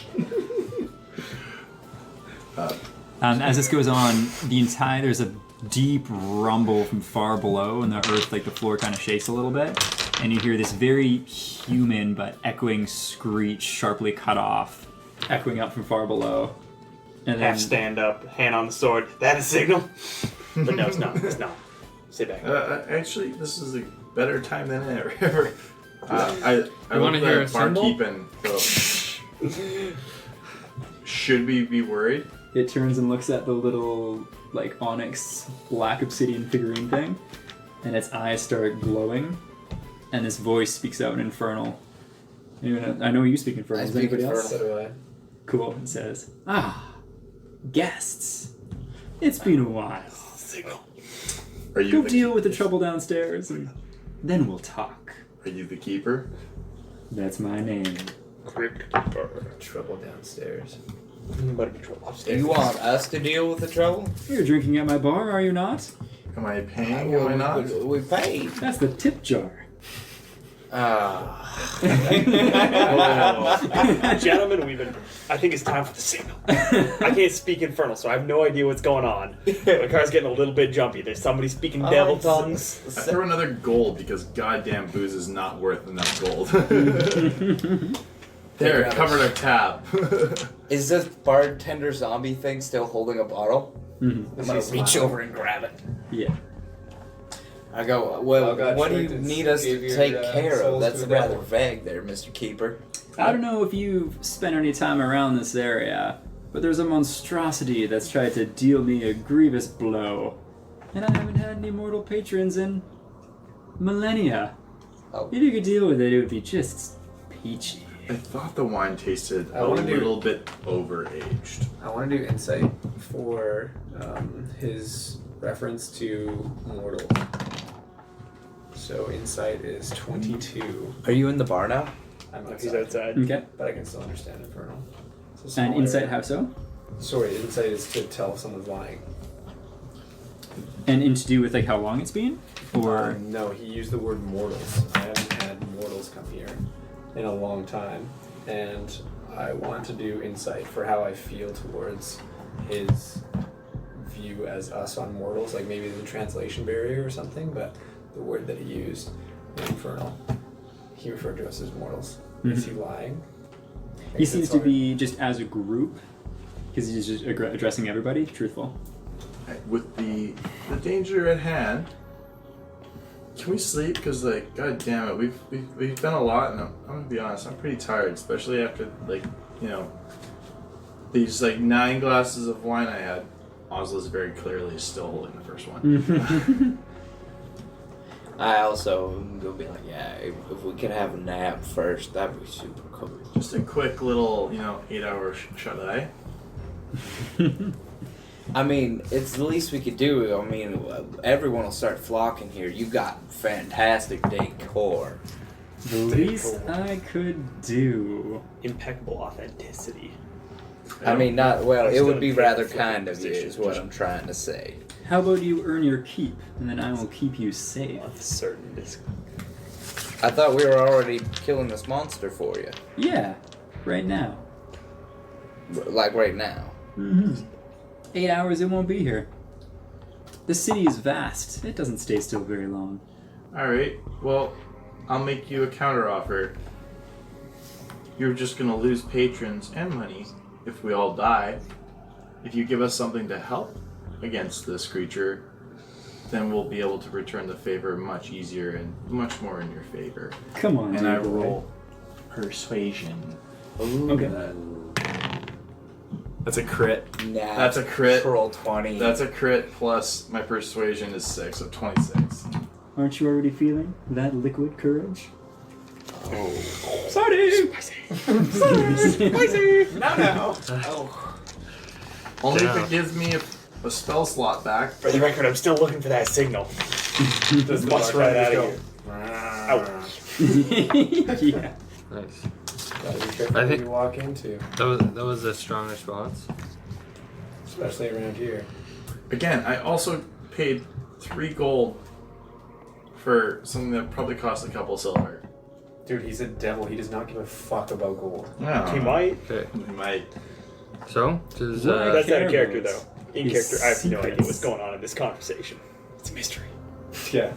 As this goes on, there's a deep rumble from far below, and the earth, like the floor, kind of shakes a little bit, and you hear this very human but echoing screech, sharply cut off, echoing up from far below. And then Half stand up, hand on the sword. That a signal? But no, it's not. It's not. Sit back. Actually, this is a better time than ever. I wanna look hear at a cymbal? barkeep and go, should we be worried? it turns and looks at the little like onyx black obsidian figurine thing, and its eyes start glowing, and this voice speaks out in Infernal. I know you speak Infernal. I Does speak anybody Infernal. else? So do I. Cool. It says, guests. It's been a while. Signal. Are you Go the deal with the trouble downstairs, and then we'll talk. Are you the keeper? That's my name. Crypt keeper. Trouble downstairs. Might be trouble Do upstairs. you want us to deal with the trouble? You're drinking at my bar, are you not? Am I paying? Am I not? We paid. That's the tip jar. Gentlemen, I think it's time for the signal. I can't speak Infernal, so I have no idea what's going on. My car's getting a little bit jumpy. There's somebody speaking devil tongues. I throw another gold because goddamn booze is not worth enough gold. There, covered our tab. Is this bartender zombie thing still holding a bottle? Mm-hmm. I'm gonna reach over and grab it. Yeah. I go, well, Oh, God, what do you Trick, need us give to your, take care of? souls That's to the rather devil. vague there, Mr. Keeper. I don't know if you've spent any time around this area, but there's a monstrosity that's tried to deal me a grievous blow. And I haven't had any mortal patrons in millennia. Oh. If you could deal with it, it would be just peachy. I thought the wine tasted I a wanna do- little bit overaged. I want to do insight for his reference to mortal. So insight is 22. Are you in the bar now? I'm He's outside, outside. Okay. but I can still understand infernal. It's a And small insight, area. how so? Sorry, insight is to tell if someone's lying. And to do with like how long it's been? Or No, he used the word mortals. I haven't had mortals come here in a long time, and I want to do insight for how I feel towards his view as us on mortals. Like maybe the translation barrier or something, but the word that he used, infernal, he referred to us as mortals. Is he lying? he seems to be just as a group, because he's just addressing everybody, truthful. With the danger at hand, can we sleep? Because like, god damn it, we've done a lot, and I'm gonna be honest, I'm pretty tired, especially after like, you know, these like 9 glasses of wine I had. Oslo's very clearly still holding the first one. I also will be like, yeah, if we could have a nap first, that'd be super cool. Just a quick little, 8-hour shut-eye. I mean, it's the least we could do. I mean, everyone will start flocking here. You got fantastic decor. The least I could do. Impeccable authenticity. I mean, not well. I'm It still would be in rather fucking kind of you, position. is what I'm trying to say. How about you earn your keep, and then I will keep you safe? Certain is I thought we were already killing this monster for you, Yeah, right now. like right now. 8 hours, it won't be here. The city is vast. It doesn't stay still very long. Alright, well, I'll make you a counteroffer. You're just gonna lose patrons and money if we all die. If you give us something to help against this creature, then we'll be able to return the favor much easier and much more in your favor. Come on, And dear I boy. roll persuasion. Okay. That's a crit. Nah, That's a crit. Roll 20. That's a crit plus my persuasion is 6, so 26. Aren't you already feeling that liquid courage? oh. Sorry! No. Only if Damn. it gives me a spell slot back. For the record, I'm still looking for that signal. Does the Bust bartender right out go, of here. Ouch. Yeah. Nice. Gotta be careful I who think- you walk into, That was a strong response. especially around here. Again, I also paid 3 gold for something that probably cost a couple silver. Dude, he's a devil. He does not give a fuck about gold. No, He might. Okay. He might. So, does What? That's out care of character, about though. In his character, I have no idea secrets. what's going on in this conversation. It's a mystery. Yeah.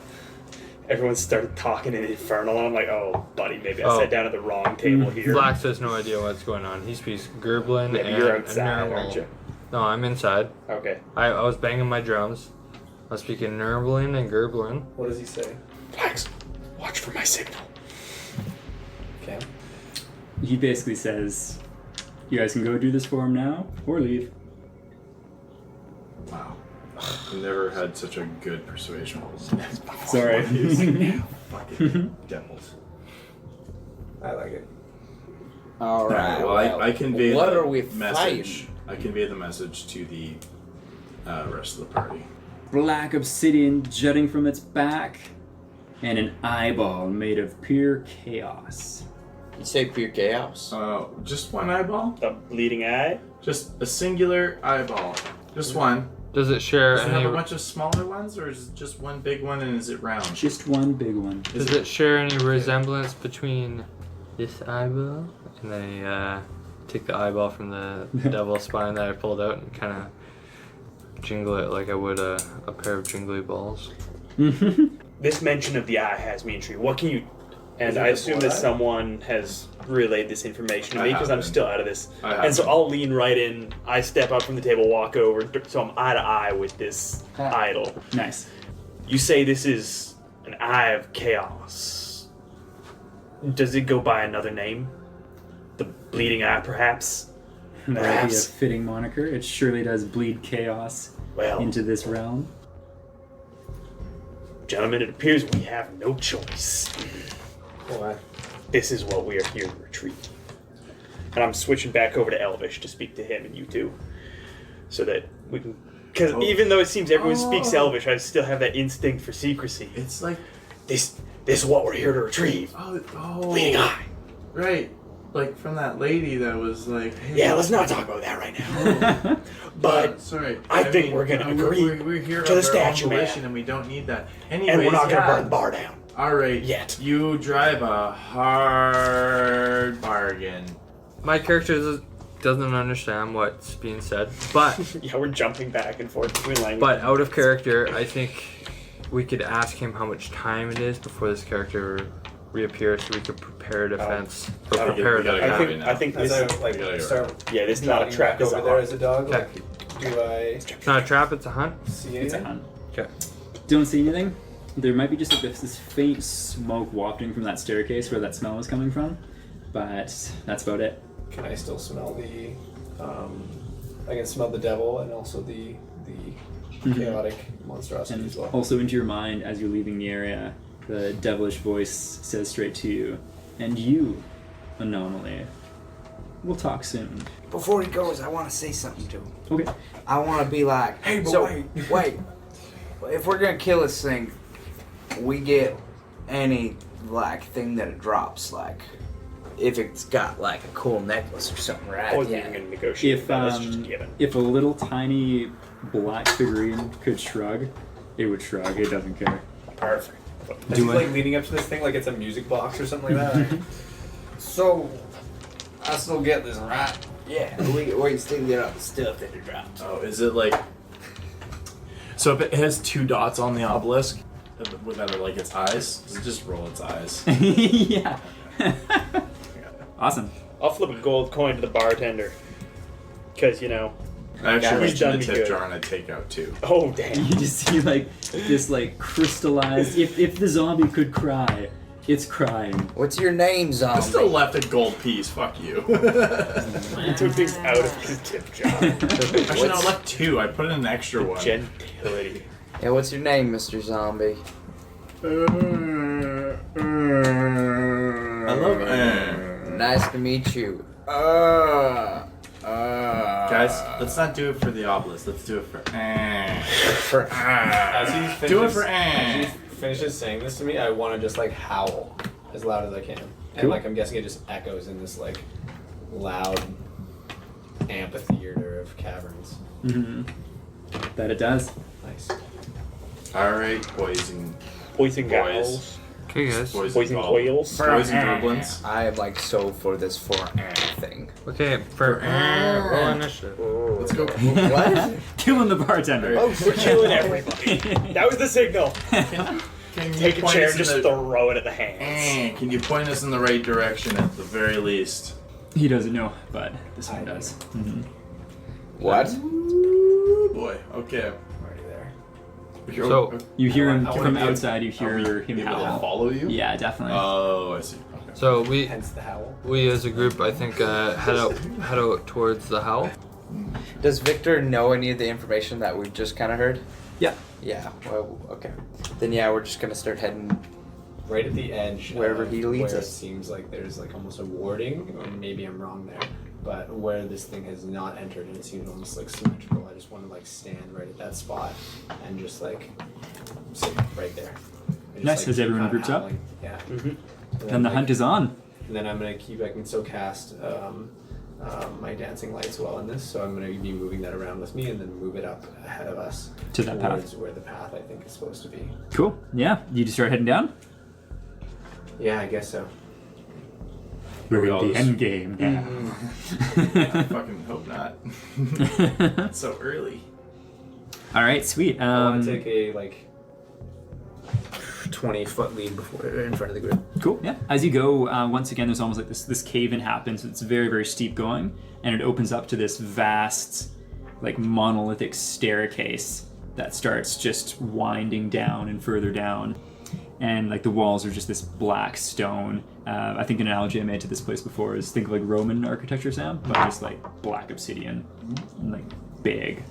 Everyone started talking in Infernal, and I'm like, oh, buddy, maybe I Oh. sat down at the wrong table here. Flax has no idea what's going on. He speaks Gerblin Yeah, but and you're outside, Nermal. aren't you? No, I'm inside. Okay. I was banging my drums. I was speaking Nerblin and Gerblin. What does he say? Flax, watch for my signal. Okay. He basically says, you guys can go do this for him now, or leave. Wow. I've never had such a good persuasion roll. Sorry. Fucking devils. I like it. All right. Well, I convey what the are we message. fighting? I convey the message to the rest of the party. Black obsidian jutting from its back, and an eyeball made of pure chaos. You say pure chaos. Just one eyeball? The bleeding eye? Just a singular eyeball. Just one. Does it share Does it any? have a bunch of smaller ones, or is it just one big one and is it round? Just one big one. Does it share any resemblance between this eyeball and I take the eyeball from the devil spine that I pulled out and kind of jingle it like I would a pair of jingly balls? This mention of the eye has me intrigued. What can you... And I assume that someone has relayed this information to me because I'm still out of this. And so I'll lean right in. I step up from the table, walk over, so I'm eye to eye with this idol. Nice. You say this is an eye of chaos. Does it go by another name? The bleeding eye, perhaps? That would be a Perhaps. fitting moniker. It surely does bleed chaos Well, into this realm. gentlemen, it appears we have no choice. Why? This is what we are here to retrieve. And I'm switching back over to Elvish to speak to him and you two. So that we can... Because even though it seems everyone speaks Elvish, I still have that instinct for secrecy. It's like This is what we're here to retrieve. Bleeding eye. right, like from that lady that was like, hey, Yeah, let's not talk about that right now. But sorry, I think we're gonna agree We're here to the of our statue, own man. volition and we don't need that. Anyways, and we're not going to yeah. burn the bar down. All right, Yet. you drive a hard bargain. My character doesn't understand what's being said, but Yeah, we're jumping back and forth between languages. but out of character, I think we could ask him how much time it is before this character reappears, so we could prepare a defense or I don't prepare think we an gotta attack. go. I think As this... I like gotta go. start Yeah, this is not a nodding trap. back It's over a there hunt. as a dog. Okay. Like, do I It's not a trap; it's a hunt. see It's a anything? hunt. Okay. Don't see anything. There might be just like this faint smoke wafting from that staircase where that smell was coming from, but that's about it. Can I still smell the? I can smell the devil and also the chaotic monstrosity And as well. also into your mind, as you're leaving the area, the devilish voice says straight to you, "And you, Anomaly, we'll talk soon." Before he goes, I want to say something to him. Okay. I want to be like, Hey, but so, wait. If we're gonna kill this thing, we get any like thing that it drops, like if it's got like a cool necklace or something, right? I wasn't even going to negotiate If that. That's just a given. if a little tiny black figurine could shrug, it would shrug. It doesn't care. Perfect. Is he like leaning up to this thing like it's a music box or something like that? So, I still get this, right? Yeah, we still get all the stuff that it drops. Oh, is it like? So if it has two dots on the obelisk, that are like its eyes, does it just roll its eyes? Yeah. Awesome. I'll flip a gold coin to the bartender. Because, you know... I actually He's reach done in me the tip good. jar and I take out two. Oh, damn. You just see like this like crystallized. If the zombie could cry, it's crying. What's your name, I zombie? still left a gold piece. Fuck you. He took things out of his tip jar. Actually, no, I left two. I put in an extra one. Gentility. Yeah, what's your name, Mr. Zombie? I love. Nice to meet you. Guys, let's not do it for the obelisk. Let's do it for. As he finishes, Do it for. as he finishes saying this to me, I want to just like howl as loud as I can, and Cool. like I'm guessing it just echoes in this like loud amphitheater of caverns. Mm-hmm. That it does. Nice. All right, boys and Poison Boys. gals. Okay, guys. Poison whales. boys and goblins. I am like so for this thing. Okay, for roll initiative. Let's go. What? Killing the bartender. Oh, We're killing everybody. That was the signal. Can you Take a point chair us and just in the- throw it at the hands. Can you point us in the right direction at the very least? He doesn't know, but this one does. Mm-hmm. What? Ooh, boy. Okay. Already there. So- You hear him I wanna from be- outside. You hear him Able to howl. follow you? Yeah, definitely. Oh, I see. Okay. So Hence the howl. we as a group, I think, head out towards the howl. Does Victor know any of the information that we've just kind of heard? Yeah. Yeah. Well, okay. Then yeah, we're just gonna start heading. Right at the edge, Wherever of he leads where us. It seems like there's like almost a warding, or maybe I'm wrong there. But where this thing has not entered, and it seems almost like symmetrical. I just want to like stand right at that spot and just like sit right there. And just, Nice. As everyone keep groups up? howling. Yeah. Mm-hmm. And Then the like, hunt is on. And then I'm gonna keep. I can still cast my dancing lights well in this, so I'm going to be moving that around with me and then move it up ahead of us To that towards path. where the path I think is supposed to be. Cool. Yeah. You just start heading down? Yeah, I guess so. We're we in all the just- end game now. I fucking hope not. It's so early. All right, sweet. I want to take a 20-foot lead before in front of the group. Cool. Yeah. As you go, once again, there's almost like this cave-in happens. It's very, very steep going, and it opens up to this vast, like monolithic staircase that starts just winding down and further down. And like the walls are just this black stone. I think an analogy I made to this place before is think of like Roman architecture, Sam, but just like black obsidian, and, like big,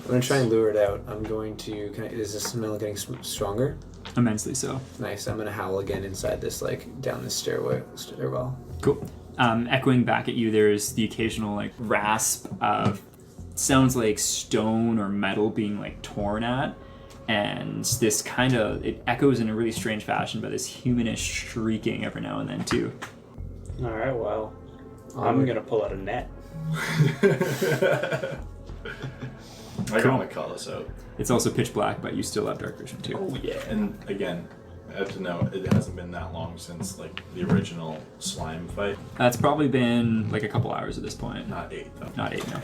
I'm going to try and lure it out. I'm going to... is the smell getting stronger? immensely so. Nice. I'm going to howl again inside this, down this stairwell. Cool. Echoing back at you, there's the occasional like rasp of sounds like stone or metal being like torn at, and this kind of it echoes in a really strange fashion by this humanish shrieking every now and then too. All right, well, I'm gonna pull out a net. I don't want to call this out. It's also pitch black, but you still have dark vision too. Oh yeah. And again, I have to know it hasn't been that long since like the original slime fight. That's probably been like a couple hours at this point. Not 8 though. Not 8, no.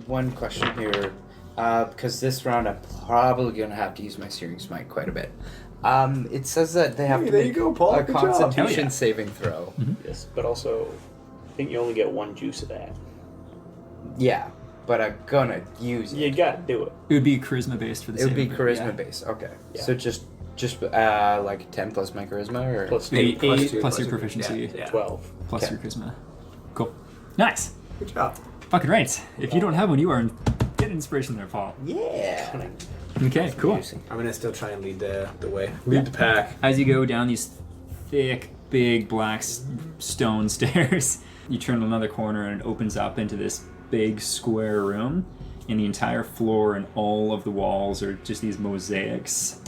One question here, because this round I'm probably gonna have to use my Searing Smite quite a bit. It says that they have Hey, to there make you go, Paul. a Good job. Constitution Hell yeah. saving throw. Yes, but also, I think you only get one juice of that. Yeah, but I'm gonna use it. You gotta do it. It would be charisma based for the It would be saving throw, charisma yeah. based. Okay, Yeah. so just like 10 plus my charisma, or Plus 8 Plus two, plus plus your your- proficiency yeah. 12. plus Okay. your charisma. Cool. Nice. Good job. Fucking right. If you don't have one, you are get inspiration there, Paul. Yeah. Okay, cool. I'm going to still try and lead the way. Lead the pack. As you go down these thick, big black stone stairs, you turn another corner and it opens up into this big square room. And the entire floor and all of the walls are just these mosaics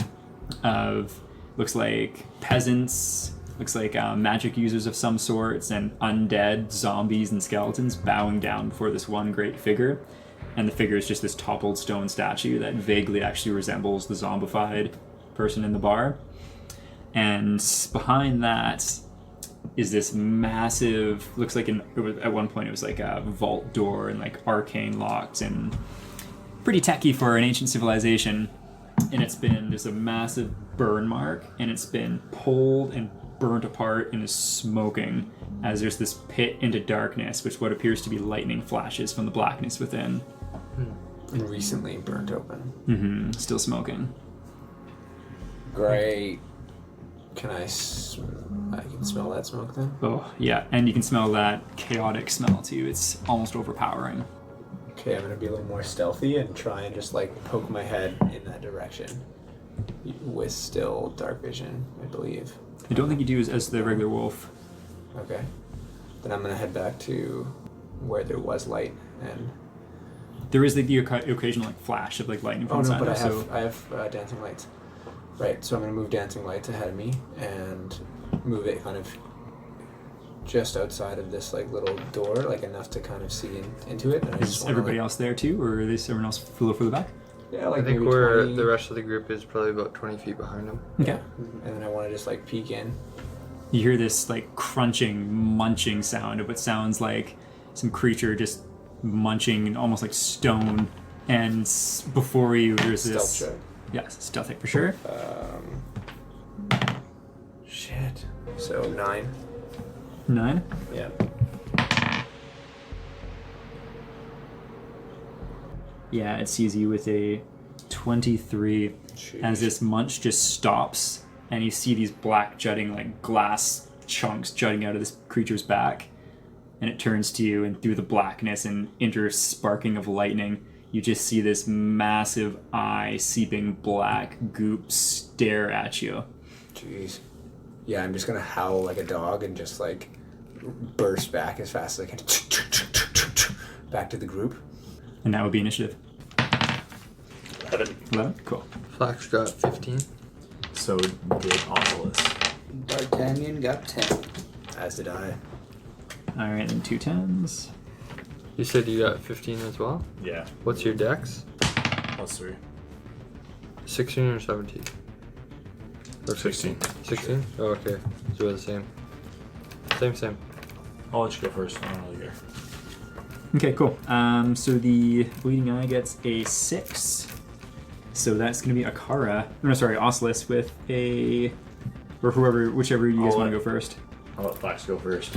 of, looks like peasants, looks like magic users of some sorts, and undead zombies and skeletons bowing down before this one great figure. And the figure is just this toppled stone statue that vaguely actually resembles the zombified person in the bar. And behind that is this massive, looks like at one point it was like a vault door and like arcane locked and pretty techy for an ancient civilization. And there's a massive burn mark, and it's been pulled and burnt apart and is smoking as there's this pit into darkness, which what appears to be lightning flashes from the blackness within. And recently burnt open. Still smoking. Great. Can I can smell that smoke then? Oh, yeah, and you can smell that chaotic smell too. It's almost overpowering. Okay, I'm going to be a little more stealthy and try and just poke my head in that direction. With still dark vision, I believe. I don't think you do as the regular wolf. Okay. Then I'm going to head back to where there was light and... There is the occasional flash of lightning from Oh no, inside. but so I have dancing lights. Right, so I'm going to move dancing lights ahead of me and move it kind of just outside of this little door, enough to kind of see into it. And I is just wanna, everybody else there too, or is everyone else a little further back? Yeah, I think maybe we're 20. the rest of the group is probably about 20 feet behind him. Okay. And then I want to just peek in. You hear this crunching, munching sound of what sounds like some creature just munching almost like stone. And before you, there's this. Stealth check. Yes, stealth check for sure. Shit. So 9. 9. Yeah. Yeah, it sees you with a 23 as this munch just stops, and you see these black jutting glass chunks jutting out of this creature's back, and it turns to you, and through the blackness and intersparking of lightning, you just see this massive eye seeping black goop stare at you. Jeez. Yeah, I'm just gonna howl like a dog and just burst back as fast as I can. Back to the group. And that would be initiative. 11. 11? Cool. Flax got 15. So did Oculus. D'Artagnan got 10. As did I. Alright, then 2 10s. You said you got 15 as well? Yeah. What's your dex? +3. 16 or 17? Or 16. 16? Oh, okay. So we're the same. Same. I'll let you go first. I don't really care. Okay, cool. So the bleeding eye gets a 6. So that's going to be Akara. No, sorry, Ocelus with a... Or whichever you guys I'll want to let- go first. I'll let Flax go first.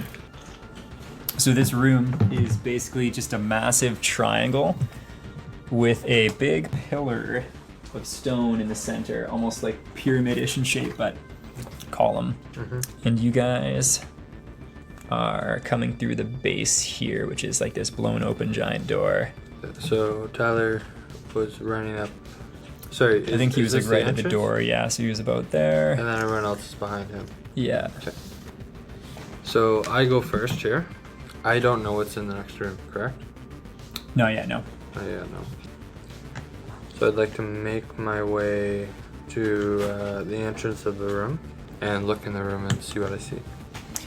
So this room is basically just a massive triangle with a big pillar of stone in the center, almost like pyramid-ish in shape, but column. And you guys are coming through the base here, which is like this blown open giant door. So Tyler was running up. Sorry, I think he was like this right at the entrance? door, yeah, so he was about there. And then everyone else is behind him. Yeah. So I go first here. I don't know what's in the next room, correct? No, yeah, no. Oh, yeah, no. So I'd like to make my way to the entrance of the room and look in the room and see what I see.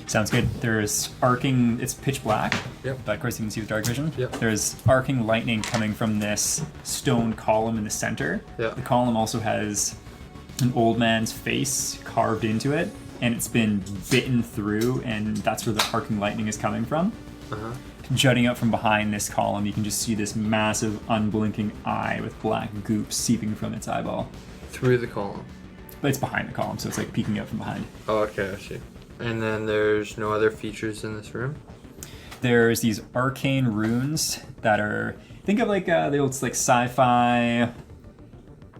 Sounds good. There's arcing, it's pitch black. Yep. But of course you can see with dark vision. Yep. There's arcing lightning coming from this stone column in the center. Yeah. The column also has an old man's face carved into it, and it's been bitten through, and that's where the arcing lightning is coming from. Uh-huh. Jutting out from behind this column, you can just see this massive unblinking eye with black goop seeping from its eyeball. Through the column. But it's behind the column, so it's like peeking out from behind. Oh, okay, I see. And then there's no other features in this room? There's these arcane runes that are, think of like the old like sci-fi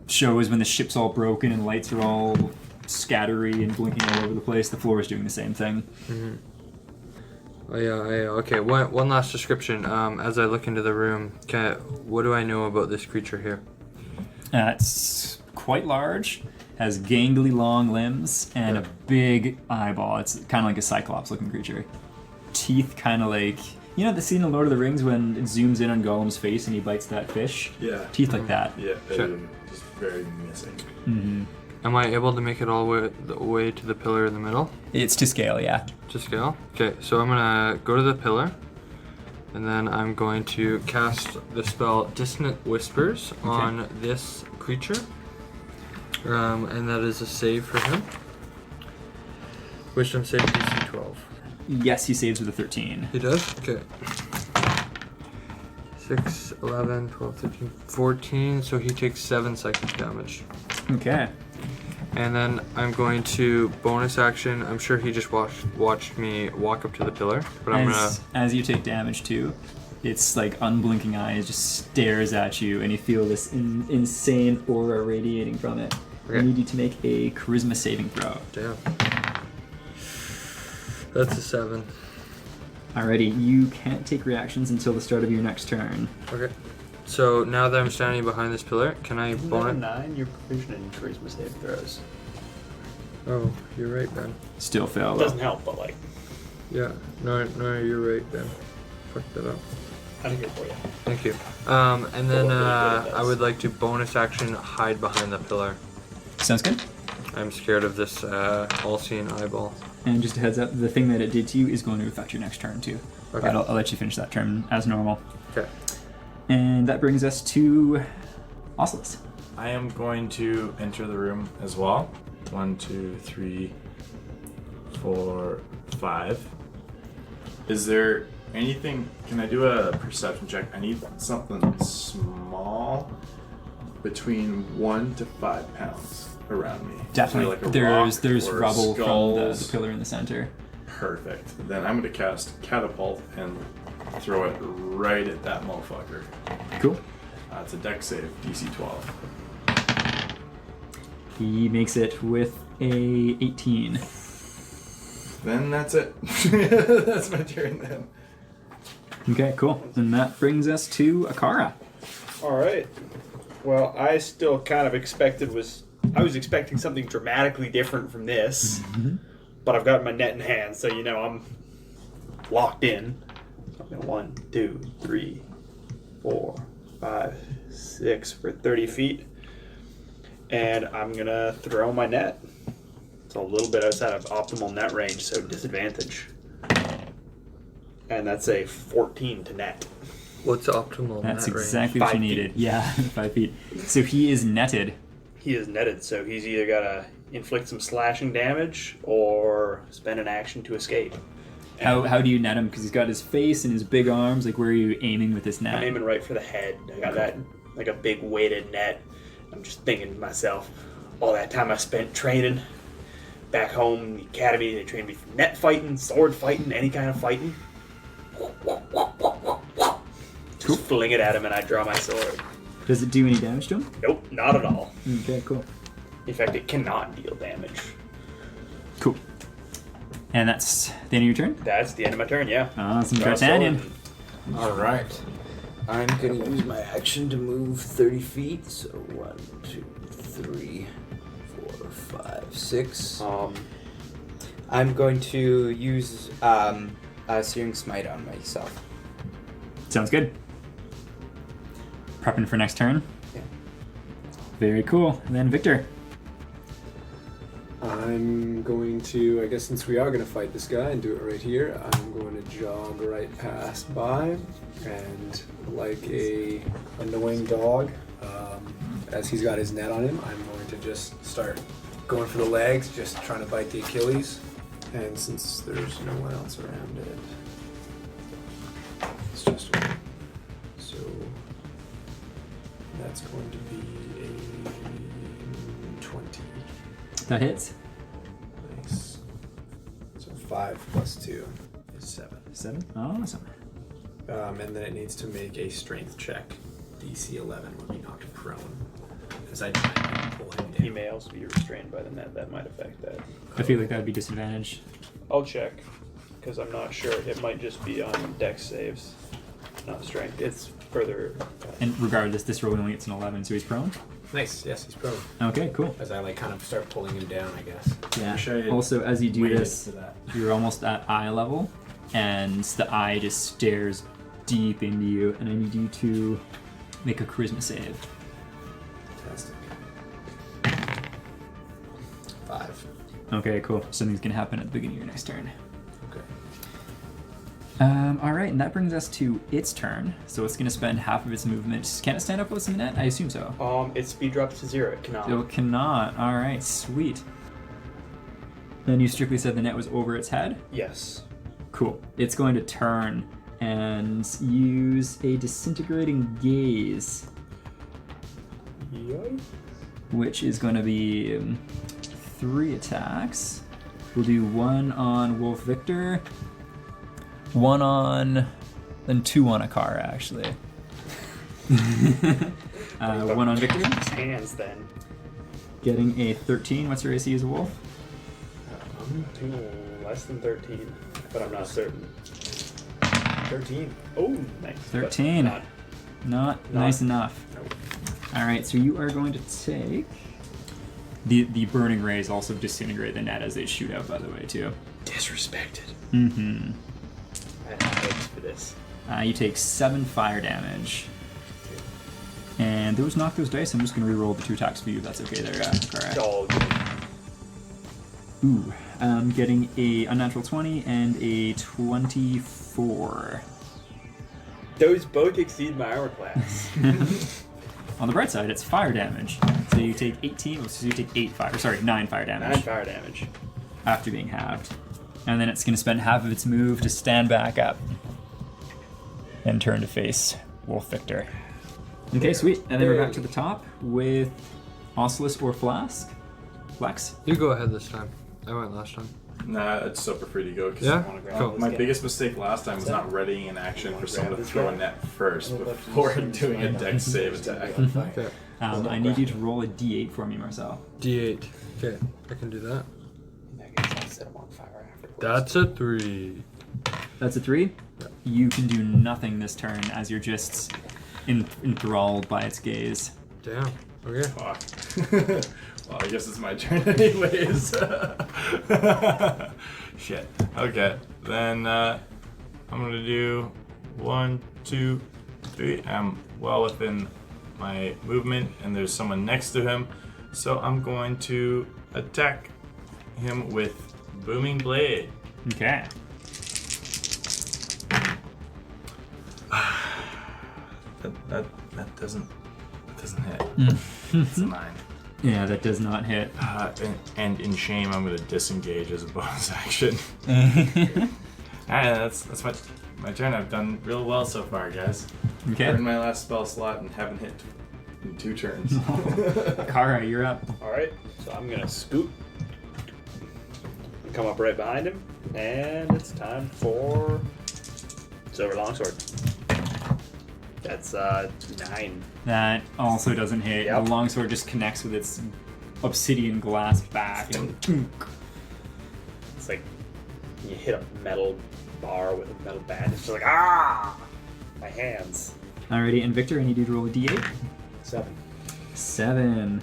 shows when the ship's all broken and lights are all scattery and blinking all over the place. The floor is doing the same thing. Oh yeah, okay. One last description. As I look into the room, what do I know about this creature here? It's quite large, has gangly long limbs, and a big eyeball. It's kind of like a cyclops-looking creature. Teeth kind of like, you know the scene in Lord of the Rings when it zooms in on Gollum's face and he bites that fish? Yeah. Teeth like that. Yeah. Sure. Just very missing. Mm-hmm. Am I able to make it all the way to the pillar in the middle? It's to scale, yeah. To scale? Okay, so I'm gonna go to the pillar, and then I'm going to cast the spell Dissonant Whispers on this creature. And that is a save for him. Wisdom save DC 12. Yes, he saves with a 13. He does? Okay. 6, 11, 12, 13, 14, so he takes 7 psychic damage. Okay. And then I'm going to bonus action. I'm sure he just watched me walk up to the pillar, but I'm gonna. As you take damage too, its like unblinking eyes just stares at you, and you feel this insane aura radiating from it. Okay. I need you to make a charisma saving throw. Damn. That's a 7. Alrighty, you can't take reactions until the start of your next turn. Okay. So now that I'm standing behind this pillar, can I Isn't that a bonus? 9? You're proficient in charisma save throws. Oh, you're right, Ben. Still fail It though. doesn't help, but like, Yeah. No, you're right, Ben. Fucked that up. I think it for you. Thank you. And then What really good it I does. would like to bonus action hide behind the pillar. Sounds good. I'm scared of this all-seeing eyeball. And just a heads up, the thing that it did to you is going to affect your next turn too. Okay. But I'll let you finish that turn as normal. Okay. And that brings us to Ocelus. I am going to enter the room as well. 1, 2, 3, 4, 5. Is there anything? Can I do a perception check? I need something small between 1 to 5 pounds around me. Definitely. So like a there's rock or rubble from skulls. the pillar in the center. Perfect. Then I'm going to cast Catapult and throw it right at that motherfucker. Cool. It's a dex save, DC 12. He makes it with a 18. Then that's it. That's my turn then. Okay, cool. And that brings us to Akara. All right. Well, I still kind of I was expecting something dramatically different from this, but I've got my net in hand, so you know I'm locked in. So I'm gonna 1, 2, 3, 4, 5, 6 for 30 feet, and I'm gonna throw my net. It's a little bit outside of optimal net range, so disadvantage. And that's a 14 to net. What's optimal? That's net exactly what 5 you feet. needed. Yeah, 5 feet. So he is netted. He is netted, so he's either got to inflict some slashing damage or spend an action to escape. How do you net him? Because he's got his face and his big arms. Like, where are you aiming with this net? I'm aiming right for the head. I got that, like a big weighted net. I'm just thinking to myself, all that time I spent training back home in the academy, they trained me for net fighting, sword fighting, any kind of fighting. Just fling it at him and I draw my sword. Does it do any damage to him? Nope, not at all. Okay, cool. In fact, it cannot deal damage. Cool. And that's the end of your turn? That's the end of my turn, yeah. Awesome, Draw a D'Artagnan. sword. All right. I'm going to use my action to move 30 feet. So 1, 2, 3, 4, 5, 6. I'm going to use Searing Smite on myself. Sounds good. Prepping for next turn? Yeah. Very cool. And then Victor. I'm going to, I guess since we are going to fight this guy and do it right here, I'm going to jog right past by and like a annoying dog, as he's got his net on him, I'm going to just start going for the legs, just trying to bite the Achilles. And since there's no one else around it, it's just one. So that's going to be a 20. That hits. Nice. So 5 plus 2 is 7. 7. Awesome. And then it needs to make a strength check. DC 11 would be knocked prone. As I try and pull him He down. may also be restrained by the net. That might affect that. I feel like that would be disadvantage. I'll check, because I'm not sure. It might just be on dex saves, not strength. It's further. And regardless, this roll only gets an 11, so he's prone. Nice. Yes, he's prone. Okay, cool. As I like kind of start pulling him down, I guess. Yeah. wish I had Also, as you do waited this, for that. you're almost at eye level, and the eye just stares deep into you, and I need you to make a charisma save. Fantastic. 5. Okay, cool. Something's gonna happen at the beginning of your next turn. Okay. All right, and that brings us to its turn. So it's gonna spend half of its movement. Can it stand up with us in the net? I assume so. Its speed drops to 0. It cannot. It cannot. All right, sweet. Then you strictly said the net was over its head? Yes. Cool. It's going to turn and use a disintegrating gaze, Yoy. which is going to be 3 attacks. We'll do 1 on Wolf Victor, 1 on, then 2 on Akara, actually. 1 on Victor, His hands then. getting a 13. What's your AC as a wolf? Less than 13, but I'm not certain. 13. Oh, nice. 13. But Not nice enough. All right, so you are going to take the burning rays also disintegrate the net as they shoot out. By the way, too. disrespected. Mm-hmm. I have hopes for this. You take 7 fire damage, and those knock those dice. I'm just going to re-roll the 2 attacks for you. If that's okay, there. Alright. Oh, Ooh, getting a unnatural 20 and a 24. those both exceed my armor class. On the bright side, it's fire damage. So you take 18. So you take 9 fire damage. 9 fire damage. After being halved. And then it's going to spend half of its move to stand back up and turn to face Wolf Victor. Okay, sweet. And then we're back to the top with Oculus or Flask. Flex. You go ahead this time. I went last time. Nah, I'd still prefer to go because Yeah? wanna grab Cool. this my guy. biggest mistake last time was not readying an action for someone to this throw guy? a net first before doing a dex save attack. Okay. I need you to roll a d8 for me, Marcel. D8. Okay, I can do that. In that case, I'll set him on fire afterwards. That's a 3. That's a 3? You can do nothing this turn as you're just enthralled by its gaze. Damn. Okay. Fuck. Well, I guess it's my turn anyways. Shit. Okay. Then I'm gonna do 1, 2, 3. I'm well within my movement, and there's someone next to him, so I'm going to attack him with Booming Blade. Okay. That doesn't hit. It's a 9. Yeah, that does not hit. And in shame, I'm gonna disengage as a bonus action. Alright, that's my turn. I've done real well so far, guys. Okay. Earned my last spell slot and haven't hit in 2 turns. Kara, you're up. Alright, so I'm gonna scoot. Come up right behind him. And it's time for Silver Longsword. That's 9. That also doesn't hit. Yep. The longsword just connects with its obsidian glass back. And It's like you hit a metal bar with a metal bat. It's just like, ah! My hands. Alrighty, and Victor, I need you to roll a d8. 7. 7.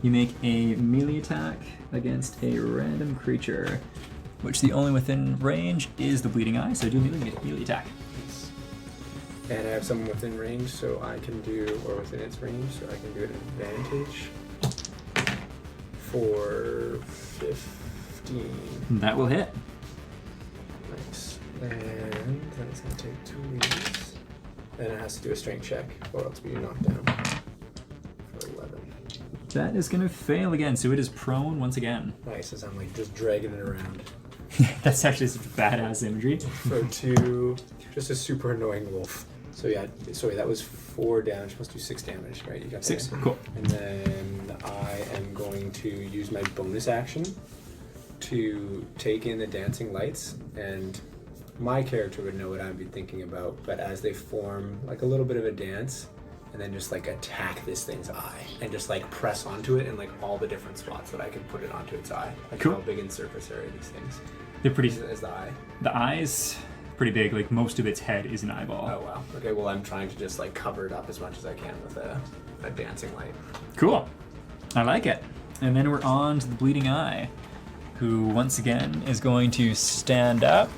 You make a melee attack against a random creature, which the only within range is the bleeding eye, so do a melee attack. And I have someone within range, so I can do, or within its range, so I can do an advantage for 15. That will hit. Nice. And then it's going to take 2 weeks. And it has to do a strength check, or else be knocked down for 11. That is going to fail again, so it is prone once again. Nice, as I'm like just dragging it around. That's actually such badass imagery. For 2, just a super annoying wolf. So yeah, sorry, that was 4 damage. Must do 6 damage, right? You got 6, that? cool. And then I am going to use my bonus action to take in the dancing lights, and my character would know what I'd be thinking about, but as they form like a little bit of a dance, and then just like attack this thing's eye, and just like press onto it in like all the different spots that I can put it onto its eye. Like Cool. how big in surface area these things. They're pretty. Is the eye? The eyes, pretty big. Like most of its head is an eyeball. Oh wow. Okay, well I'm trying to just like cover it up as much as I can with a dancing light. Cool. I like it. And then we're on to the bleeding eye, who once again is going to stand up.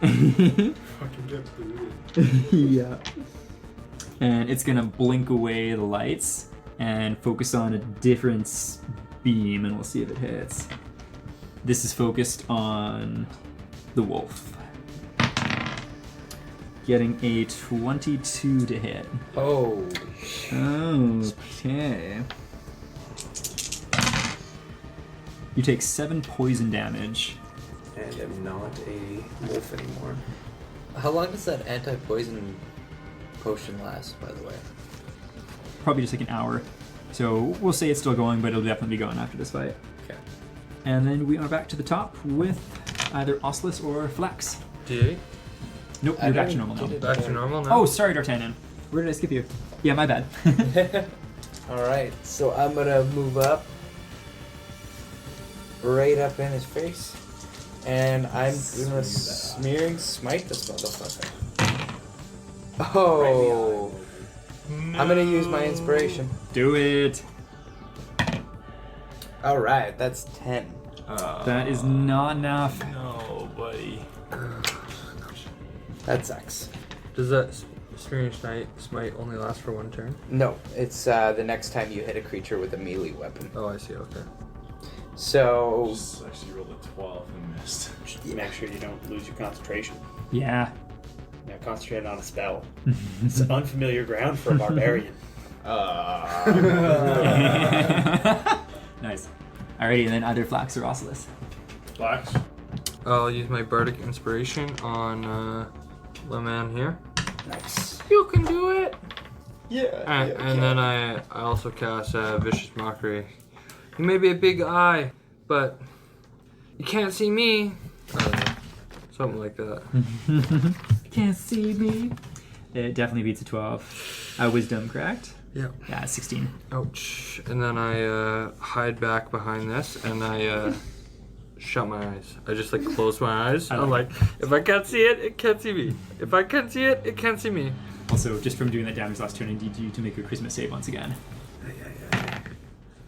Fucking get booted. Yeah. And it's gonna blink away the lights and focus on a different beam, and we'll see if it hits. This is focused on the wolf. Getting a 22 to hit. Oh, Okay. You take 7 poison damage. And I'm not a wolf anymore. how long does that anti-poison potion last, by the way? Probably just like an hour. So we'll say it's still going, but it'll definitely be going after this fight. Okay. And then we are back to the top with either Ocelus or Flex. D8? Nope, I you're back to don't normal now. get it. Back to normal now? Oh, sorry, D'Artagnan. Where did I skip you? Yeah, my bad. Alright, so I'm gonna move up. Right up in his face. And I'm gonna smearing smite this motherfucker. Oh. I'm gonna use my inspiration. Do it. Alright, that's 10. That is not enough. No, buddy. That sucks. Does that Smearing Smite only last for 1 turn? No, it's the next time you hit a creature with a melee weapon. Oh, I see, okay. So, Just actually rolled a 12 and missed. Make sure you don't lose your concentration. Yeah. Now concentrate on a spell. It's unfamiliar ground for a barbarian. Nice. Alrighty, and then either Flax or Ocelus. Flax. I'll use my Bardic Inspiration on the man here. nice. You can do it! Yeah. And then I also cast Vicious Mockery. You may be a big eye, but you can't see me. I don't know. Something like that. Can't see me. It definitely beats a 12. Wisdom, correct? Yeah. Yeah, 16. Ouch. And then I hide back behind this and I shut my eyes. I just like close my eyes. I'm like, if I can't see it, it can't see me. If I can't see it, it can't see me. Also, just from doing that damage last turn, I need you to make a Christmas save once again.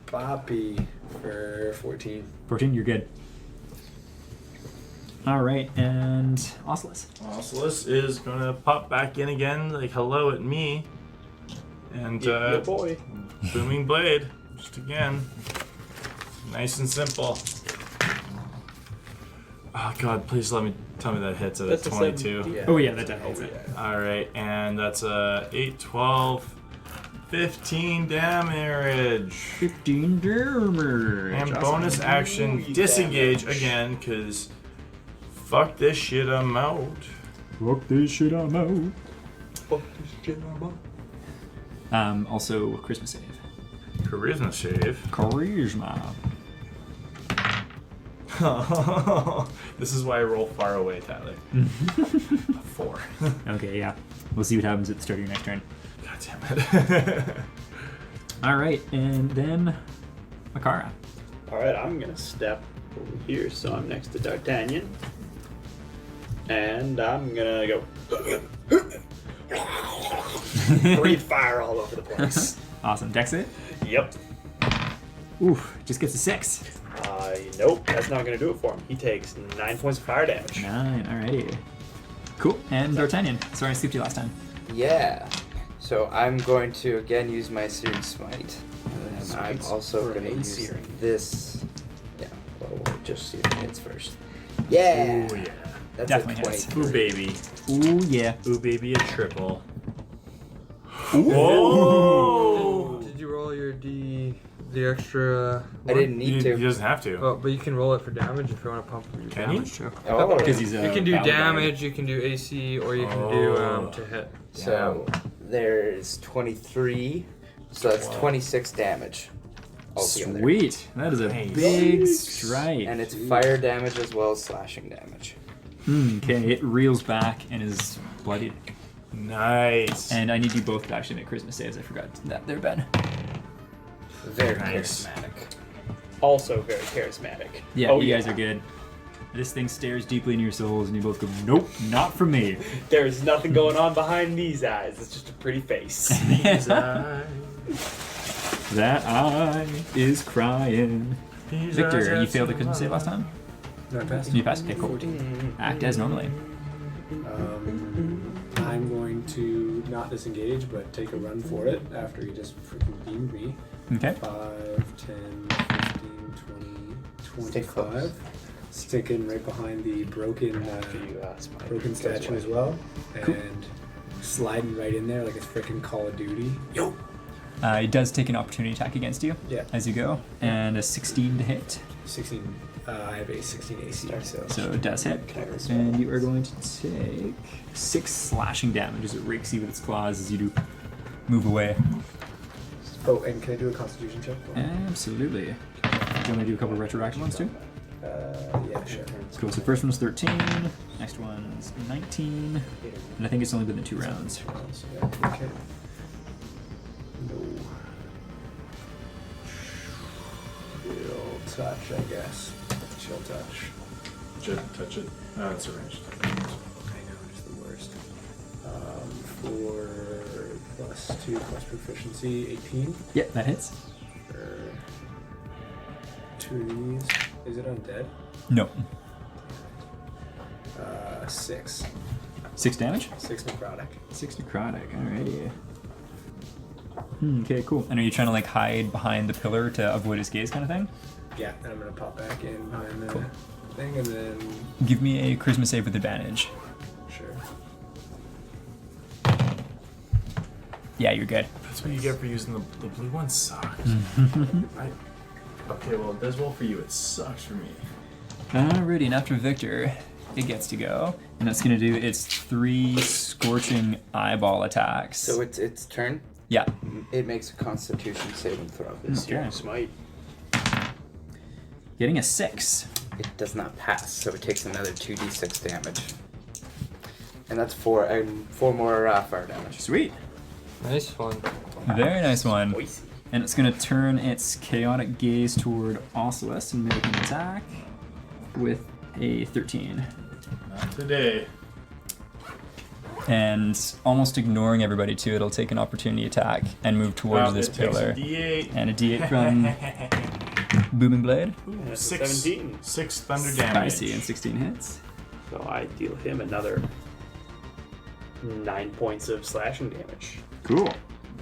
Boppy for 14. 14, you're good. Alright, and Ocelus. Ocelus is gonna pop back in again, like hello at me. And Good boy. booming blade, just again. Nice and simple. Oh God, please tell me that hits at a That's a 22. 17. Oh yeah, that definitely hits it. All right, and that's 8, 12, 15 damage. 15 damage. And Awesome. bonus action disengage again, because fuck this shit, I'm out. Fuck this shit, I'm out. Also, Christmas save. Charisma save. Charisma. This is why I roll far away, Tyler. A 4. Okay, yeah. We'll see what happens at the start of your next turn. God damn it. All right, and then Makara. All right, I'm gonna step over here, so I'm next to D'Artagnan, and I'm gonna go breathe fire all over the place. Awesome. Dex it. Yep. Oof, just gets a 6. Nope, that's not gonna do it for him. He takes 9 points of fire damage. 9, alrighty. Cool, and D'Artagnan. Sorry I skipped you last time. Yeah. So I'm going to again use my Searing Smite. And then I'm also going to use Searing. this. Yeah, well, we'll just see if it hits first. Yeah! Ooh, yeah. That's Definitely a hits. 23. Ooh, baby. Ooh, yeah. Ooh, baby, a triple. Whoa! Did you roll the extra? I didn't need He to. doesn't have to. Oh, but you can roll it for damage if you want to pump your Can you? damage too. Oh, Because he's a You can do battle damage, you can do AC, or you can do to hit. so there's 23. So that's 26 damage. Altogether. Sweet. That is a Nice. big strike. And it's fire damage as well as slashing damage. Okay, it reels back and is bloodied. Nice. And I need you both to actually make Christmas saves. I forgot that there, Ben. Very Nice. charismatic. Also very charismatic. Yeah, Oh, you guys are good. This thing stares deeply into your souls, and you both go, nope, not for me. There's nothing going on behind these eyes. It's just a pretty face. That eye is crying. Victor, you failed the Christmas save last time? No, I passed. You passed? Okay, cool. Act as normally. I'm going to not disengage, but take a run for it after he just freaking beamed me. Okay. 5, 10, 15, 20, Stay 25. close. Sticking right behind the broken broken statue as well. Cool. And sliding right in there like it's freaking Call of Duty. Yo! It does take an opportunity attack against you Yeah. as you go, and a 16 to hit. 16. I have a 16 AC, So it does hit. And you are going to take 6 slashing damage as it rakes you with its claws as you do move away. Oh, and can I do a Constitution check? Absolutely. Do you want me to do a couple of retroactive ones too? Yeah, sure. Cool. So first one's 13, next one's 19, and I think it's only been the 2 rounds. Yeah, okay. No. Chill touch, I guess. Chill touch. Touch it. Oh, it's arranged. I know, it's the worst. 4 + 2 + proficiency, 18. Yep, that hits. For 2 of these. Is it undead? No. 6. 6 damage? 6 necrotic. 6 necrotic. Alrighty. Okay, cool. And are you trying to like hide behind the pillar to avoid his gaze, kind of thing? Yeah, and I'm gonna pop back in behind the Cool. thing and then. Give me a charisma save with advantage. Sure. Yeah, you're good. That's what you get for using the blue one. Sucks. Okay, well, it does well for you. It sucks for me. Alrighty, and after Victor, it gets to go, and that's gonna do its 3 scorching eyeball attacks. So it's its turn. Yeah. It makes a Constitution saving throw. Okay. Smite. Getting a 6. It does not pass, so it takes another 2d6 damage. And that's 4 more fire damage. Sweet. Nice one. Very nice one. Spicy. And it's gonna turn its chaotic gaze toward Ocelus and make an attack with a 13. Not today. And almost ignoring everybody too, it'll take an opportunity attack and move towards this it takes pillar. a D8. And a D8 from Booming Blade. That's a 6 17. 6 thunder damage. Spicy and 16 hits. So I deal him another 9 points of slashing damage. Cool.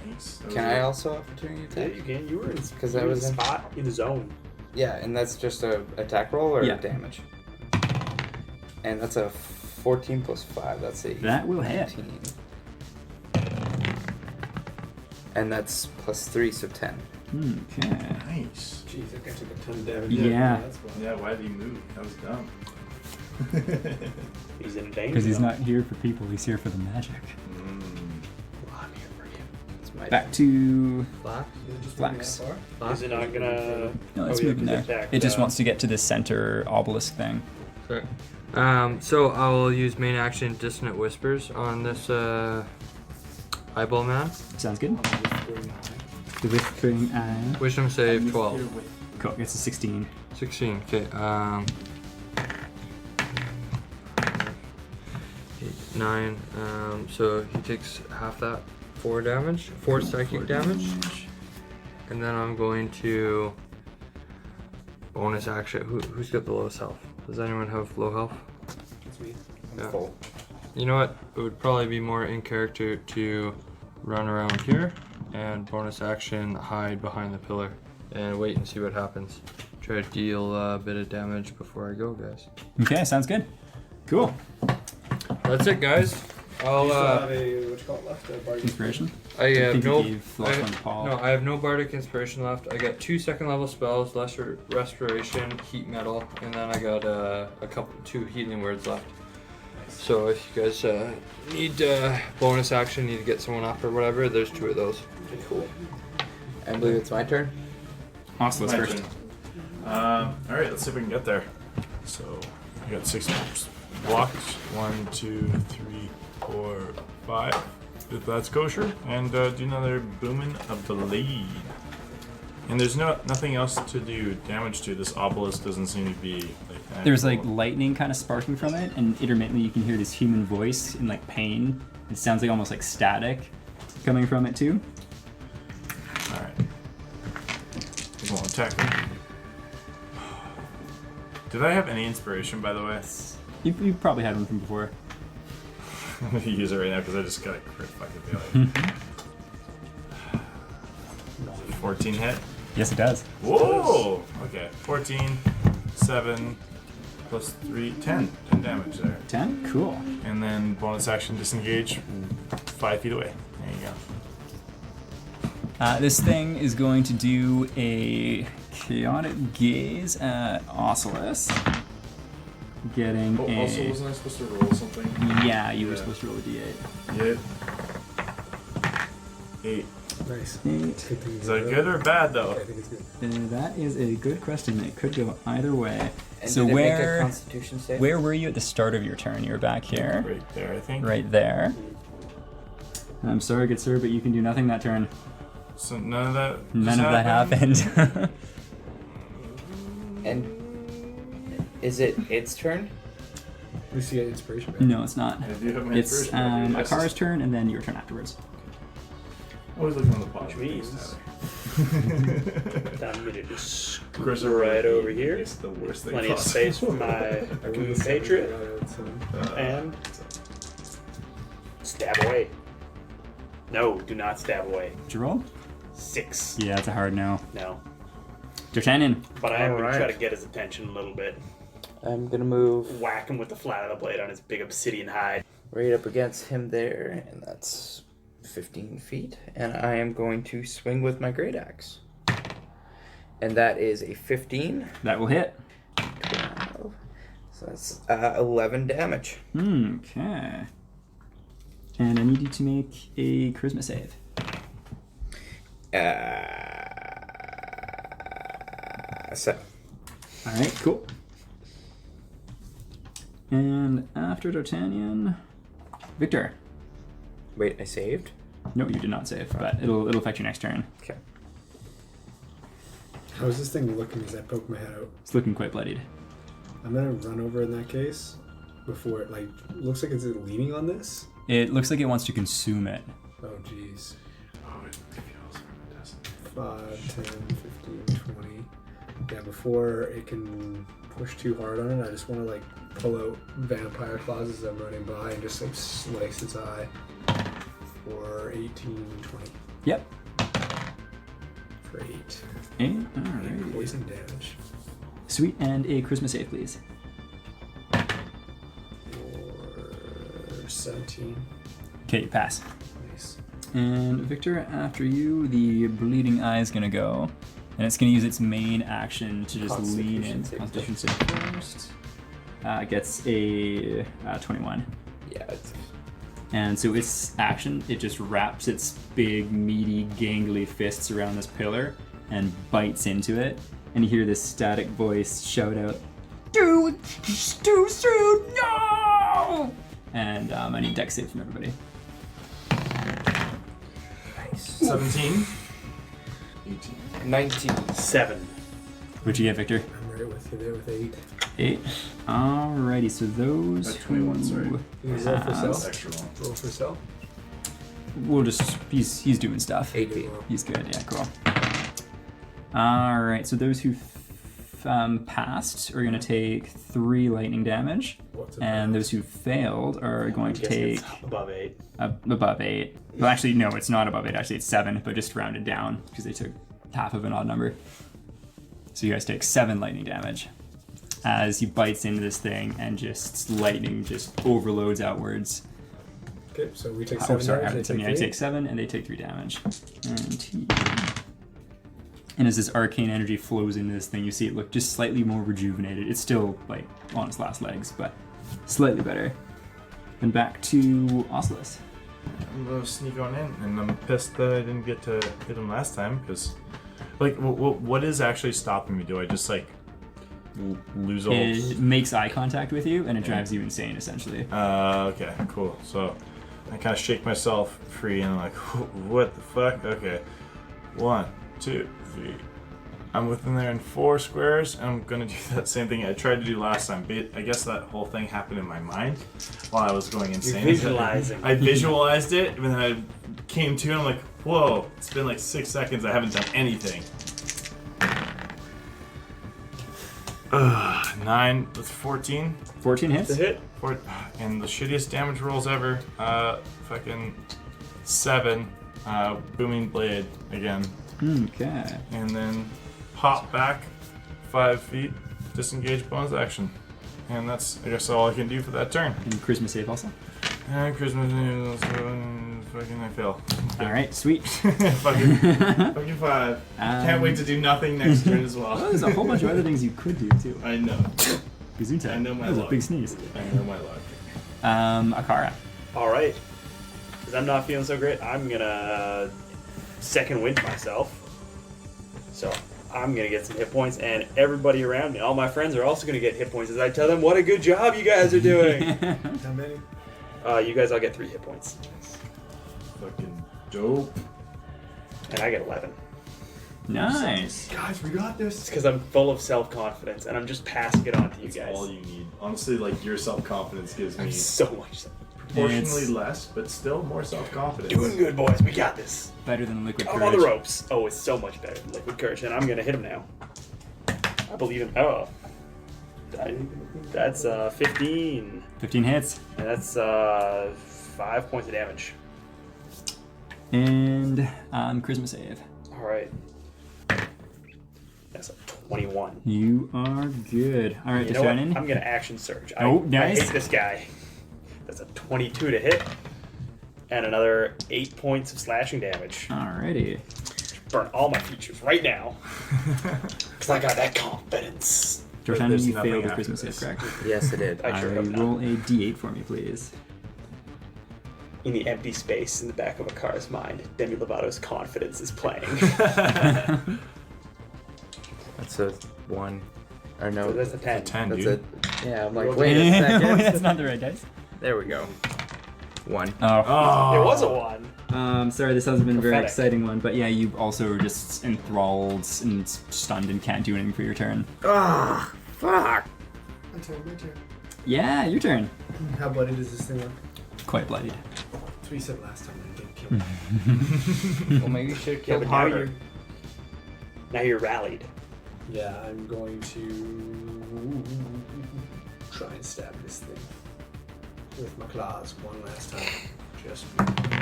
Nice. Can I also opportunity Yeah, attack? you can. You were in, 'Cause you I were was in in- spot in the zone. Yeah, and that's just a attack roll or Yeah. damage? And that's a 14 plus 5. That's a That will hit. 18. And that's plus 3, so 10. Okay. Nice. Jeez, that guy took a ton of damage. Yeah. That's why. Yeah, why did he move? That was dumb. He's in danger. Because he's though. not here for people, he's here for the magic. Well, I'm here for you. It's my Back to Black. Is it just Flax. moving that far? Is it not gonna? no, it's Oh, yeah, moving 'cause there. attacked, It just wants to get to the center obelisk thing. Sorry. So I will use main action Dissonant Whispers on this eyeball man. Sounds good. The whispering eye. Wisdom save 12. Cool. It's a 16. 16. Okay. 8, 9. So he takes half that. 4 damage. 4 psychic damage. And then I'm going to bonus action. Who's got the lowest health? Does anyone have low health? It's me. Yeah. full. You know what? It would probably be more in character to run around here and bonus action hide behind the pillar and wait and see what happens. Try to deal a bit of damage before I go, guys. Okay, sounds good. Cool. That's it, guys. You still have a, what you call it left? A bardic Inspiration? I I have think no. you gave the last one to Paul. No, I have no bardic inspiration left. I got 2 second level spells, lesser restoration, heat metal, and then I got a 2 healing words left. So if you guys need bonus action, need to get someone up or whatever, there's 2 of those. Cool. I believe it's my turn. Awesome, let's My first. turn. Alright, let's see if we can get there. So, I got 6 blocked. 1, 2, 3, 4, 5. If that's kosher. And do another booming of the lead. And there's nothing else to do damage to. This obelisk doesn't seem to be like There's like lightning kind of sparking from it, and intermittently you can hear this human voice in like pain. It sounds like almost like static coming from it too. Alright. He won't attack me. Did I have any inspiration, by the way? You probably had one from before. I'm gonna use it right now because I just got a crit fucking failure. 14 hit. Yes, it does. Whoa! Okay, 14, 7, plus 3, 10. 10 damage there. 10? Cool. And then bonus action disengage 5 feet away. There you go. This thing is going to do a chaotic gaze at Oculus. Getting Oh, a... also, wasn't I supposed to roll something? Yeah, you were Yeah. supposed to roll a d8. Yeah. 8. Nice. 8. Good thing Is that good or bad, though? I think it's good. That is a good question. It could go either way. And So did it make a where Constitution save? where were you at the start of your turn? You were back here, Right there, I think. right there. I'm sorry, good sir, but you can do nothing that turn. So none of that. None of that happened. And is it its turn? At least you get inspiration back. No, it's not. I do have my It's inspiration back. Akara's turn and then your turn afterwards. Always looking on the pause. Which means- I'm gonna just Of course, right over here. It's the worst thing Plenty of possible. space for my Rune Patriot. Uh, And stab away. No, do not stab away. Did you roll? 6. Yeah, it's a hard no. No. D'Artagnan. But I am going to try Alright. to get his attention a little bit. I'm gonna move Whack him with the flat of the blade on his big obsidian hide. right up against him there, and that's 15 feet. And I am going to swing with my great axe. And that is a 15. That will hit. 12. So that's 11 damage. Okay. And I need you to make a charisma save. So Alright, cool. And after D'Artagnan, Victor. wait, I saved? No, you did not save, but it'll affect your next turn. Okay. How's this thing looking as I poke my head out? It's looking quite bloodied. I'm gonna run over in that case before it looks like it's leaning on this. It looks like it wants to consume it. Oh jeez. Oh, it feels it doesn't. 5, 10, 15, 20. Yeah, before it can push too hard on it, I just want to pull out vampire claws as I'm running by and just slice its eye for 18, 20. Yep. For 8. And, alright. Poison damage. Sweet, and a charisma save, please. 17. Okay, you pass. Nice. And Victor, after you, the bleeding eye is gonna go, and it's gonna use its main action to just lean in. Constitution save first. Gets a 21. Yeah, it's And so its action, it just wraps its big, meaty, gangly fists around this pillar and bites into it. And you hear this static voice shout out, "Dude, too soon, no!" And I need dex save from everybody. 17. 18. 19. 7. What'd you get, Victor? I'm right with you there with 8. 8. Alrighty, so those 21, sorry. You roll for pass. cell? Extra long. Roll for cell? We'll just, he's doing stuff. 8 feet. He's good, yeah, cool. Alright, so those who passed are going to take 3 lightning damage, and those who failed are going to take above 8. above 8. Well, actually, no, it's not above 8, actually it's 7, but just rounded down because they took half of an odd number. So you guys take 7 lightning damage as he bites into this thing and just lightning just overloads outwards. Okay, so we take Oh, 7 sorry, I damage. haven't said, yeah, I take 7 and they take 3 damage. And as this arcane energy flows into this thing, you see it look just slightly more rejuvenated. It's still like on its last legs, but slightly better. And back to Oculus. I'm gonna sneak on in, and I'm pissed that I didn't get to hit him last time, because, like, what is actually stopping me? Do I just, like, lose all... It makes eye contact with you, and it drives you insane, essentially. Okay, cool. So, I kind of shake myself free, and I'm like, what the fuck? Okay. 1, 2, 3. I'm within there in 4 squares, and I'm gonna do that same thing I tried to do last time. But I guess that whole thing happened in my mind while I was going insane. You're visualizing. I visualized it, and then I came to, and I'm like, whoa, it's been like 6 seconds, I haven't done anything. 9, that's 14. 14 hits? To hit. And the shittiest damage rolls ever. Fucking 7. Booming blade again. Okay. And then hop back 5 feet, disengage bonus action. And that's, I guess, all I can do for that turn. And charisma save also. And Christmas, fucking I fail. Alright, sweet. fucking 5. Can't wait to do nothing next turn as well. Well, there's a whole bunch of other things you could do, too. I know. Gesundheit. I know my That was a luck. big sneeze. I know my luck. Akara. Alright. Because I'm not feeling so great, I'm gonna second wind myself. So I'm gonna get some hit points, and everybody around me, all my friends, are also gonna get hit points as I tell them what a good job you guys are doing. How many? You guys all get 3 hit points. Fucking dope. And I get 11. Nice. Guys, we got It's this. because I'm full of self-confidence, and I'm just passing it on to you That's guys. all you need. Honestly, like, your self-confidence gives me So much. proportionally It's- less, but still more self-confidence. Doing good, boys. We got this. Better than liquid I'm courage. on the ropes. Oh, it's so much better than liquid courage, and I'm gonna hit him now. I believe in. Oh, that's 15, 15 hits. and that's 5 points of damage. And charisma save. All right. That's a 21. You are good. Alright, You know what? Deshanin. I'm gonna action surge. Oh, I nice. hate this guy. That's a 22 to hit, and another 8 points of slashing damage. Alrighty. Burn all my features right now, because I got that confidence. Deshanin, there's you nothing failed the after charisma save, this. correct? Yes, it did. I sure hope not. roll a d8 for me, please. In the empty space in the back of a car's mind, Demi Lovato's confidence is playing. That's a 1. Or no, That's a 10. 10, that's dude. a. Yeah, I'm like, wait a second. That's not the right dice. There we go. 1. Oh. Oh. It was a 1. Sorry, this hasn't been a very Prophetic. exciting one, but yeah, you also are just enthralled and stunned and can't do anything for your turn. Ah, fuck. My turn, my turn. Yeah, your turn. How bloody does this thing look? Quite bloodied. That's what you said last time when I didn't kill him. Well, maybe you should have Yeah, killed but now harder. you're rallied. Yeah, I'm going to try and stab this thing with my claws one last time. Just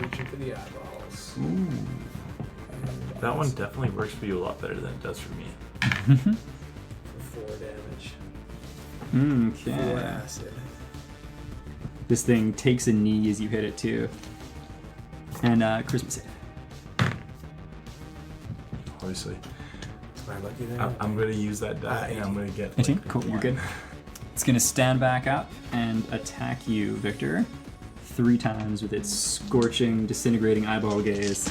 reaching for the eyeballs. Ooh. That one definitely works for you a lot better than it does for me. For 4 damage. 4 Okay. acid. This thing takes a knee as you hit it too. And charisma save. Obviously. Am I lucky there? I'm going to use that die and I'm going to get 18? like, Cool, you're one. good. It's gonna stand back up and attack you, Victor, 3 times with its scorching, disintegrating eyeball gaze.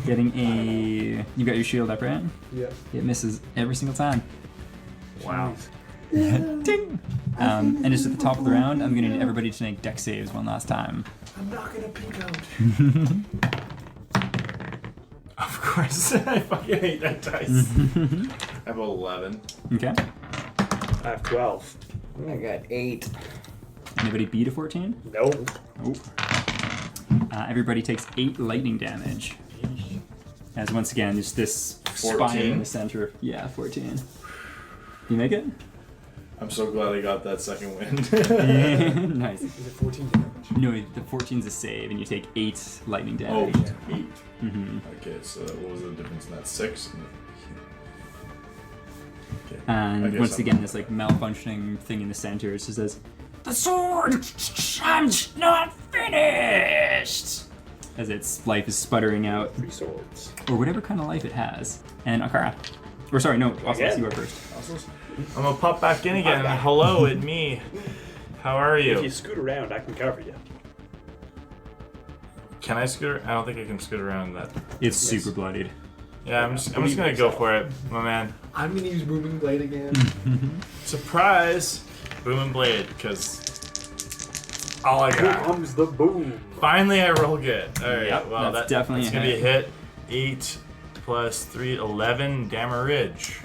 Getting a... You got your shield up, right? Yeah. It misses every single time. Wow. Ding! And just at the top of the round, I'm gonna need everybody to make dex saves one last time. I'm not gonna peek out. Of course. I fucking hate that dice. I have 11. Okay. I have 12. I got 8. Anybody beat a 14? Nope. Oh. Everybody takes 8 lightning damage. As once again, there's this 14? spire in the center. Yeah, 14. You make it? I'm so glad I got that second win. Nice. Is it 14 damage? No, the 14's a save, and you take 8 lightning Oh, damage. 8. Mm-hmm. Okay, so what was the difference in that? 6? Okay. I And guess once I'm- again, this like malfunctioning thing in the center just says, "The sword, I'm not finished," as its life is sputtering out, 3 swords. or whatever kind of life it has. And Akara, or sorry, no, Oslos, Again? you are first. I'm gonna pop back in again. Hello, it's me. How are If you you? scoot around, I can cover you. Can I scoot? I don't think I can scoot around that. It's super bloodied. Yeah, I'm just gonna go for it, my man. I'm gonna use Booming Blade again. Surprise! Boom and blade, because all I Here got. comes the boom. Finally, I roll good. All right, Yep, well that's definitely that's a gonna be a hit. 8 plus 3, 11 damage.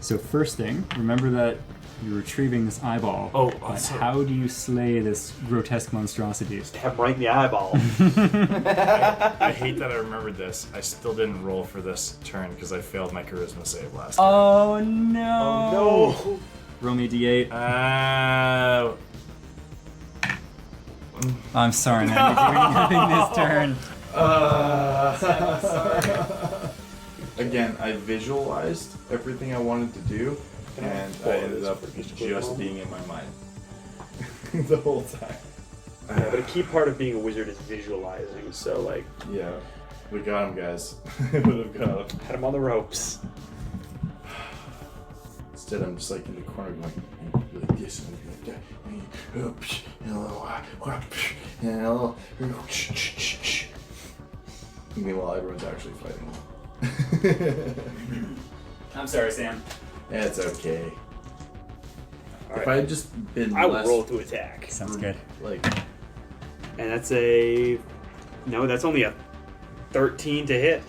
So first thing, remember that you're retrieving this eyeball. Oh, but sorry. how do you slay this grotesque monstrosity? Stab him right in the eyeball. I hate that I remembered this. I still didn't roll for this turn because I failed my charisma save last time. Oh no! No. Roll me a d8. I'm sorry, man. You're doing nothing this turn. Again, I visualized everything I wanted to do, and I ended up just being in my mind the whole time. Yeah, but a key part of being a wizard is visualizing. So like, Yeah, we got him, guys. We would have got him. had him on the ropes. Instead, I'm just like in the corner going like this and like that. And a little. Meanwhile, everyone's actually fighting. I'm sorry, Sam. It's okay. All If right. I had just been I will less, roll to attack, Sounds good. like, and that's a no. That's only a 13 to hit.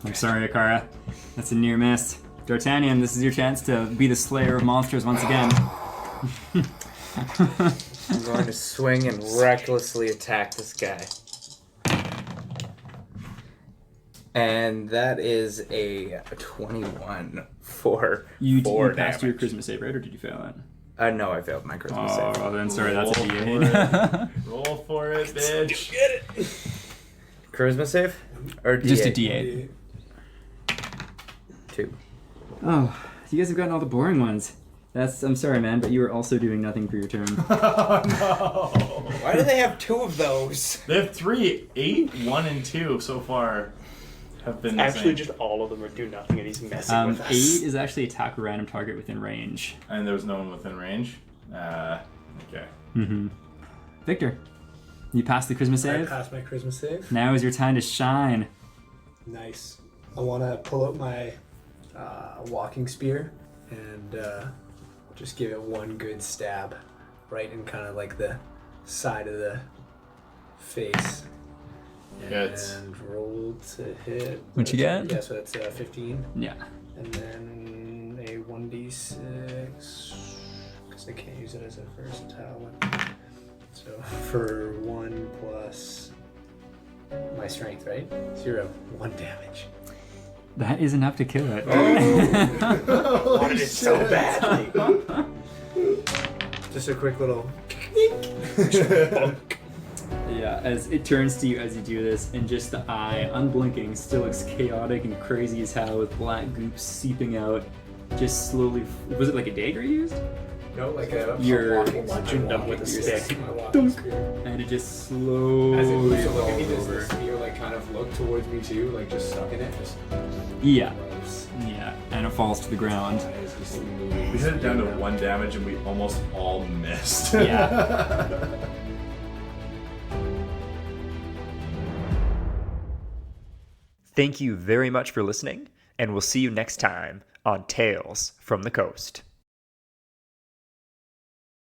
I'm sorry, Akara. That's a near miss. D'Artagnan, this is your chance to be the slayer of monsters once again. I'm going to swing and recklessly attack this guy. And that is a 21 for You 4 passed your damage. charisma save, right? Or did you fail it? No, I failed my charisma save. Oh, then sorry, that's a Roll d8. roll for it, bitch. Get it. Charisma save? Or D8? Just a d8. 2. Oh, you guys have gotten all the boring ones. I'm sorry, man, but you are also doing nothing for your turn. Why do they have 2 of those? They have 3, 8, 1, and 2 so far. Have been the Actually, same. just all of them are do nothing, and he's messing with us. 8 is actually attack a random target within range. And there was no one within range. Okay. Mm-hmm. Victor, you passed the charisma I save. passed my charisma save. Now is your time to shine. Nice. I want to pull out my walking spear and just give it one good stab, right in kind of like the side of the face. Hits. And roll to hit. What'd you get? Yeah, so that's 15. Yeah. And then a 1d6, because I can't use it as a versatile weapon. So for 1 plus my strength, right? 0, 1 damage. That is enough to kill it. Wanted it so badly. Just a quick little. Yeah, as it turns to you as you do this, and just the eye, unblinking, still looks chaotic and crazy as hell with black goop seeping out. just slowly. Was it like a dagger you used? No, like a You're walking punching them with a stick. My walking spear. And it just As it slowly so look at me, falls does the over. spear like kind of look towards me too, like just stuck in it? Just Yeah, gross. yeah, and it falls to the ground. Eyes just moving. We hit it down to 1 damage and we almost all missed. Yeah. Thank you very much for listening, and we'll see you next time on Tales from the Coast.